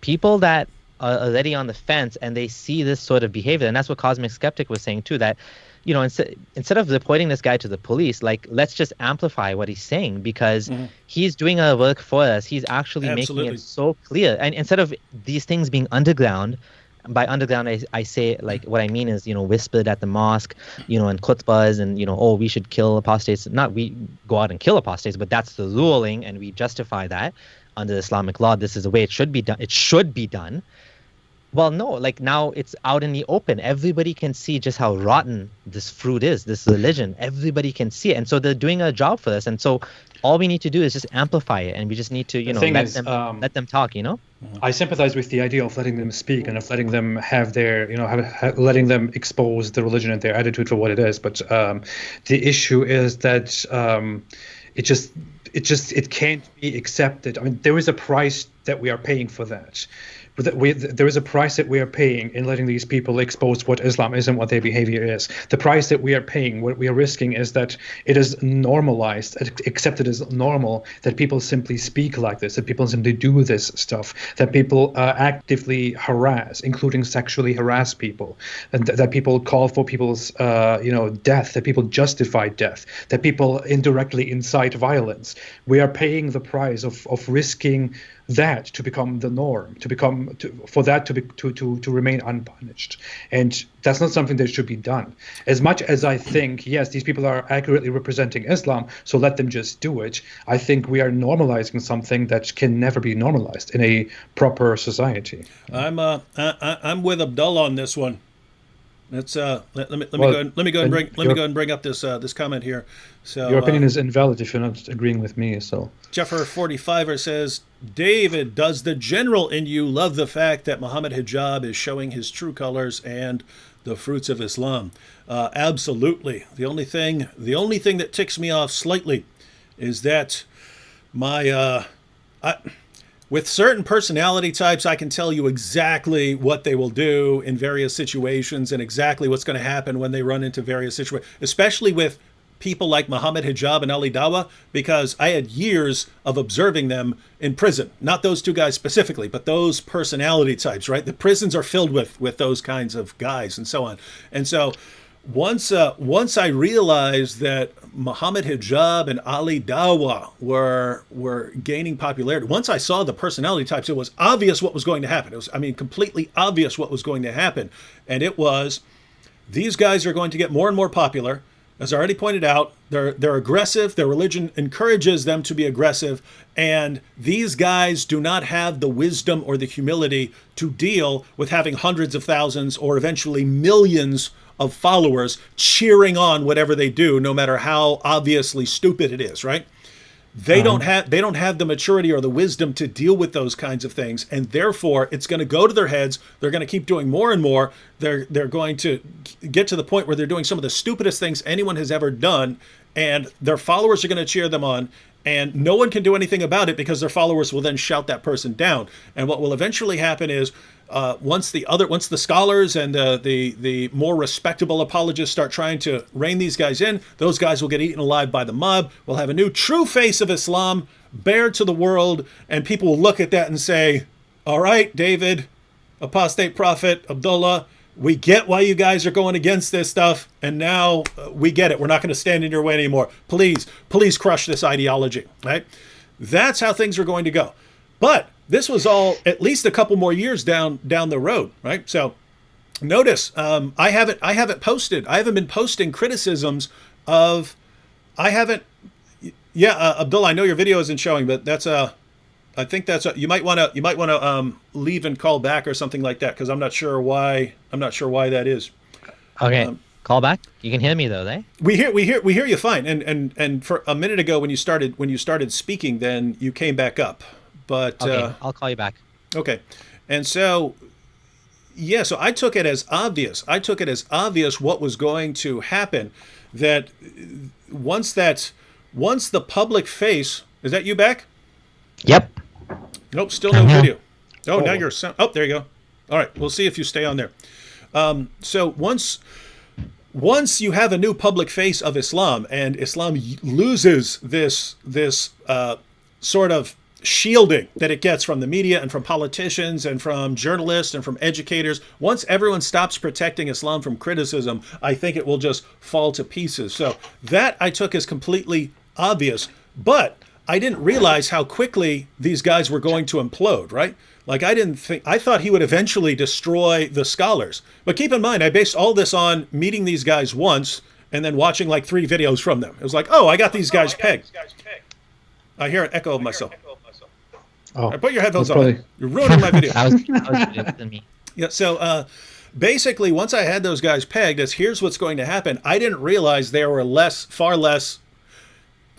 People that are already on the fence and they see this sort of behavior, and that's what Cosmic Skeptic was saying too, that, instead of reporting this guy to the police, let's just amplify what he's saying, because he's doing our work for us. He's actually making it so clear. And instead of these things being underground, by underground, I say what I mean is, whispered at the mosque, and khutbahs, and, we should kill apostates. Not we go out and kill apostates, but that's the ruling, and we justify that under Islamic law. This is the way it should be done. It should be done. Well, no, now it's out in the open. Everybody can see just how rotten this fruit is, this religion. Everybody can see it. And so they're doing a job for us. And so all we need to do is just amplify it. And we just need to, let them talk, I sympathize with the idea of letting them speak and of letting them have their, letting them expose the religion and their attitude for what it is. But the issue is that it can't be accepted. I mean, there is a price that we are paying for that. there is a price that we are paying in letting these people expose what Islam is and what their behavior is. The price that we are paying, what we are risking, is that it is normalized, accepted as normal, that people simply speak like this, that people simply do this stuff, that people actively harass, including sexually harass people, and that people call for people's death, that people justify death, that people indirectly incite violence. We are paying the price of risking that to become the norm, for that to remain unpunished, and that's not something that should be done. As much as I think, yes, these people are accurately representing Islam, so let them just do it, I think we are normalizing something that can never be normalized in a proper society. I'm with Abdullah on this one. Let's let me go and bring up this comment here. So your opinion is invalid if you're not agreeing with me. So Jeffer 45er says, David, does the general in you love the fact that Mohammed Hijab is showing his true colors and the fruits of Islam? Absolutely. The only thing that ticks me off slightly is that with certain personality types, I can tell you exactly what they will do in various situations and exactly what's going to happen when they run into various situations, especially with people like Mohammed Hijab and Ali Dawah, because I had years of observing them in prison. Not those two guys specifically, but those personality types, right? The prisons are filled with those kinds of guys and so on. And so once I realized that Mohammed Hijab and Ali Dawah were gaining popularity, once I saw the personality types, it was obvious what was going to happen. It was, completely obvious what was going to happen. And it was, these guys are going to get more and more popular. As I already pointed out, they're aggressive. Their religion encourages them to be aggressive. And these guys do not have the wisdom or the humility to deal with having hundreds of thousands or eventually millions of followers cheering on whatever they do, no matter how obviously stupid it is, right? They don't have the maturity or the wisdom to deal with those kinds of things, and therefore it's going to go to their heads. They're going to keep doing more and more. They're going to get to the point where they're doing some of the stupidest things anyone has ever done, and their followers are going to cheer them on, and no one can do anything about it because their followers will then shout that person down. And what will eventually happen is, once the scholars and the more respectable apologists start trying to rein these guys in, those guys will get eaten alive by the mob. We'll have a new true face of Islam bared to the world, and people will look at that and say, all right, David, apostate prophet, Abdullah, we get why you guys are going against this stuff, and now we get it. We're not going to stand in your way anymore. Please crush this ideology, right? That's how things are going to go. But this was all at least a couple more years down the road, right? So notice, I haven't been posting criticisms of, Abdullah, I know your video isn't showing, but I think you might want to leave and call back or something like that, because I'm not sure why that is. Okay. Call back. You can hear me though, eh? We hear you fine. And for a minute ago when you started speaking, then you came back up. But okay, I'll call you back. Okay. And so so I took it as obvious. What was going to happen, that once the public face, is that you back? Yep. Nope, still no video. Oh, now you're sound. Oh, there you go. All right, we'll see if you stay on there. So once you have a new public face of Islam, and Islam loses this sort of shielding that it gets from the media and from politicians and from journalists and from educators, once everyone stops protecting Islam from criticism, I think it will just fall to pieces. So that I took as completely obvious, but I didn't realize how quickly these guys were going to implode, right? Like I thought he would eventually destroy the scholars. But keep in mind, I based all this on meeting these guys once and then watching like 3 videos from them. It was like, oh, I got these guys pegged. I hear an echo of myself. Oh, right, put your headphones on. You're ruining my video. That was me. Yeah, so basically, once I had those guys pegged as here's what's going to happen, I didn't realize they were far less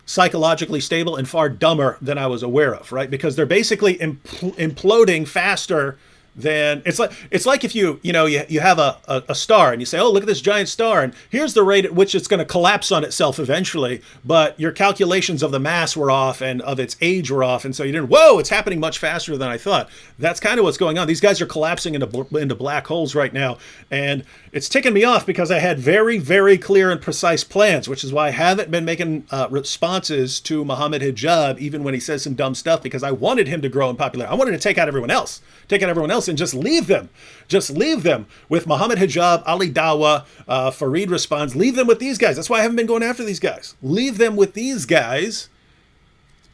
psychologically stable and far dumber than I was aware of, right? Because they're basically imploding faster then it's like if you have a star and you say, oh, look at this giant star, and here's the rate at which it's going to collapse on itself eventually, but your calculations of the mass were off and of its age were off, and so you didn't, whoa, it's happening much faster than I thought. That's kind of what's going on. These guys are collapsing into black holes right now, and it's ticking me off because I had very, very clear and precise plans, which is why I haven't been making responses to Mohammed Hijab, even when he says some dumb stuff, because I wanted him to grow in popularity. I wanted to take out everyone else, and just leave them with Mohammed Hijab, Ali Dawa, Fareed Responds. Leave them with these guys. That's why I haven't been going after these guys. Leave them with these guys.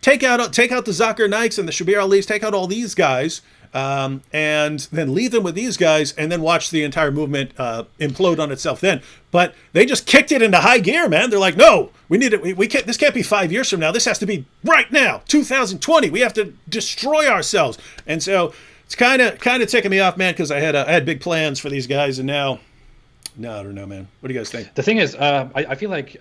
Take out the Zakir Naiks and the Shabir Alis. Take out all these guys, and then leave them with these guys, and then watch the entire movement implode on itself. Then, but they just kicked it into high gear, man. They're like, no, we need it. We can't. This can't be 5 years from now. This has to be right now, 2020. We have to destroy ourselves, and so. It's kind of ticking me off, man, because I had big plans for these guys, and now, no, I don't know, man. What do you guys think? The thing is, I feel like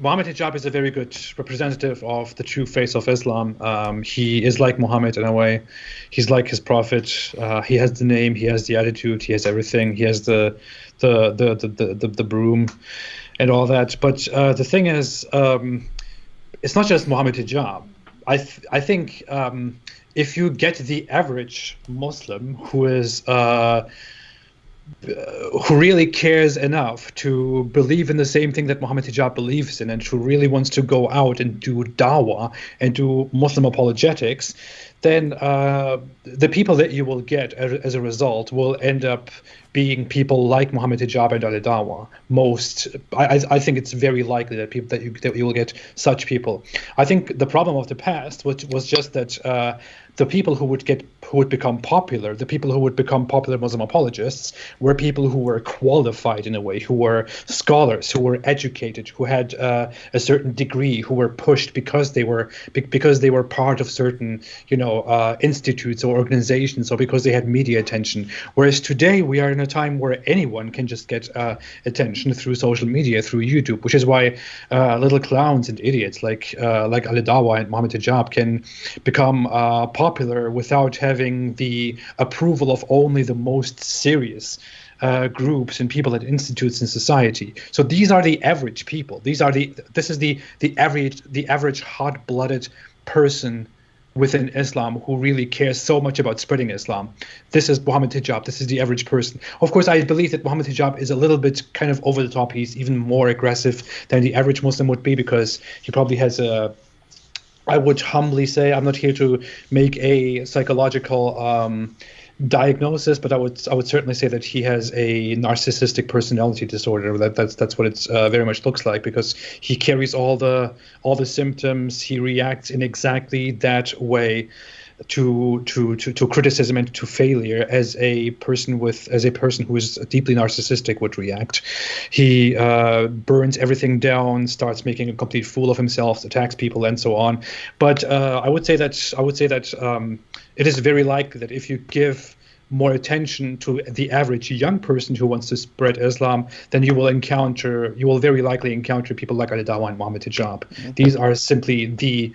Mohammed Hijab is a very good representative of the true face of Islam. He is like Muhammad in a way. He's like his prophet. He has the name. He has the attitude. He has everything. He has the broom, and all that. But the thing is, it's not just Mohammed Hijab. I think. If you get the average Muslim who really cares enough to believe in the same thing that Mohammed Hijab believes in, and who really wants to go out and do dawah and do Muslim apologetics, then the people that you will get as a result will end up being people like Mohammed Hijab and Ali Dawa. I think it's very likely that you will get such people. I think the problem of the past was just that the people who would become popular, the people who would become popular Muslim apologists, were people who were qualified in a way, who were scholars, who were educated, who had a certain degree, who were pushed because they were part of certain institutes or organizations, or because they had media attention. Whereas today we are in a time where anyone can just get attention through social media, through YouTube, which is why little clowns and idiots like Ali Dawa and Mohammed Hijab can become popular without having the approval of only the most serious groups and people at institutes in society. So these are the average people. This is the average hot-blooded person within Islam who really cares so much about spreading Islam. This is Mohammed Hijab. This is the average person. Of course, I believe that Mohammed Hijab is a little bit kind of over the top. He's even more aggressive than the average Muslim would be, because he probably has I would humbly say, I'm not here to make a psychological diagnosis, but I would certainly say that he has a narcissistic personality disorder. That's what it very much looks like, because he carries all the symptoms. He reacts in exactly that way to criticism and to failure as a person who is deeply narcissistic would react. He burns everything down, starts making a complete fool of himself, attacks people, and so on. But I would say that it is very likely that if you give more attention to the average young person who wants to spread Islam, then you will very likely encounter people like Ali Dawa and Mohammed Hijab. Mm-hmm. These are simply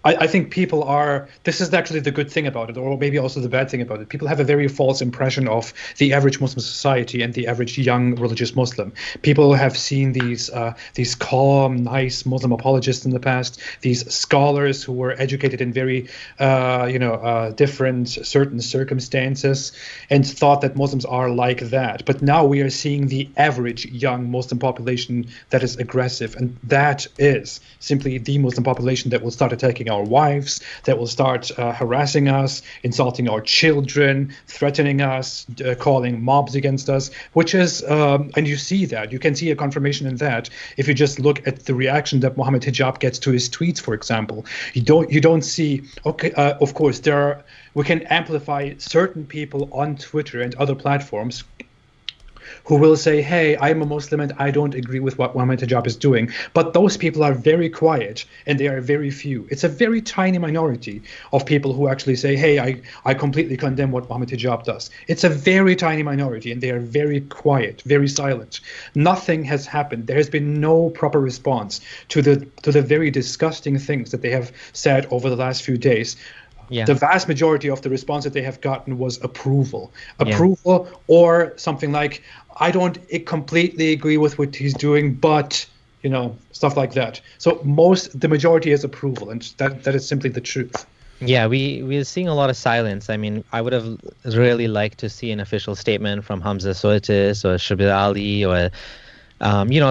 I think people are, this is actually the good thing about it, or maybe also the bad thing about it. People have a very false impression of the average Muslim society and the average young religious Muslim. People have seen these calm, nice Muslim apologists in the past, these scholars who were educated in very, different certain circumstances, and thought that Muslims are like that. But now we are seeing the average young Muslim population that is aggressive, and that is simply the Muslim population that will start attacking our wives, that will start harassing us, insulting our children, threatening us, calling mobs against us, which is, and you see that. You can see a confirmation in that if you just look at the reaction that Mohammed Hijab gets to his tweets, for example. You don't see, okay, of course, we can amplify certain people on Twitter and other platforms who will say, hey, I'm a Muslim and I don't agree with what Mohammed Hijab is doing. But those people are very quiet, and they are very few. It's a very tiny minority of people who actually say, hey, I completely condemn what Mohammed Hijab does. It's a very tiny minority, and they are very quiet, very silent. Nothing has happened. There has been no proper response to the very disgusting things that they have said over the last few days. Yeah. the vast majority of the response that they have gotten was approval. Yeah. Approval, or something like, I don't completely agree with what he's doing, but, stuff like that. So the majority is approval, and that is simply the truth. Yeah, we're seeing a lot of silence. I mean, I would have really liked to see an official statement from Hamza Soitis or Shabir Ali or,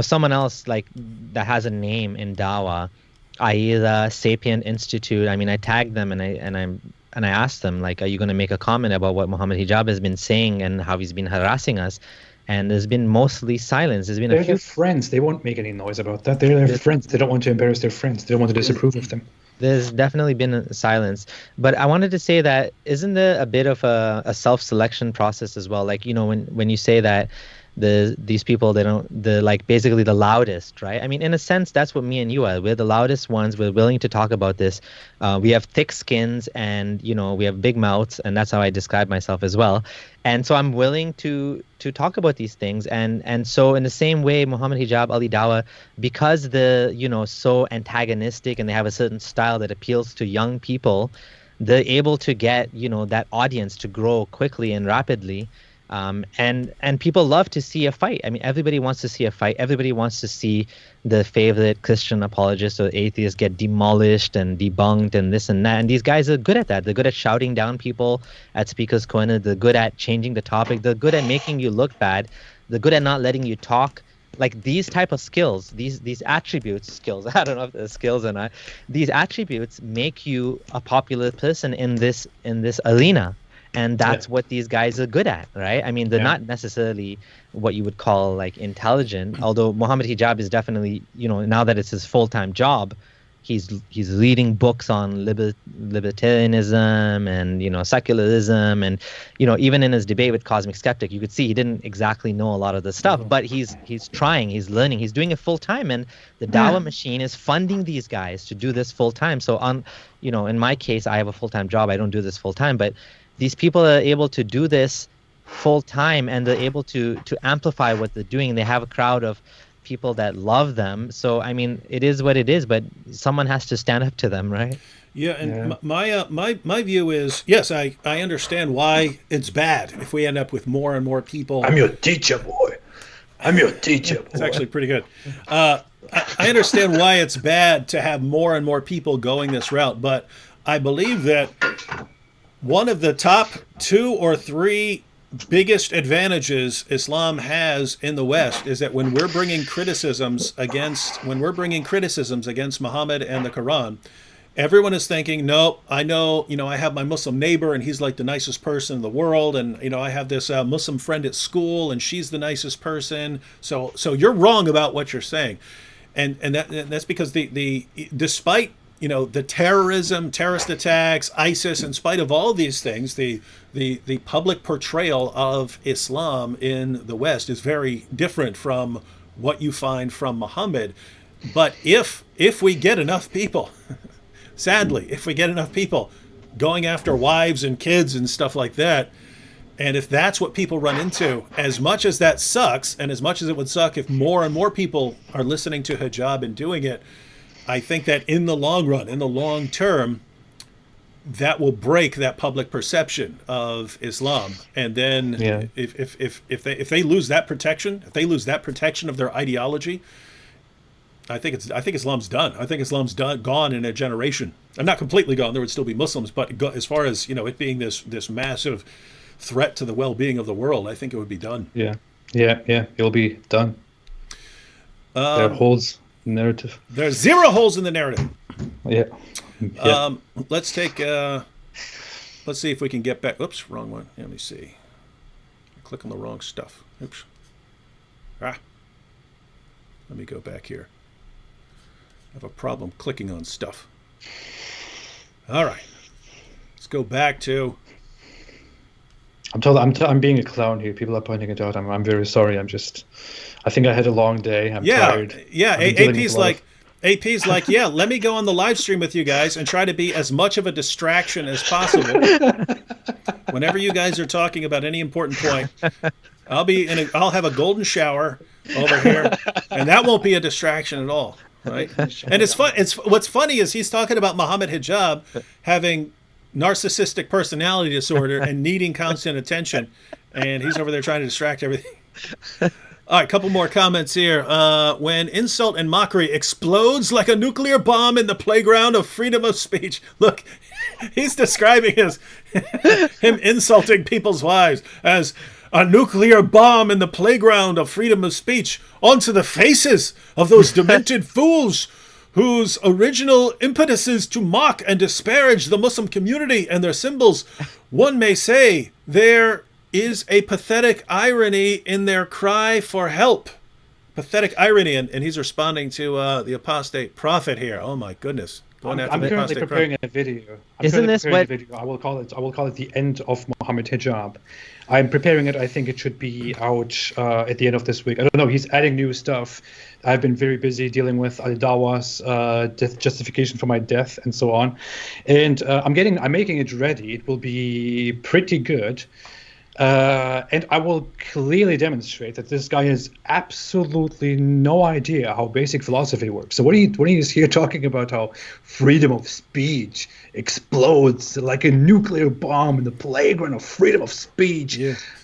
someone else like that has a name in Dawa, Aida, Sapient Institute. I mean, I tagged them and I asked them, like, are you going to make a comment about what Mohammed Hijab has been saying and how he's been harassing us? And there's been mostly silence. There's been They're their friends. They won't make any noise about that. They're their friends. They don't want to embarrass their friends. They don't want to disapprove of them. There's definitely been a silence. But I wanted to say that isn't there a bit of a self-selection process as well? Like, when you say that these people, they're like basically the loudest, right? I mean, in a sense, that's what me and you are. We're the loudest ones. We're willing to talk about this. We have thick skins and, we have big mouths, and that's how I describe myself as well. And so I'm willing to talk about these things. And so in the same way, Mohammed Hijab, Ali Dawa, because they're, so antagonistic and they have a certain style that appeals to young people, they're able to get, that audience to grow quickly and rapidly. And people love to see a fight. I mean, everybody wants to see a fight. Everybody wants to see the favorite Christian apologist or atheist get demolished and debunked and this and that. And these guys are good at that. They're good at shouting down people at Speaker's Corner. They're good at changing the topic. They're good at making you look bad. They're good at not letting you talk. Like these type of skills, these attributes, skills, I don't know if they're skills or not. These attributes make you a popular person in this arena. And that's what these guys are good at, right? I mean, they're not necessarily what you would call like intelligent, although Mohammed Hijab is definitely, now that it's his full-time job, he's reading books on libertarianism and, secularism. And, even in his debate with Cosmic Skeptic, you could see he didn't exactly know a lot of the stuff, but he's trying, he's learning, he's doing it full-time. And the Dawah machine is funding these guys to do this full-time. So in my case, I have a full-time job. I don't do this full-time, but these people are able to do this full time, and they're able to amplify what they're doing. They have a crowd of people that love them. So I mean, it is what it is, but someone has to stand up to them, right? Yeah, and my view is, yes, I understand why it's bad if we end up with more and more people. I'm your teacher, boy. I'm your teacher, boy. It's actually pretty good. I understand why it's bad to have more and more people going this route, but I believe that one of the top 2 or 3 biggest advantages Islam has in the West is that when we're bringing criticisms against Muhammad and the Quran, everyone is thinking, no, I know, I have my Muslim neighbor and he's like the nicest person in the world, and I have this Muslim friend at school and she's the nicest person. So you're wrong about what you're saying, and that's because the despite the terrorist attacks, ISIS, in spite of all these things, the public portrayal of Islam in the West is very different from what you find from Muhammad. But if we get enough people, sadly, if we get enough people going after wives and kids and stuff like that, and if that's what people run into, as much as that sucks, and as much as it would suck if more and more people are listening to hijab and doing it, I think that in the long run, in the long term, that will break that public perception of Islam. And then if they lose that protection, of their ideology, I think Islam's done. I think Islam's gone in a generation. I'm not completely gone. There would still be Muslims, but as far as it being this massive threat to the well-being of the world, I think it would be done. Yeah, it'll be done. There holds narrative. There's 0 holes in the narrative. Yeah. Let's take. Let's see if we can get back. Oops, wrong one. Let me see. Click on the wrong stuff. Oops. Let me go back here. I have a problem clicking on stuff. All right. Let's go back to. I'm being a clown here. People are pointing it out. I'm very sorry. I think I had a long day. I'm tired. Yeah. AP's like, yeah, let me go on the live stream with you guys and try to be as much of a distraction as possible. Whenever you guys are talking about any important point, I'll have a golden shower over here, and that won't be a distraction at all, right? And it's fun. What's funny is he's talking about Mohammed Hijab having narcissistic personality disorder and needing constant attention, and he's over there trying to distract everything. All right, couple more comments here. When insult and mockery explodes like a nuclear bomb in the playground of freedom of speech. Look, he's describing him insulting people's wives as a nuclear bomb in the playground of freedom of speech onto the faces of those demented fools whose original impetus is to mock and disparage the Muslim community and their symbols. One may say there is a pathetic irony in their cry for help. Pathetic irony, and he's responding to the apostate prophet here. Oh my goodness. I'm currently preparing a video. Isn't this what I will call it the end of Mohammed Hijab. I'm preparing it. I think it should be out at the end of this week. I don't know. He's adding new stuff. I've been very busy dealing with Al-Dawa's death justification for my death and so on. And I'm making it ready. It will be pretty good. And I will clearly demonstrate that this guy has absolutely no idea how basic philosophy works. So when he's here talking about how freedom of speech explodes like a nuclear bomb in the playground of freedom of speech,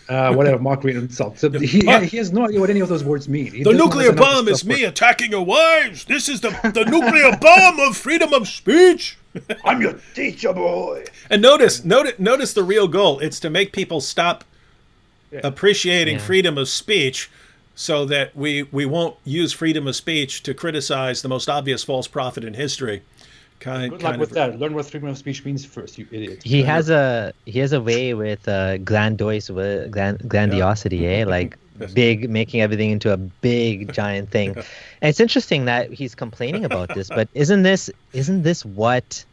whatever, mockery and insult. So he has no idea what any of those words mean. The nuclear bomb is me attacking your wives. This is the nuclear bomb of freedom of speech. I'm your teacher, boy. And notice the real goal. It's to make people stop appreciating freedom of speech, so that we won't use freedom of speech to criticize the most obvious false prophet in history. Good luck with that. Learn what freedom of speech means first, you idiot. He has a way with grandiosity, like big, making everything into a big giant thing. And it's interesting that he's complaining about this, but isn't this what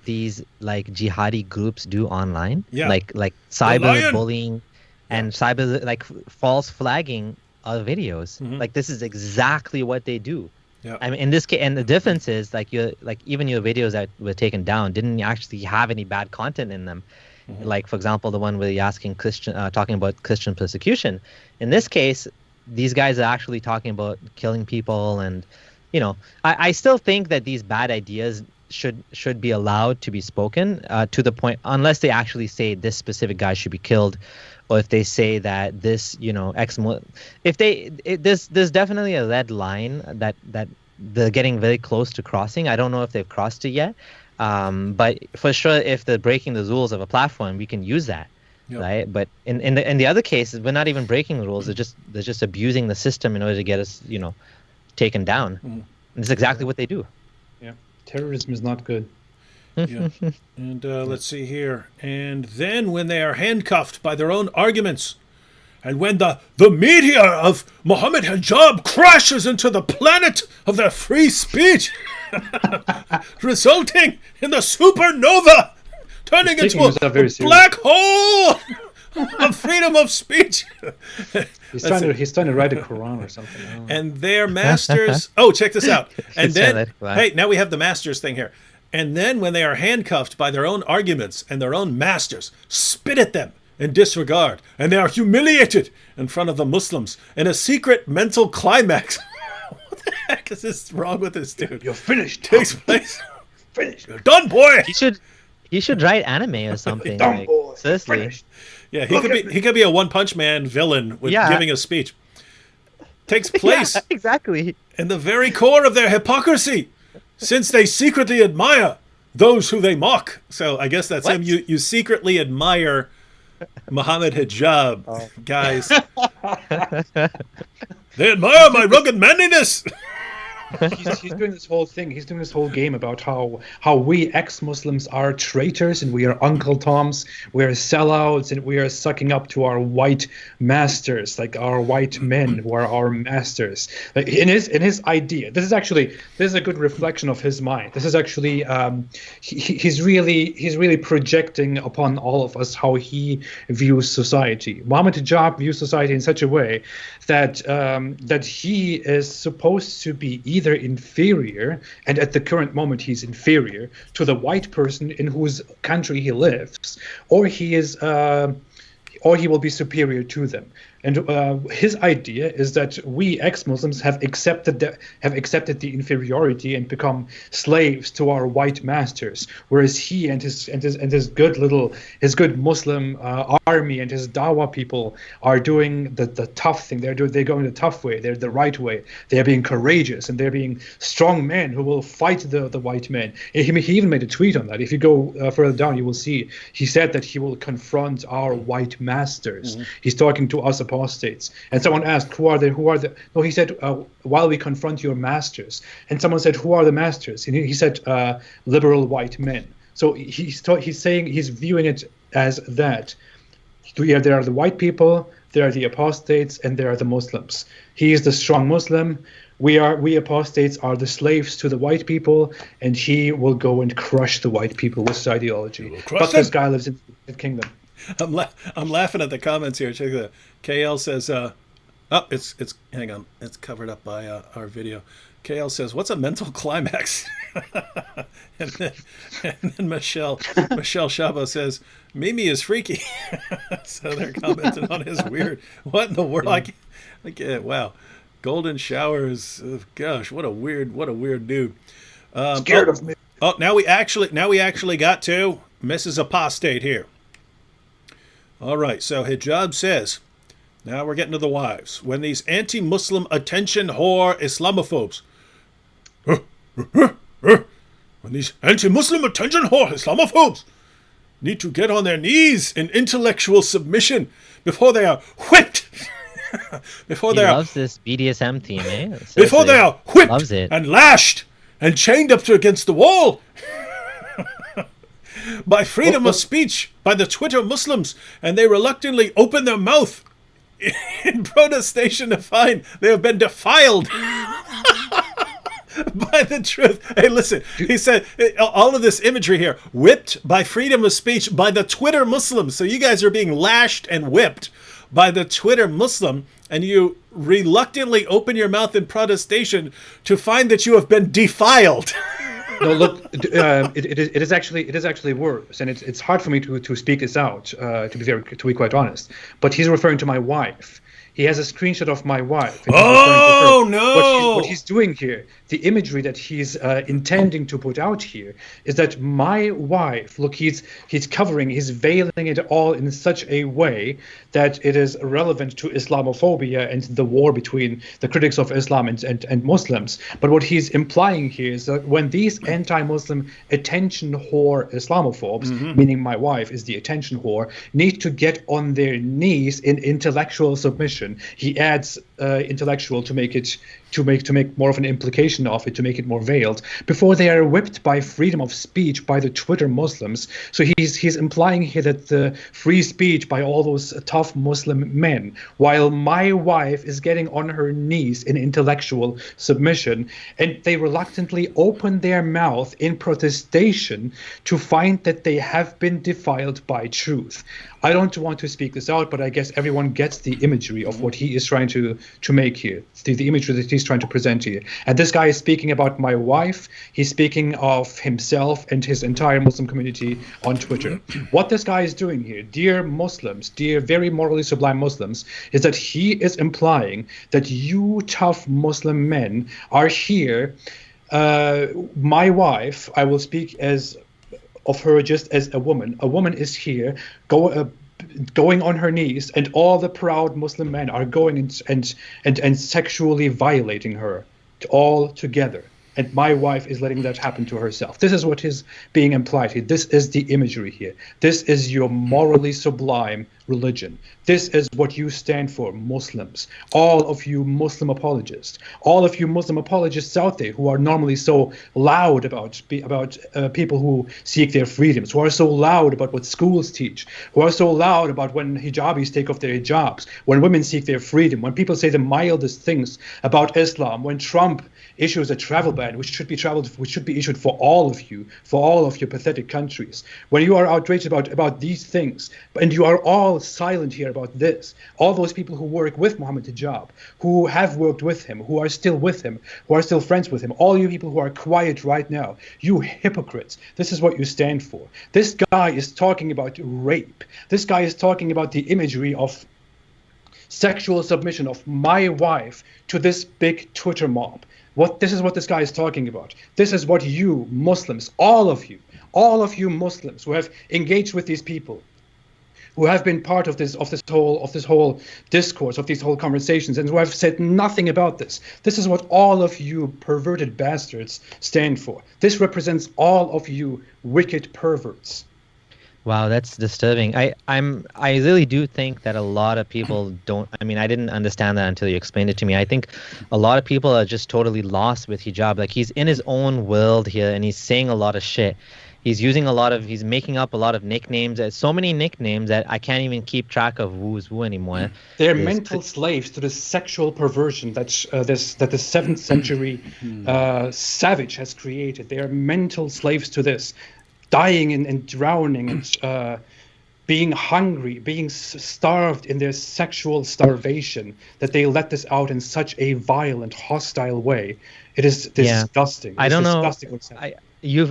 these like jihadi groups do online? Yeah. Like cyber bullying and cyber like false flagging of videos. Mm-hmm. Like this is exactly what they do. Yeah. I mean, in this case, and the difference is even your videos that were taken down didn't actually have any bad content in them. Mm-hmm. Like, for example, the one where you're talking about Christian persecution. In this case, these guys are actually talking about killing people, and I still think that these bad ideas should be allowed to be spoken to the point, unless they actually say this specific guy should be killed, or if they say that this, there's definitely a red line that they're getting very close to crossing. I don't know if they've crossed it yet, but for sure, if they're breaking the rules of a platform, we can use that, right? But in the other cases, we're not even breaking the rules. They're just abusing the system in order to get us, taken down. Mm-hmm. And that's exactly what they do. Yeah, terrorism is not good. Yeah. And let's see here. And then when they are handcuffed by their own arguments, and when the meteor of Mohammed Hijab crashes into the planet of their free speech, resulting in the supernova, turning into a black hole of freedom of speech. He's trying to write a Quran or something. And their masters... Oh, check this out. And then... Hey, now we have the masters thing here. And then when they are handcuffed by their own arguments and their own masters, spit at them in disregard, and they are humiliated in front of the Muslims in a secret mental climax. What the heck is this wrong with this dude? You're finished. Takes place. Finished. You're done, boy. He should write anime or something. Done, boy. Seriously. Finished. Yeah, he could be a One Punch Man villain with giving a speech. Takes place exactly in the very core of their hypocrisy, since they secretly admire those who they mock. So I guess that's him. You secretly admire Mohammed Hijab, guys. They admire my rugged manliness. He's doing this whole thing. He's doing this whole game about how we ex-Muslims are traitors and we are Uncle Toms, we are sellouts, and we are sucking up to our white masters, like our white men who are our masters. Like in his idea, this is a good reflection of his mind. This is actually he's really projecting upon all of us how he views society. Mohammed Hijab views society in such a way that he is supposed to be either inferior, and at the current moment he's inferior to the white person in whose country he lives, or he will be superior to them. And his idea is that we ex-Muslims have accepted the inferiority and become slaves to our white masters, whereas he and his good Muslim army and his Dawah people are doing the tough thing. They're going the tough way. They're the right way. They are being courageous and they're being strong men who will fight the white men. He even made a tweet on that. If you go further down, you will see he said that he will confront our white masters. He's talking to us apostates. And someone asked, who are the? No, he said, while we confront your masters. And someone said, who are the masters? And he said, liberal white men. So he's saying, he's viewing it as that. There are the white people, there are the apostates, and there are the Muslims. He is the strong Muslim. We apostates are the slaves to the white people, and he will go and crush the white people with his ideology. But this guy lives in the kingdom. I'm laughing at the comments here. Check that. KL says, it's hang on, it's covered up by our video. KL says, "What's a mental climax?" and then Michelle Shabo says, "Mimi is freaky." So they're commenting on his weird. What in the world? Wow, golden showers. Gosh, what a weird dude. Scared of me. Oh, now we actually got to Mrs. Apostate here. All right, so Hijab says, now we're getting to the wives. When these anti-Muslim attention whore Islamophobes, when these anti-Muslim attention whore Islamophobes need to get on their knees in intellectual submission before they are whipped. Before he they loves this BDSM theme, eh? Before they are whipped loves it. and lashed and chained up against the wall. By freedom of speech, by the Twitter Muslims, and they reluctantly open their mouth in protestation to find they have been defiled by the truth. Hey, listen, he said all of this imagery here, whipped by freedom of speech by the Twitter Muslims. So you guys are being lashed and whipped by the Twitter Muslim, and you reluctantly open your mouth in protestation to find that you have been defiled. No, look, it is actually worse, and it's hard for me to speak this out. To be quite honest, but he's referring to my wife. He has a screenshot of my wife. And oh no! What he's doing here, the imagery that he's intending to put out here, is that my wife. Look, he's covering, he's veiling it all in such a way that it is relevant to Islamophobia and the war between the critics of Islam and Muslims. But what he's implying here is that when these anti-Muslim attention whore Islamophobes, meaning my wife is the attention whore, need to get on their knees in intellectual submission. He adds intellectual to make more of an implication of it, to make it more veiled, before they are whipped by freedom of speech by the Twitter Muslims. So he's implying here that the free speech by all those tough Muslim men, while my wife is getting on her knees in intellectual submission, and they reluctantly open their mouth in protestation to find that they have been defiled by truth. I don't want to speak this out, but I guess everyone gets the imagery of what he is trying to make here, the imagery that he's trying to present here. And this guy is speaking about my wife. He's speaking of himself and his entire Muslim community on Twitter. What this guy is doing here, dear Muslims, dear very morally sublime Muslims, is that he is implying that you tough Muslim men are here. My wife, I will speak of her just as a woman. A woman is here going on her knees, and all the proud Muslim men are going and sexually violating her all together. And my wife is letting that happen to herself. This is what is being implied here. This is the imagery here. This is your morally sublime religion. This is what you stand for, Muslims. All of you Muslim apologists. All of you Muslim apologists out there who are normally so loud about people who seek their freedoms, who are so loud about what schools teach, who are so loud about when hijabis take off their hijabs, when women seek their freedom, when people say the mildest things about Islam, when Trump issues a travel ban, which should be issued for all of you, for all of your pathetic countries. When you are outraged about these things, and you are all silent here about this, all those people who work with Mohammed Hijab, who have worked with him, who are still with him, who are still friends with him, all you people who are quiet right now, you hypocrites, this is what you stand for. This guy is talking about rape. This guy is talking about the imagery of sexual submission of my wife to this big Twitter mob. This is what this guy is talking about. This is what you Muslims, all of you Muslims who have engaged with these people, who have been part of this whole discourse, of these whole conversations, and who have said nothing about this. This is what all of you perverted bastards stand for. This represents all of you wicked perverts. Wow, that's disturbing. I really do think that a lot of people don't. I mean, I didn't understand that until you explained it to me. I think a lot of people are just totally lost with hijab. Like, he's in his own world here, and he's saying a lot of shit. He's making up a lot of nicknames. There's so many nicknames that I can't even keep track of who's who anymore. They're mental slaves to the sexual perversion that the 7th century savage has created. They are mental slaves to this, dying and drowning and being hungry, being starved in their sexual starvation, that they let this out in such a violent, hostile way. It is disgusting. I don't know.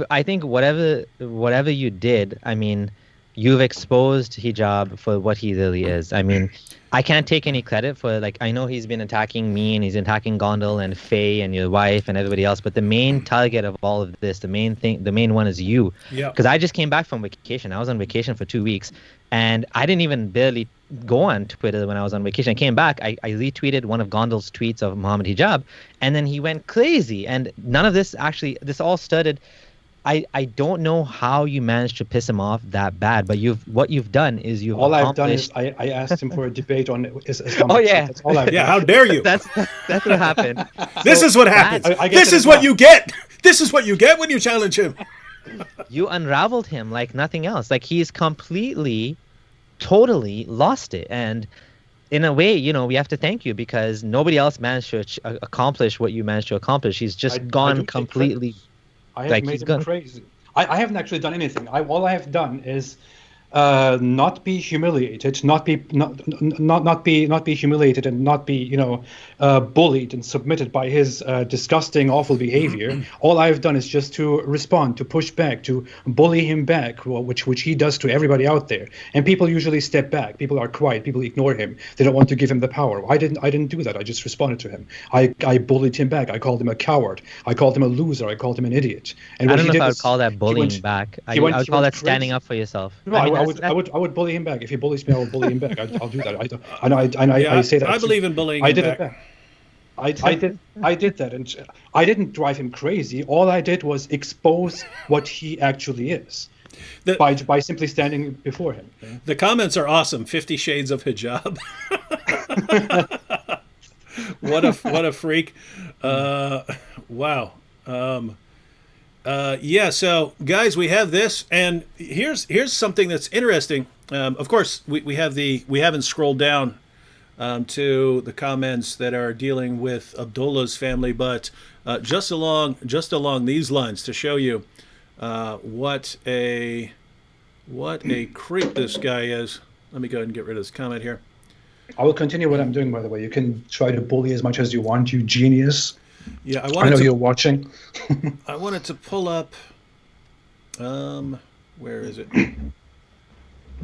I think whatever you did, I mean, you've exposed hijab for what he really is. I mean, I can't take any credit for, like, I know he's been attacking me and he's attacking Gondal and Faye and your wife and everybody else, but the main target of all of this, the main one is you. Yeah. Because I just came back from vacation. I was on vacation for 2 weeks, and I didn't even barely go on Twitter when I was on vacation. I came back, I retweeted one of Gondal's tweets of Mohammed Hijab, and then he went crazy. And none of this this all started. I don't know how you managed to piss him off that bad, but what you've done is you've all I've done is I asked him for a debate on Islam. Oh yeah, that's all I've done. How dare you? That's what happened. This is what happens. This is what you get. This is what you get when you challenge him. You unraveled him like nothing else. Like, he's completely, totally lost it. And in a way, we have to thank you, because nobody else managed to accomplish what you managed to accomplish. He's just gone completely. I have made him crazy. I haven't actually done anything. All I have done is not be humiliated, not be humiliated, and not be bullied and submitted by his disgusting, awful behavior. All I've done is just to respond, to push back, to bully him back, which he does to everybody out there. And people usually step back. People are quiet. People ignore him. They don't want to give him the power. I didn't do that. I just responded to him. I bullied him back. I called him a coward. I called him a loser. I called him an idiot. And I don't know if I would call that bullying back. I would call that standing up for yourself. No, I would bully him back. If he bullies me, I will bully him back. I'll do that. I say that. I believe in bullying. I did it back. I did that, and I didn't drive him crazy. All I did was expose what he actually is by simply standing before him. The comments are awesome. 50 Shades of Hijab. What a freak! Wow. So guys, we have this, and here's something that's interesting. Of course, we haven't scrolled down to the comments that are dealing with Abdullah's family, but just along these lines, to show you what a creep this guy is. Let me go ahead and get rid of this comment here. I will continue what I'm doing, by the way. You can try to bully as much as you want, you genius. Yeah, I know you're watching. I wanted to pull up. Where is it?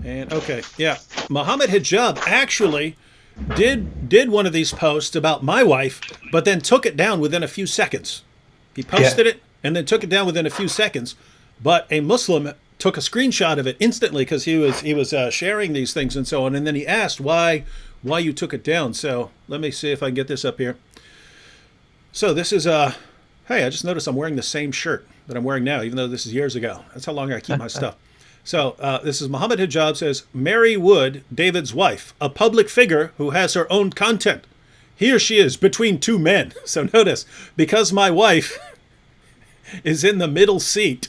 And okay, yeah, Mohammed Hijab actually did one of these posts about my wife, but then took it down within a few seconds. He posted it and then took it down within a few seconds. But a Muslim took a screenshot of it instantly, because he was sharing these things and so on. And then he asked why you took it down. So let me see if I can get this up here. So this is hey, I just noticed I'm wearing the same shirt that I'm wearing now, even though this is years ago. That's how long I keep my stuff. So this is Mohammed Hijab says, Mary Wood, David's wife, a public figure who has her own content. Here she is between two men. So notice, because my wife is in the middle seat,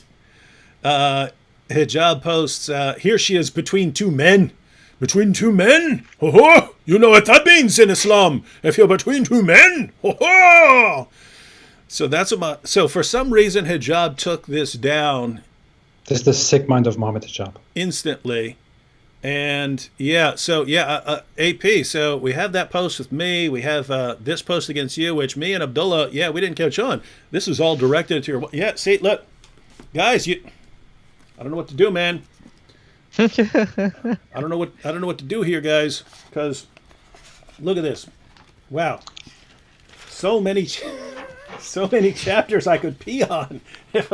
Hijab posts, here she is between two men. Between two men? Ho ho! You know what that means in Islam. If you're between two men, ho ho! So that's what so for some reason Hijab took this down. This is the sick mind of Mohammed Hijab. Instantly. And AP, so we have that post with me. We have this post against you, which me and Abdullah, we didn't catch on. This is all directed to your, see, look. Guys, I don't know what to do, man. I don't know what to do here, guys, because Look at this. Wow. So many chapters I could pee on if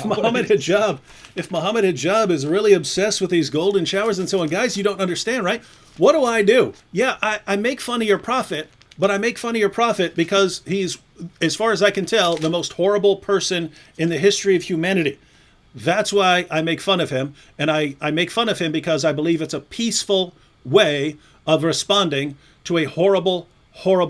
Mohammed Hijab is really obsessed with these golden showers and so on. Guys, you don't understand, right? What do? Yeah, I make fun of your prophet, but I make fun of your prophet because he's, as far as I can tell, the most horrible person in the history of humanity. That's why I make fun of him, and I make fun of him because I believe it's a peaceful way of responding to a horrible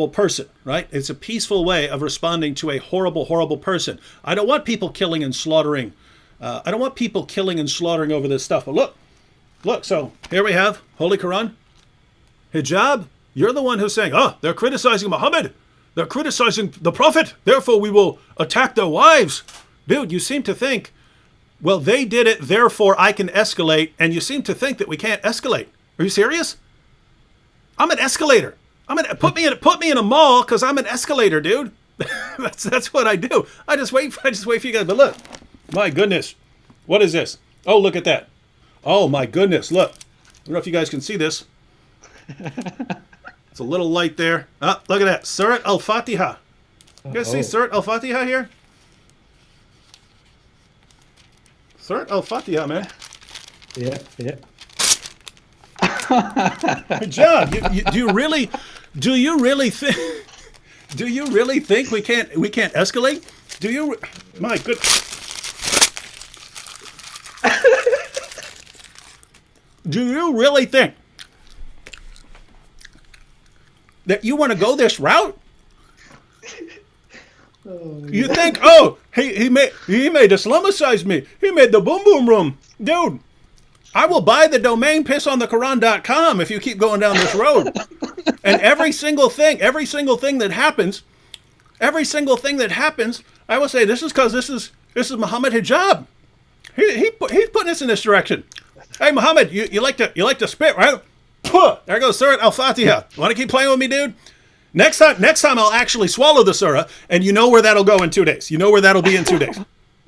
person, right? It's a peaceful way of responding to a horrible person. I don't want people killing and slaughtering. I don't want people killing and slaughtering over this stuff. But look, so here we have Holy Quran. Hijab, you're the one who's saying, they're criticizing Muhammad. They're criticizing the Prophet. Therefore, we will attack their wives. Dude, you seem to think, well, they did it, therefore I can escalate. And you seem to think that we can't escalate. Are you serious? I'm an escalator. Put me in a mall because I'm an escalator, dude. that's what I do. I just wait for you guys. But look, my goodness, what is this? Oh, look at that. Oh my goodness, look. I don't know if you guys can see this. It's a little light there. Look at that. Surat Al-Fatiha. You guys see Surat Al-Fatiha here? Surat Al-Fatiha, man. Yeah. John, do you really think we can't escalate? Do you? My goodness. Do you really think that you want to go this route? You think, he made Islamicize me. He made the boom boom room. Dude, I will buy the domain pissonthequran.com if you keep going down this road. And every single thing that happens, I will say this is because this is Mohammed Hijab. He's putting us in this direction. Hey Mohammed, you like to spit, right? There goes Surat Al-Fatiha. Want to keep playing with me, dude? Next time I'll actually swallow the surah, and you know where that'll go in 2 days. You know where that'll be in 2 days.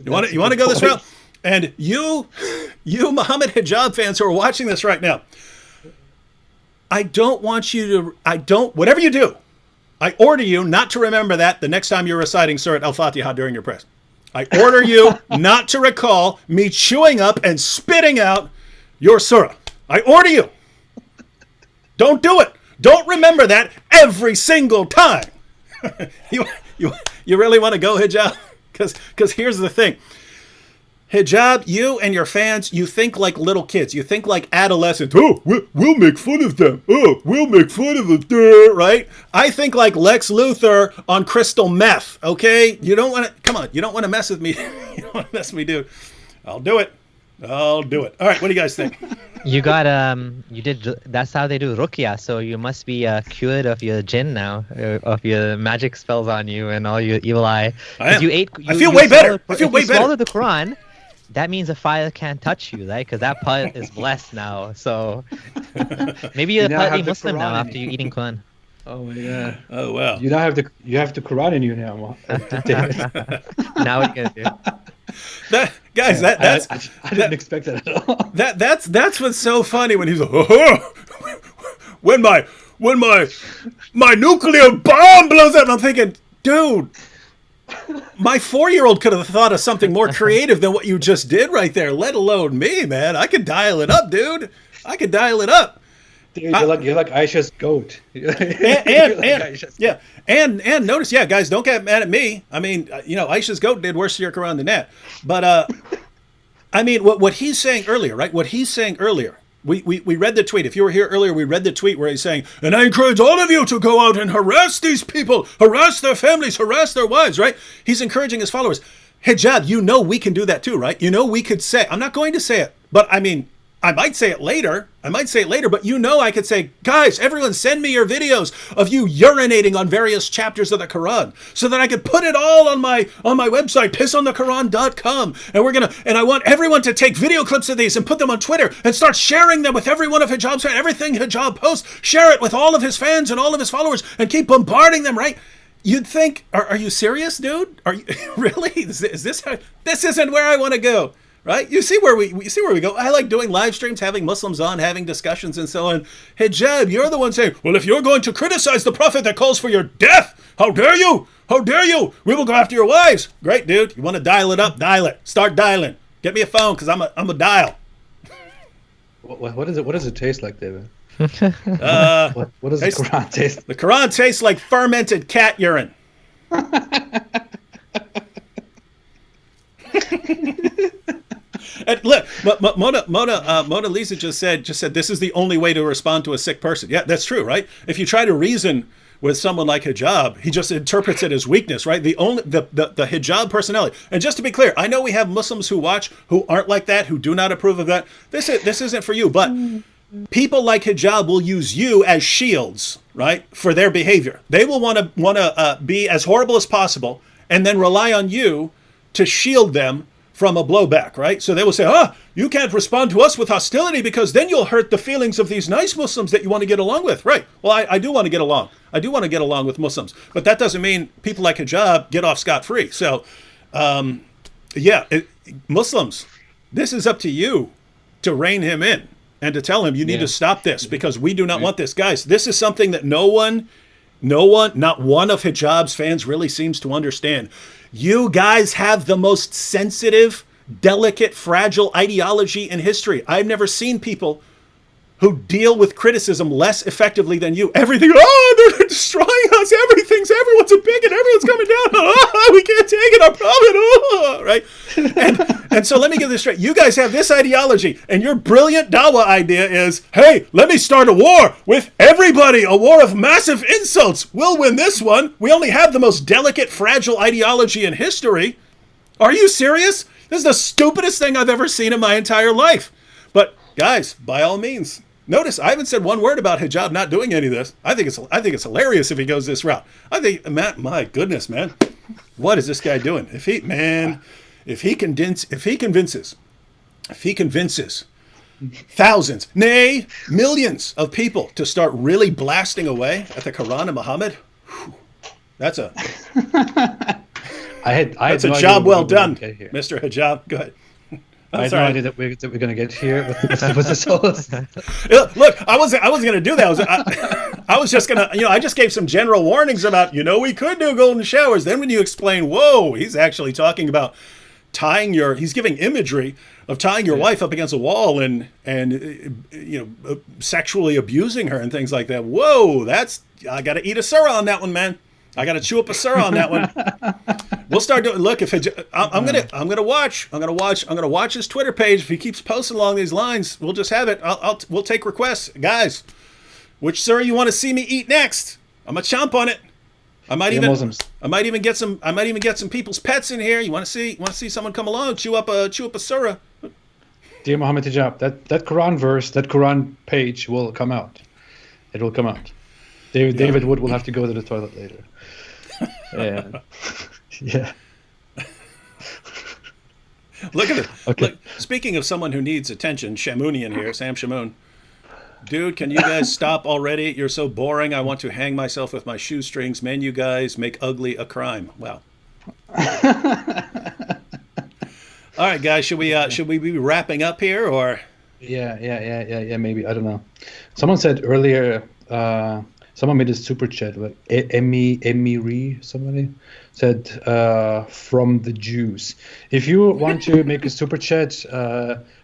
You want to go this route? And you Mohammed Hijab fans who are watching this right now, I don't want you to, whatever you do, I order you not to remember that the next time you're reciting Surat Al-Fatiha during your prayers. I order you not to recall me chewing up and spitting out your surah. I order you. Don't do it. Don't remember that every single time. You really want to go, Hijab? Because here's the thing. Hijab, you and your fans, you think like little kids. You think like adolescents. Oh, we'll make fun of them. Oh, we'll make fun of them, right? I think like Lex Luthor on crystal meth, okay? You don't want to, come on, you don't want to mess with me. You don't want to mess with me, dude. I'll do it. All right, what do you guys think? You got, that's how they do ruqya, so you must be cured of your jinn now, of your magic spells on you and all your evil eye. I feel way better. If you swallow the Quran, that means a fire can't touch you, right? Because that part is blessed now. So maybe you're partly Muslim now after you eating Quran. Oh my god! Oh wow! You have the Quran in you now. Now what are you gonna do? That's I didn't expect that at all. That's what's so funny when he's like, when my nuclear bomb blows up. I'm thinking, dude, my 4-year-old could have thought of something more creative than what you just did right there. Let alone me, man. I could dial it up, dude. I could dial it up. Dude, you're like Aisha's goat. And notice, guys, don't get mad at me. I mean, Aisha's goat did worse to your Quran than that. But I mean, what he's saying earlier, right? What he's saying earlier. We read the tweet. If you were here earlier, we read the tweet where he's saying, and I encourage all of you to go out and harass these people, harass their families, harass their wives, right? He's encouraging his followers. Hijab, we can do that too, right? We could say, I'm not going to say it, but I mean, I might say it later, but I could say, guys, everyone send me your videos of you urinating on various chapters of the Quran so that I could put it all on my website, pissonthequran.com. And I want everyone to take video clips of these and put them on Twitter and start sharing them with every one of Hijab's fans. Everything Hijab posts, share it with all of his fans and all of his followers and keep bombarding them, right? You'd think, are you serious, dude? Are you really? Is this how, this isn't where I want to go. right? You see where we go. I like doing live streams, having Muslims on, having discussions and so on. Hijab, you're the one saying, well, if you're going to criticize the Prophet that calls for your death, how dare you? How dare you? We will go after your wives. Great, dude. You want to dial it up? Dial it. Start dialing. Get me a phone because I'm a dial. What does it taste like, David? What does the Quran taste? The Quran tastes like fermented cat urine. And look, Mona Lisa just said this is the only way to respond to a sick person. Yeah, that's true, right? If you try to reason with someone like Hijab, he just interprets it as weakness, right? The Hijab personality. And just to be clear, I know we have Muslims who watch who aren't like that, who do not approve of that. This isn't for you, but people like Hijab will use you as shields, right, for their behavior. They will want to be as horrible as possible, and then rely on you to shield them from a blowback, right? So they will say, you can't respond to us with hostility because then you'll hurt the feelings of these nice Muslims that you want to get along with. Right. Well, I do want to get along. I do want to get along with Muslims. But that doesn't mean people like Hijab get off scot-free. So, Muslims, this is up to you to rein him in and to tell him you need to stop this because we do not want this. Guys, this is something that not one of Hijab's fans really seems to understand. You guys have the most sensitive, delicate, fragile ideology in history. I've never seen people who deal with criticism less effectively than you. Everything, they're destroying us. Everyone's a bigot. Everyone's coming down. We can't take it. Our prophet. Right? And so let me get this straight. You guys have this ideology, and your brilliant dawah idea is, hey, let me start a war with everybody, a war of massive insults. We'll win this one. We only have the most delicate, fragile ideology in history. Are you serious? This is the stupidest thing I've ever seen in my entire life. But guys, by all means, notice I haven't said one word about Hijab not doing any of this. I think it's hilarious if he goes this route. I think, my goodness, man, what is this guy doing? If he convinces thousands, nay, millions of people to start really blasting away at the Quran and Muhammad, that's a job well done, Mr. Hijab. Go ahead. I had no idea that we're going to get here with this whole. Look, I wasn't going to do that. I was just going to, I just gave some general warnings about, we could do golden showers. Then when you explain, whoa, he's actually talking about he's giving imagery of tying your wife up against a wall and sexually abusing her and things like that. Whoa, I got to eat a surah on that one, man. I got to chew up a surah on that one. We'll start doing. Look, I'm gonna watch his Twitter page. If he keeps posting along these lines, we'll just have it. We'll take requests, guys. Which surah you want to see me eat next? I'm gonna chomp on it. I might even get some people's pets in here. You want to see someone come along, chew up a surah. Dear Mohammed Hijab, that Quran verse, that Quran page will come out. It will come out. David Wood will have to go to the toilet later. Yeah. Look at it. Okay. Look, speaking of someone who needs attention, Shamoonian here, Sam Shamoon. Dude, can you guys stop already? You're so boring. I want to hang myself with my shoestrings. Man, you guys make ugly a crime. Wow. All right, guys, should we be wrapping up here or? Yeah, maybe. I don't know. Someone said earlier, someone made a super chat, like Emiri, somebody said, from the Jews. If you want to make a super chat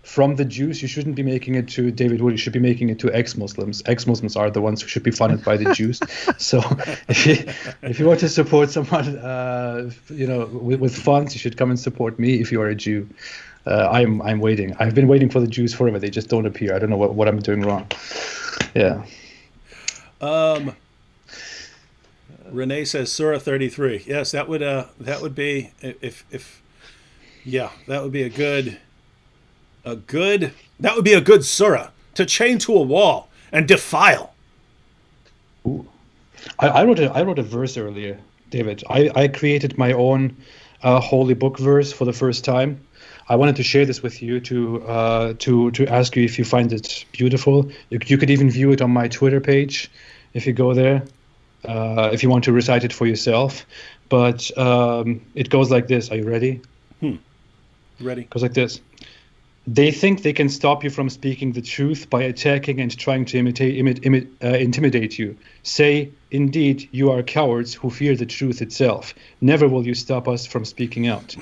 from the Jews, you shouldn't be making it to David Wood. You should be making it to ex-Muslims. Ex-Muslims are the ones who should be funded by the Jews. So if you want to support someone, with funds, you should come and support me if you are a Jew. I'm waiting. I've been waiting for the Jews forever. They just don't appear. I don't know what I'm doing wrong. Yeah. Renee says Surah 33. Yes, that would be that would be a good surah to chain to a wall and defile. Ooh. I wrote a verse earlier, David. I created my own holy book verse for the first time. I wanted to share this with you to ask you if you find it beautiful. You could even view it on my Twitter page if you go there, if you want to recite it for yourself. But it goes like this. Are you ready? Ready. It goes like this. They think they can stop you from speaking the truth by attacking and trying to intimidate you. Say, indeed, you are cowards who fear the truth itself. Never will you stop us from speaking out.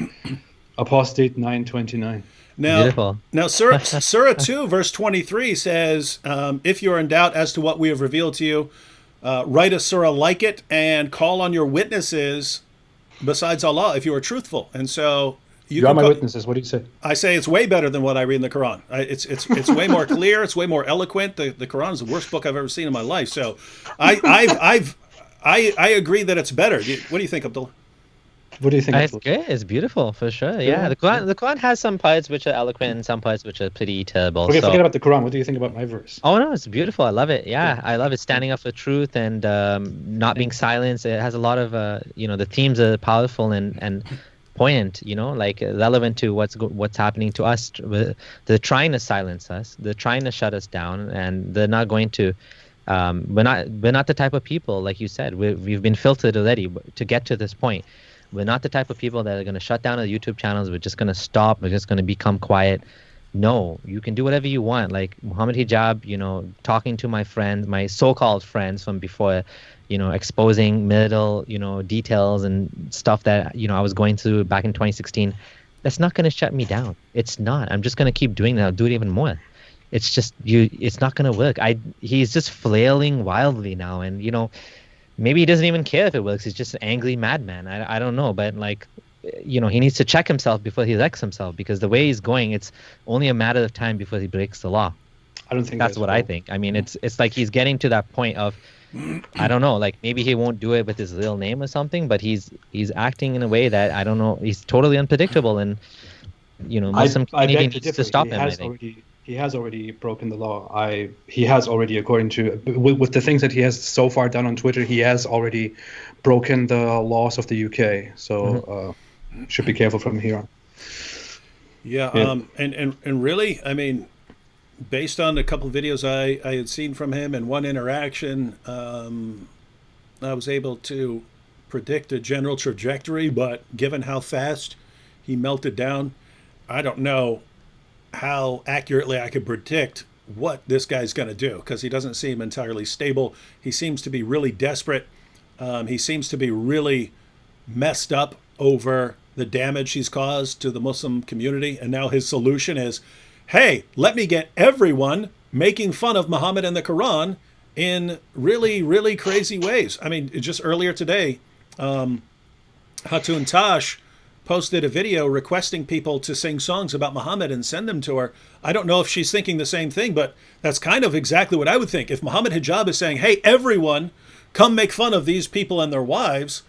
Apostate 9:29. Now, Surah 2, verse 23 says, if you are in doubt as to what we have revealed to you, write a surah like it and call on your witnesses besides Allah if you are truthful. And so you are my witnesses. What do you say? I say it's way better than what I read in the Quran. It's way more clear. It's way more eloquent. The Quran is the worst book I've ever seen in my life. So I agree that it's better. What do you think, Abdullah? What do you think? It's good. It's beautiful for sure. Yeah, the Quran has some parts which are eloquent and some parts which are pretty terrible. Okay, forget about the Quran. What do you think about my verse? Oh no, it's beautiful. I love it. Yeah, I love it. Standing up for truth and not being silenced. It has a lot of the themes are powerful and poignant. Like relevant to what's happening to us. They're trying to silence us. They're trying to shut us down, and they're not going to. We're not the type of people, like you said. We've been filtered already to get to this point. We're not the type of people that are going to shut down our YouTube channels. We're just going to stop. We're just going to become quiet. No, you can do whatever you want. Like Mohammed Hijab, talking to my friends, my so-called friends from before, exposing marital, details and stuff that, I was going through back in 2016. That's not going to shut me down. It's not. I'm just going to keep doing that. I'll do it even more. It's just, it's not going to work. He's just flailing wildly now. And, maybe he doesn't even care if it works. He's just an angry madman. I don't know. But he needs to check himself before he wrecks himself, because the way he's going, it's only a matter of time before he breaks the law. I don't think that's what I think. I mean, it's like he's getting to that point of, I don't know, like maybe he won't do it with his real name or something, but he's acting in a way that, I don't know, he's totally unpredictable. And, Muslim community needs to stop him, I think. He has already broken the law. He has already, according to with the things that he has so far done on Twitter, he has already broken the laws of the UK. So should be careful from here on. Yeah. And really, I mean, based on a couple of videos I had seen from him and one interaction, I was able to predict a general trajectory. But given how fast he melted down, I don't know how accurately I could predict what this guy's going to do, because he doesn't seem entirely stable. He seems to be really desperate. He seems to be really messed up over the damage he's caused to the Muslim community. And now his solution is, hey, let me get everyone making fun of Muhammad and the Quran in really, really crazy ways. I mean, just earlier today, Hatun Tash posted a video requesting people to sing songs about Muhammad and send them to her. I don't know if she's thinking the same thing, but that's kind of exactly what I would think. If Mohammed Hijab is saying, hey, everyone, come make fun of these people and their wives,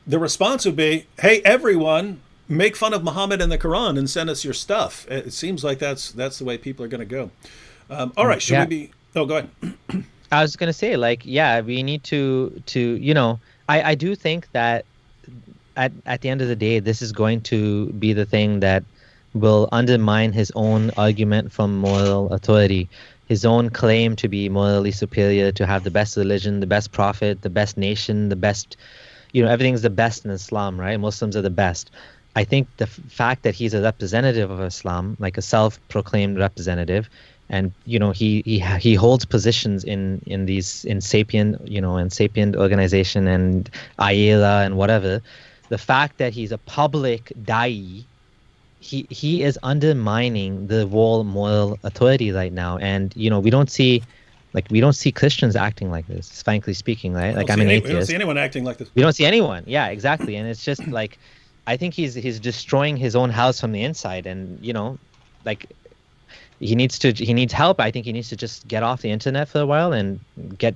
the response would be, hey, everyone, make fun of Muhammad and the Quran and send us your stuff. It seems like that's the way people are going to go. All right, should we be... Oh, go ahead. I was going to say, we need to I do think that at the end of the day, this is going to be the thing that will undermine his own argument from moral authority, his own claim to be morally superior, to have the best religion, the best prophet, the best nation, the best, everything's the best in Islam, right? Muslims are the best. I think the fact that he's a representative of Islam, like a self-proclaimed representative, and he holds positions in Sapient organization and Ayala and whatever. The fact that he's a public da'i, he is undermining the whole moral authority right now. And we don't see Christians acting like this, frankly speaking, right? Like I'm an atheist. We don't see anyone acting like this. We don't see anyone. Yeah, exactly. And it's just like, I think he's destroying his own house from the inside. And he needs help. I think he needs to just get off the internet for a while and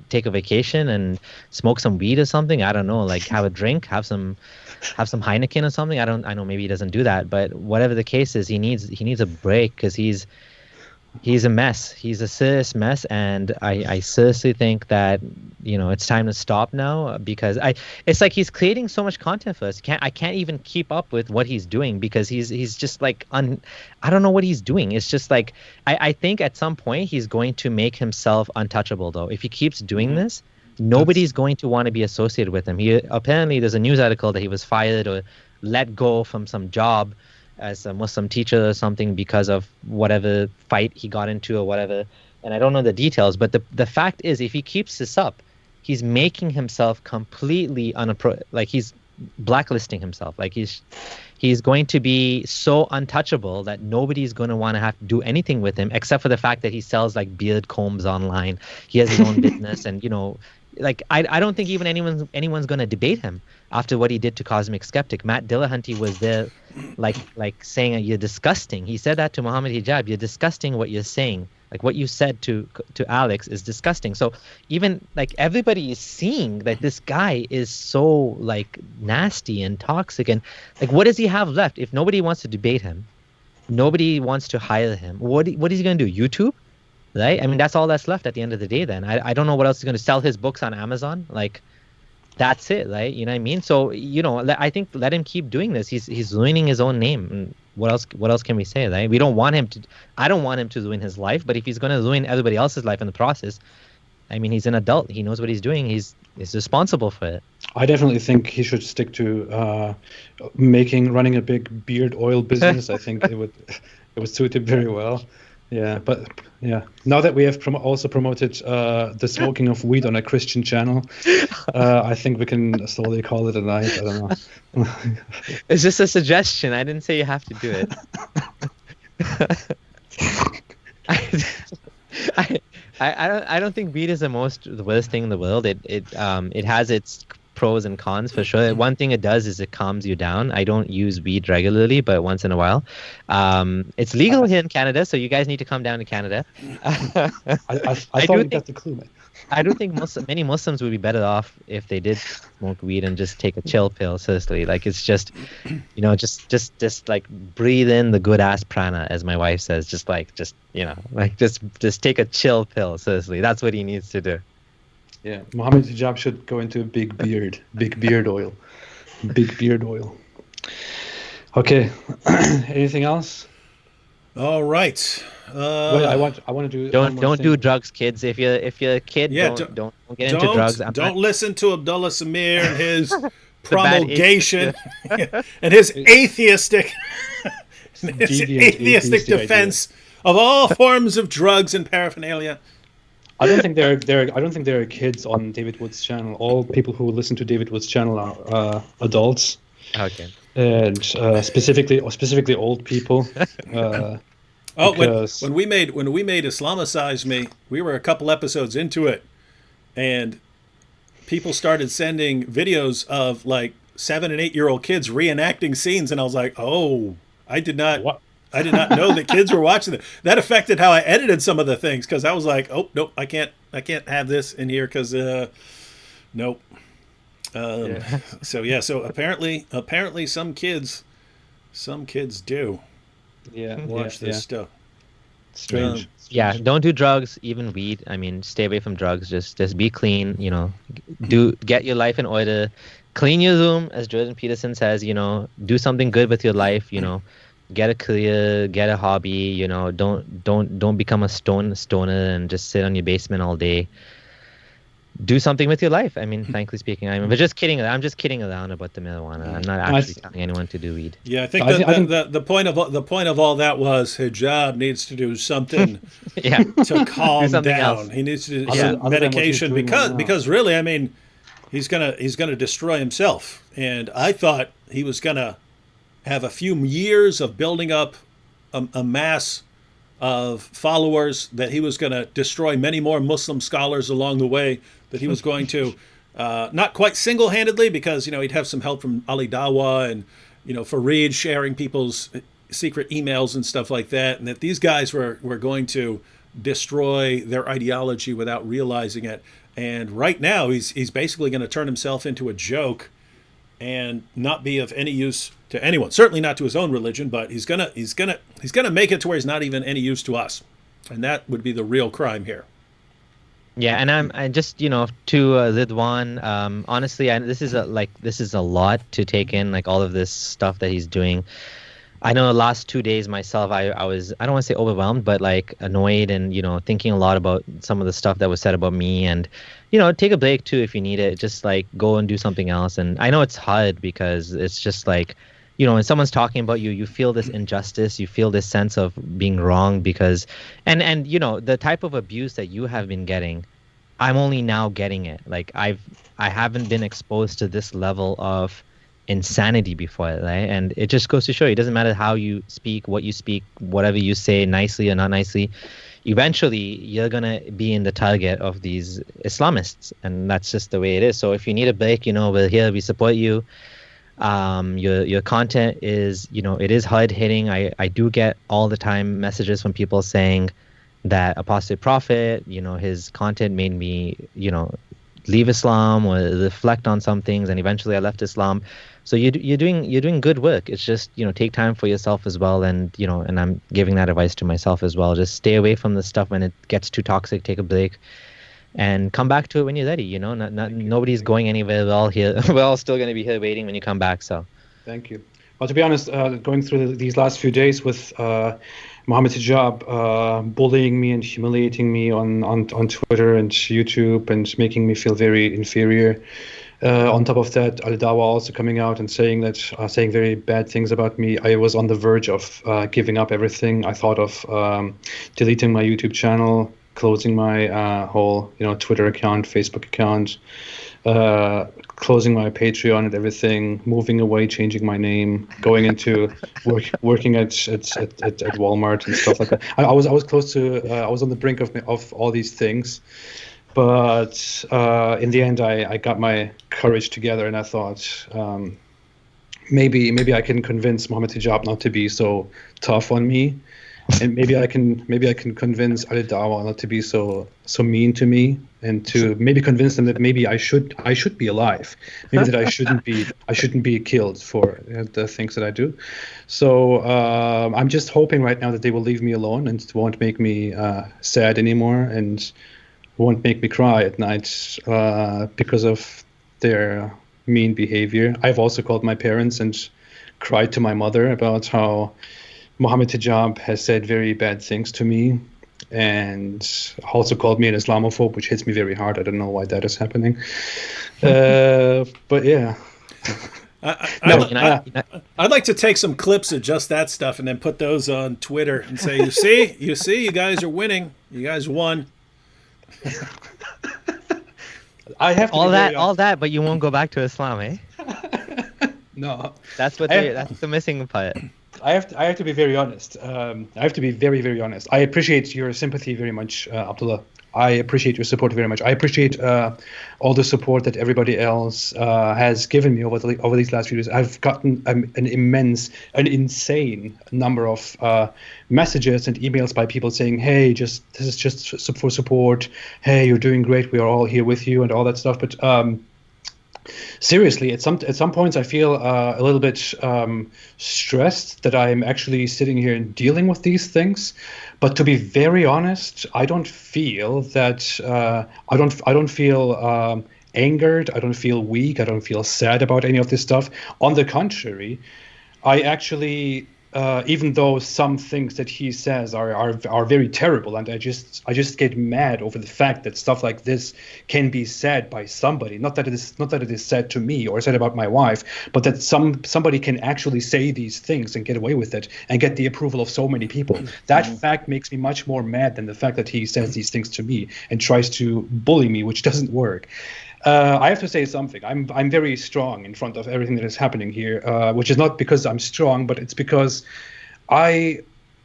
take a vacation and smoke some weed or something. I don't know, like have a drink, have some Heineken or something. I know maybe he doesn't do that, but whatever the case is, he needs a break, because he's a mess. He's a serious mess, and I seriously think that it's time to stop now, because it's like he's creating so much content for us. I can't even keep up with what he's doing, because he's just like I don't know what he's doing. It's just like I think at some point he's going to make himself untouchable, though. If he keeps doing this, nobody's going to want to be associated with him. Apparently there's a news article that he was fired or let go from some job as a Muslim teacher or something because of whatever fight he got into or whatever. And I don't know the details, but the fact is, if he keeps this up, he's making himself completely like he's blacklisting himself. Like he's going to be so untouchable that nobody's going to want to have to do anything with him, except for the fact that he sells like beard combs online. He has his own business, and like I don't think even anyone's going to debate him after what he did to Cosmic Skeptic. Matt Dillahunty was there, like saying, "You're disgusting." He said that to Mohammed Hijab. "You're disgusting what you're saying. Like what you said to Alex is disgusting." So even like everybody is seeing that this guy is so like nasty and toxic, and like what does he have left if nobody wants to debate him? Nobody wants to hire him. What is he going to do? YouTube? Right? I mean, that's all that's left at the end of the day. Then I don't know what else he's going to sell his books on Amazon. Like, that's it, right? You know what I mean? So I think let him keep doing this. He's ruining his own name. And what else can we say, right? We don't want him to. I don't want him to ruin his life. But if he's going to ruin everybody else's life in the process, I mean, he's an adult. He knows what he's doing. He's responsible for it. I definitely think he should stick to running a big beard oil business. I think it would suit him very well. Yeah, but yeah. Now that we have also promoted the smoking of weed on a Christian channel, I think we can slowly call it a night. I don't know. It's just a suggestion. I didn't say you have to do it. I don't think weed is the worst thing in the world. It has its pros and cons for sure. One thing it does is it calms you down. I don't use weed regularly, but once in a while. It's legal here in Canada, so you guys need to come down to Canada. I thought you got the clue, man. I do think many Muslims would be better off if they did smoke weed and just take a chill pill. Seriously, like it's just, just like breathe in the good ass prana, as my wife says. Just take a chill pill. Seriously, that's what he needs to do. Yeah, Mohammed Hijab should go into a big beard oil. Big beard oil. Okay, anything else? All right. Wait, I want to do. Don't do drugs, kids. If you're a kid, don't get into drugs. Don't listen to Abdullah Samir and his promulgation and his atheistic defense of all forms of drugs and paraphernalia. I don't think there are kids on David Wood's channel. All people who listen to David Wood's channel are adults. Okay. And specifically old people. When we made Islamicize Me, we were a couple episodes into it, and people started sending videos of like 7 and 8 year old kids reenacting scenes, and I was like, oh, I did not know that kids were watching it. That affected how I edited some of the things, because I was like, oh nope, I can't have this in here because nope. So apparently some kids do. Watch this stuff. Strange. Yeah, don't do drugs, even weed. I mean, stay away from drugs. Just be clean. Get your life in order. Clean your room, as Jordan Peterson says. Do something good with your life. Get a career, get a hobby. Don't become a stoner and just sit on your basement all day. Do something with your life. I mean, frankly speaking, I'm just kidding around about the marijuana. I'm not actually telling anyone to do weed. Yeah, I think the point of all that was Hijab needs to do something to calm down. Else. He needs to do some medication because really, I mean, he's gonna destroy himself. And I thought he was gonna have a few years of building up a mass of followers, that he was going to destroy many more Muslim scholars along the way, that he was going to, not quite single-handedly, because, he'd have some help from Ali Dawa and, Fareed sharing people's secret emails and stuff like that, and that these guys were going to destroy their ideology without realizing it. And right now, he's basically going to turn himself into a joke and not be of any use to anyone. Certainly not to his own religion, but he's gonna make it to where he's not even any use to us, and that would be the real crime here. Yeah, and I just to Ridwan. Honestly, this is a lot to take in, like all of this stuff that he's doing. I know the last 2 days myself, I don't want to say overwhelmed, but like annoyed and thinking a lot about some of the stuff that was said about me, and take a break too if you need it. Just like go and do something else. And I know it's hard because it's just like when someone's talking about you, you feel this injustice, you feel this sense of being wrong because, and the type of abuse that you have been getting, I'm only now getting it. Like I haven't been exposed to this level of insanity before, right? And it just goes to show you, it doesn't matter how you speak, what you speak, whatever you say, nicely or not nicely, eventually you're gonna be in the target of these Islamists, and that's just the way it is. So if you need a break, we're here, we support you. Your content is, it is hard hitting. I do get all the time messages from people saying that Apostate Prophet, his content made me, leave Islam or reflect on some things, and eventually I left Islam. So you're doing good work. It's just, take time for yourself as well, and and I'm giving that advice to myself as well. Just stay away from the stuff when it gets too toxic. Take a break, and come back to it when you're ready. Nobody's going anywhere. We're all here. We're all still going to be here waiting when you come back. So, thank you. Well, to be honest, going through these last few days with Mohammed Hijab bullying me and humiliating me on Twitter and YouTube and making me feel very inferior. On top of that, Al-Dawa also coming out and saying very bad things about me. I was on the verge of giving up everything. I thought of deleting my YouTube channel, closing my whole Twitter account, Facebook account, closing my Patreon and everything, moving away, changing my name, going into working at Walmart and stuff like that. I was close to I was on the brink of all these things. But in the end, I got my courage together, and I thought maybe I can convince Mohammed Hijab not to be so tough on me, and maybe I can convince Ali Dawa not to be so mean to me, and to maybe convince them that maybe I should be alive, maybe that I shouldn't be killed for the things that I do. So I'm just hoping right now that they will leave me alone and won't make me sad anymore, and won't make me cry at night because of their mean behavior. I've also called my parents and cried to my mother about how Mohammed Hijab has said very bad things to me, and also called me an Islamophobe, which hits me very hard. I don't know why that is happening. But yeah. I'd like to take some clips of just that stuff and then put those on Twitter and say, you see, you guys are winning. You guys won. I have to all that, but you won't go back to Islam, eh? No, that's the missing part. I have to be very honest. I have to be very, very honest. I appreciate your sympathy very much, Abdullah. I appreciate your support very much. I appreciate all the support that everybody else has given me over these last few years. I've gotten an insane number of messages and emails by people saying, "Hey, this is just for support. Hey, you're doing great. We are all here with you," and all that stuff. But seriously, at some points, I feel a little bit stressed that I'm actually sitting here and dealing with these things. But to be very honest, I don't feel that I don't feel angered. I don't feel weak. I don't feel sad about any of this stuff. On the contrary, I actually, even though some things that he says are very terrible, and I just get mad over the fact that stuff like this can be said by somebody. Not that it is said to me or said about my wife, but that somebody can actually say these things and get away with it and get the approval of so many people. That fact makes me much more mad than the fact that he says these things to me and tries to bully me, which doesn't work. I have to say something. I'm very strong in front of everything that is happening here, which is not because I'm strong, but it's because I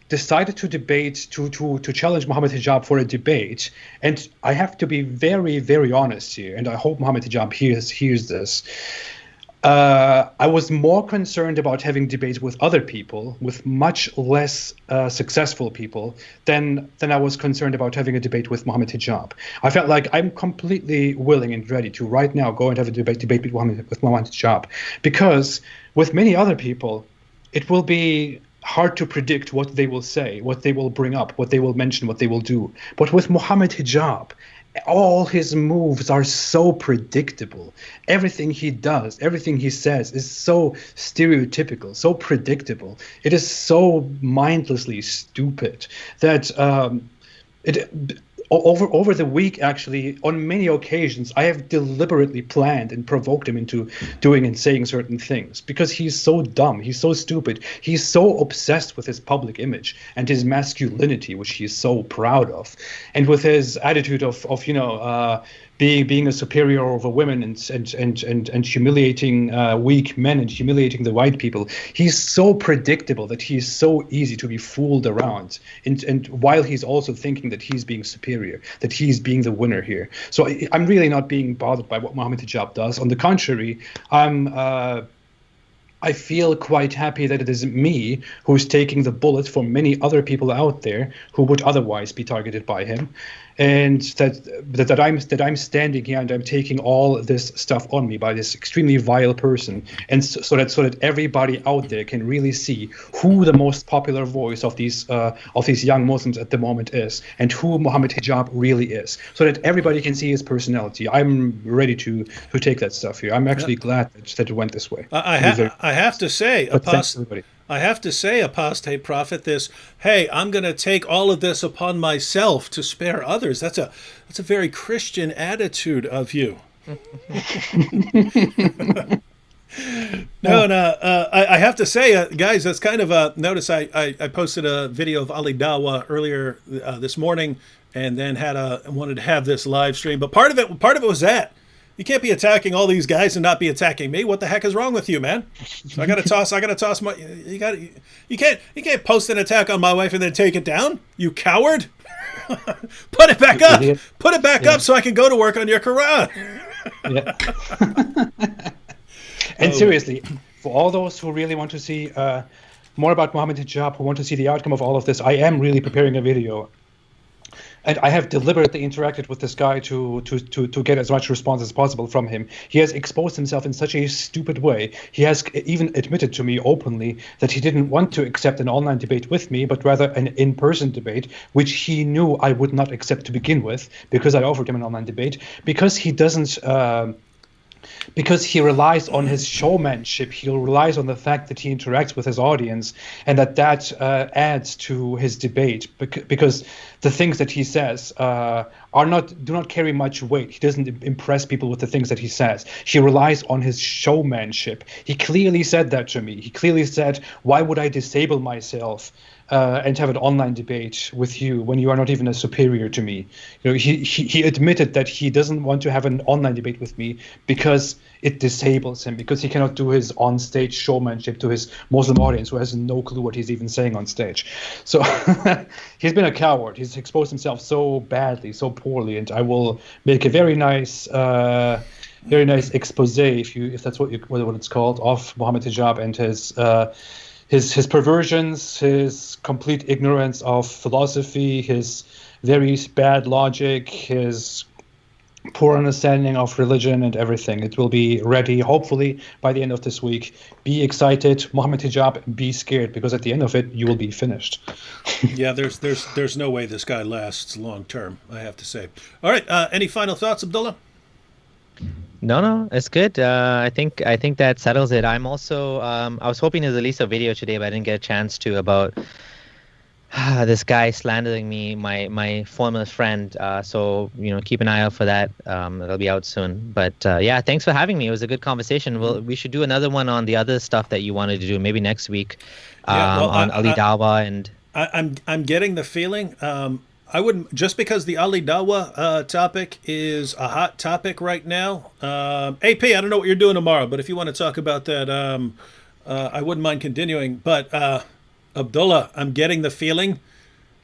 decided to debate, to challenge Mohammed Hijab for a debate. And I have to be very, very honest here, and I hope Mohammed Hijab hears this. I was more concerned about having debates with other people, with much less successful people, than I was concerned about having a debate with Mohammed Hijab. I felt like I'm completely willing and ready to right now go and have a debate with Mohammed Hijab, because with many other people, it will be hard to predict what they will say, what they will bring up, what they will mention, what they will do. But with Mohammed Hijab, all his moves are so predictable. Everything he does, everything he says is so stereotypical, so predictable. It is so mindlessly stupid that over the week, actually, on many occasions, I have deliberately planned and provoked him into doing and saying certain things because he's so dumb, he's so stupid, he's so obsessed with his public image and his masculinity, which he's so proud of, and with his attitude of being a superior over women and humiliating weak men and humiliating the white people. He's so predictable that he's so easy to be fooled around, and while he's also thinking that he's being superior, that he's being the winner here. So I'm really not being bothered by what Mohammed Hijab does. On the contrary, I feel quite happy that it is me who's taking the bullet for many other people out there who would otherwise be targeted by him, and that I'm standing here and I'm taking all this stuff on me by this extremely vile person, and so that everybody out there can really see who the most popular voice of these young Muslims at the moment is, and who Mohammed Hijab really is, so that everybody can see his personality. I'm ready to take that stuff here. I'm actually glad that it went this way. I have to say, apostate prophet, this, hey, I'm going to take all of this upon myself to spare others. That's a very Christian attitude of you. I have to say, guys, that's kind of a notice. I posted a video of Ali Dawa earlier this morning, and then wanted to have this live stream. But part of it was that. You can't be attacking all these guys and not be attacking me. What the heck is wrong with you, man? So I gotta toss my. You can't post an attack on my wife and then take it down. You coward! Put it back up. Put it back up so I can go to work on your Quran. And seriously, for all those who really want to see more about Mohammed Hijab, who want to see the outcome of all of this, I am really preparing a video. And I have deliberately interacted with this guy to get as much response as possible from him. He has exposed himself in such a stupid way. He has even admitted to me openly that he didn't want to accept an online debate with me, but rather an in-person debate, which he knew I would not accept to begin with, because I offered him an online debate, because he doesn't... because he relies on his showmanship, he relies on the fact that he interacts with his audience, and that adds to his debate, because the things that he says do not carry much weight. He doesn't impress people with the things that he says. He relies on his showmanship. He clearly said that to me. He clearly said, why would I disable myself and have an online debate with you when you are not even a superior to me? You know, he admitted that he doesn't want to have an online debate with me because it disables him, because he cannot do his on-stage showmanship to his Muslim audience who has no clue what he's even saying on stage. So he's been a coward. He's exposed himself so badly, so poorly, and I will make a very nice expose, if that's what it's called, of Mohammed Hijab and his perversions, his complete ignorance of philosophy, his very bad logic, his poor understanding of religion and everything. It will be ready, hopefully, by the end of this week. Be excited, Mohammed Hijab, be scared, because at the end of it, you will be finished. Yeah, there's no way this guy lasts long term, I have to say. All right, any final thoughts, Abdullah? No, it's good. I think that settles it. I'm also I was hoping to release a video today, but I didn't get a chance to, about this guy slandering me, my former friend. So keep an eye out for that. It'll be out soon. But yeah, thanks for having me. It was a good conversation. We should do another one on the other stuff that you wanted to do, maybe next week, on Ali Dawa and. I'm getting the feeling. I wouldn't, just because the Ali Dawa topic is a hot topic right now. AP, I don't know what you're doing tomorrow, but if you want to talk about that, I wouldn't mind continuing. But Abdullah, I'm getting the feeling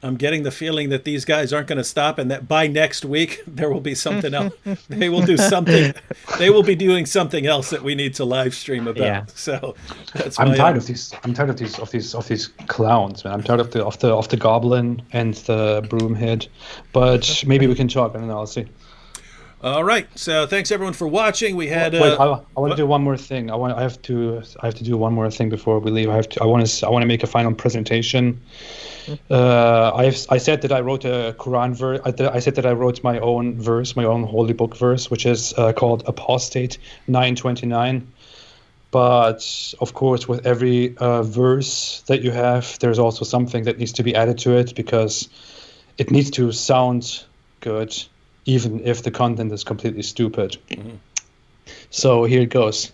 that these guys aren't going to stop, and that by next week there will be something else. They will do something. They will be doing something else that we need to live stream about. Yeah. So that's I'm tired of these clowns, man. I'm tired of the goblin and the broomhead. But maybe we can talk. I don't know. I'll see. All right. So thanks everyone for watching. We had. Wait, I want to do one more thing. I have to do one more thing before we leave. I want to make a final presentation. I said that I wrote a Quran verse. I said that I wrote my own verse, my own holy book verse, which is called Apostate 929. But of course, with every verse that you have, there's also something that needs to be added to it, because it needs to sound good, even if the content is completely stupid. So here it goes.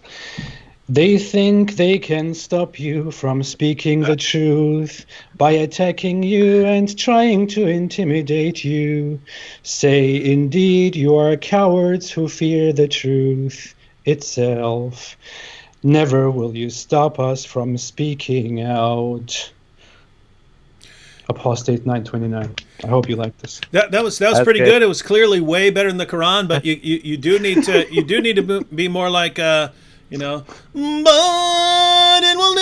They think they can stop you from speaking the truth by attacking you and trying to intimidate you. Say, indeed, you are cowards who fear the truth itself. Never will you stop us from speaking out. Apostate 929. I hope you like this. That was pretty good. It was clearly way better than the Quran, but you do need to be more like you know, but it will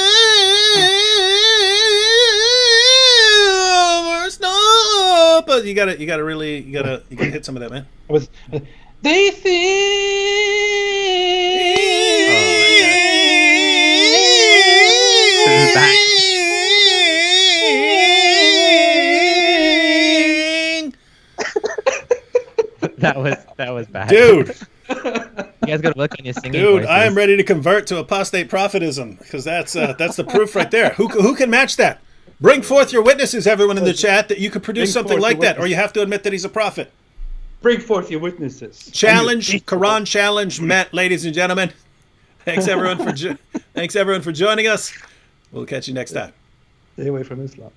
never stop. But you gotta hit some of that, man. They think. That was bad. Dude. You guys got to work on your singing Dude, voices. I am ready to convert to apostate prophetism, because that's the proof right there. Who can match that? Bring forth your witnesses, everyone in the chat, that you could produce something like that, or you have to admit that he's a prophet. Bring forth your witnesses. Challenge, Quran challenge met, ladies and gentlemen. Thanks everyone for joining us. We'll catch you next time. Stay away from Islam.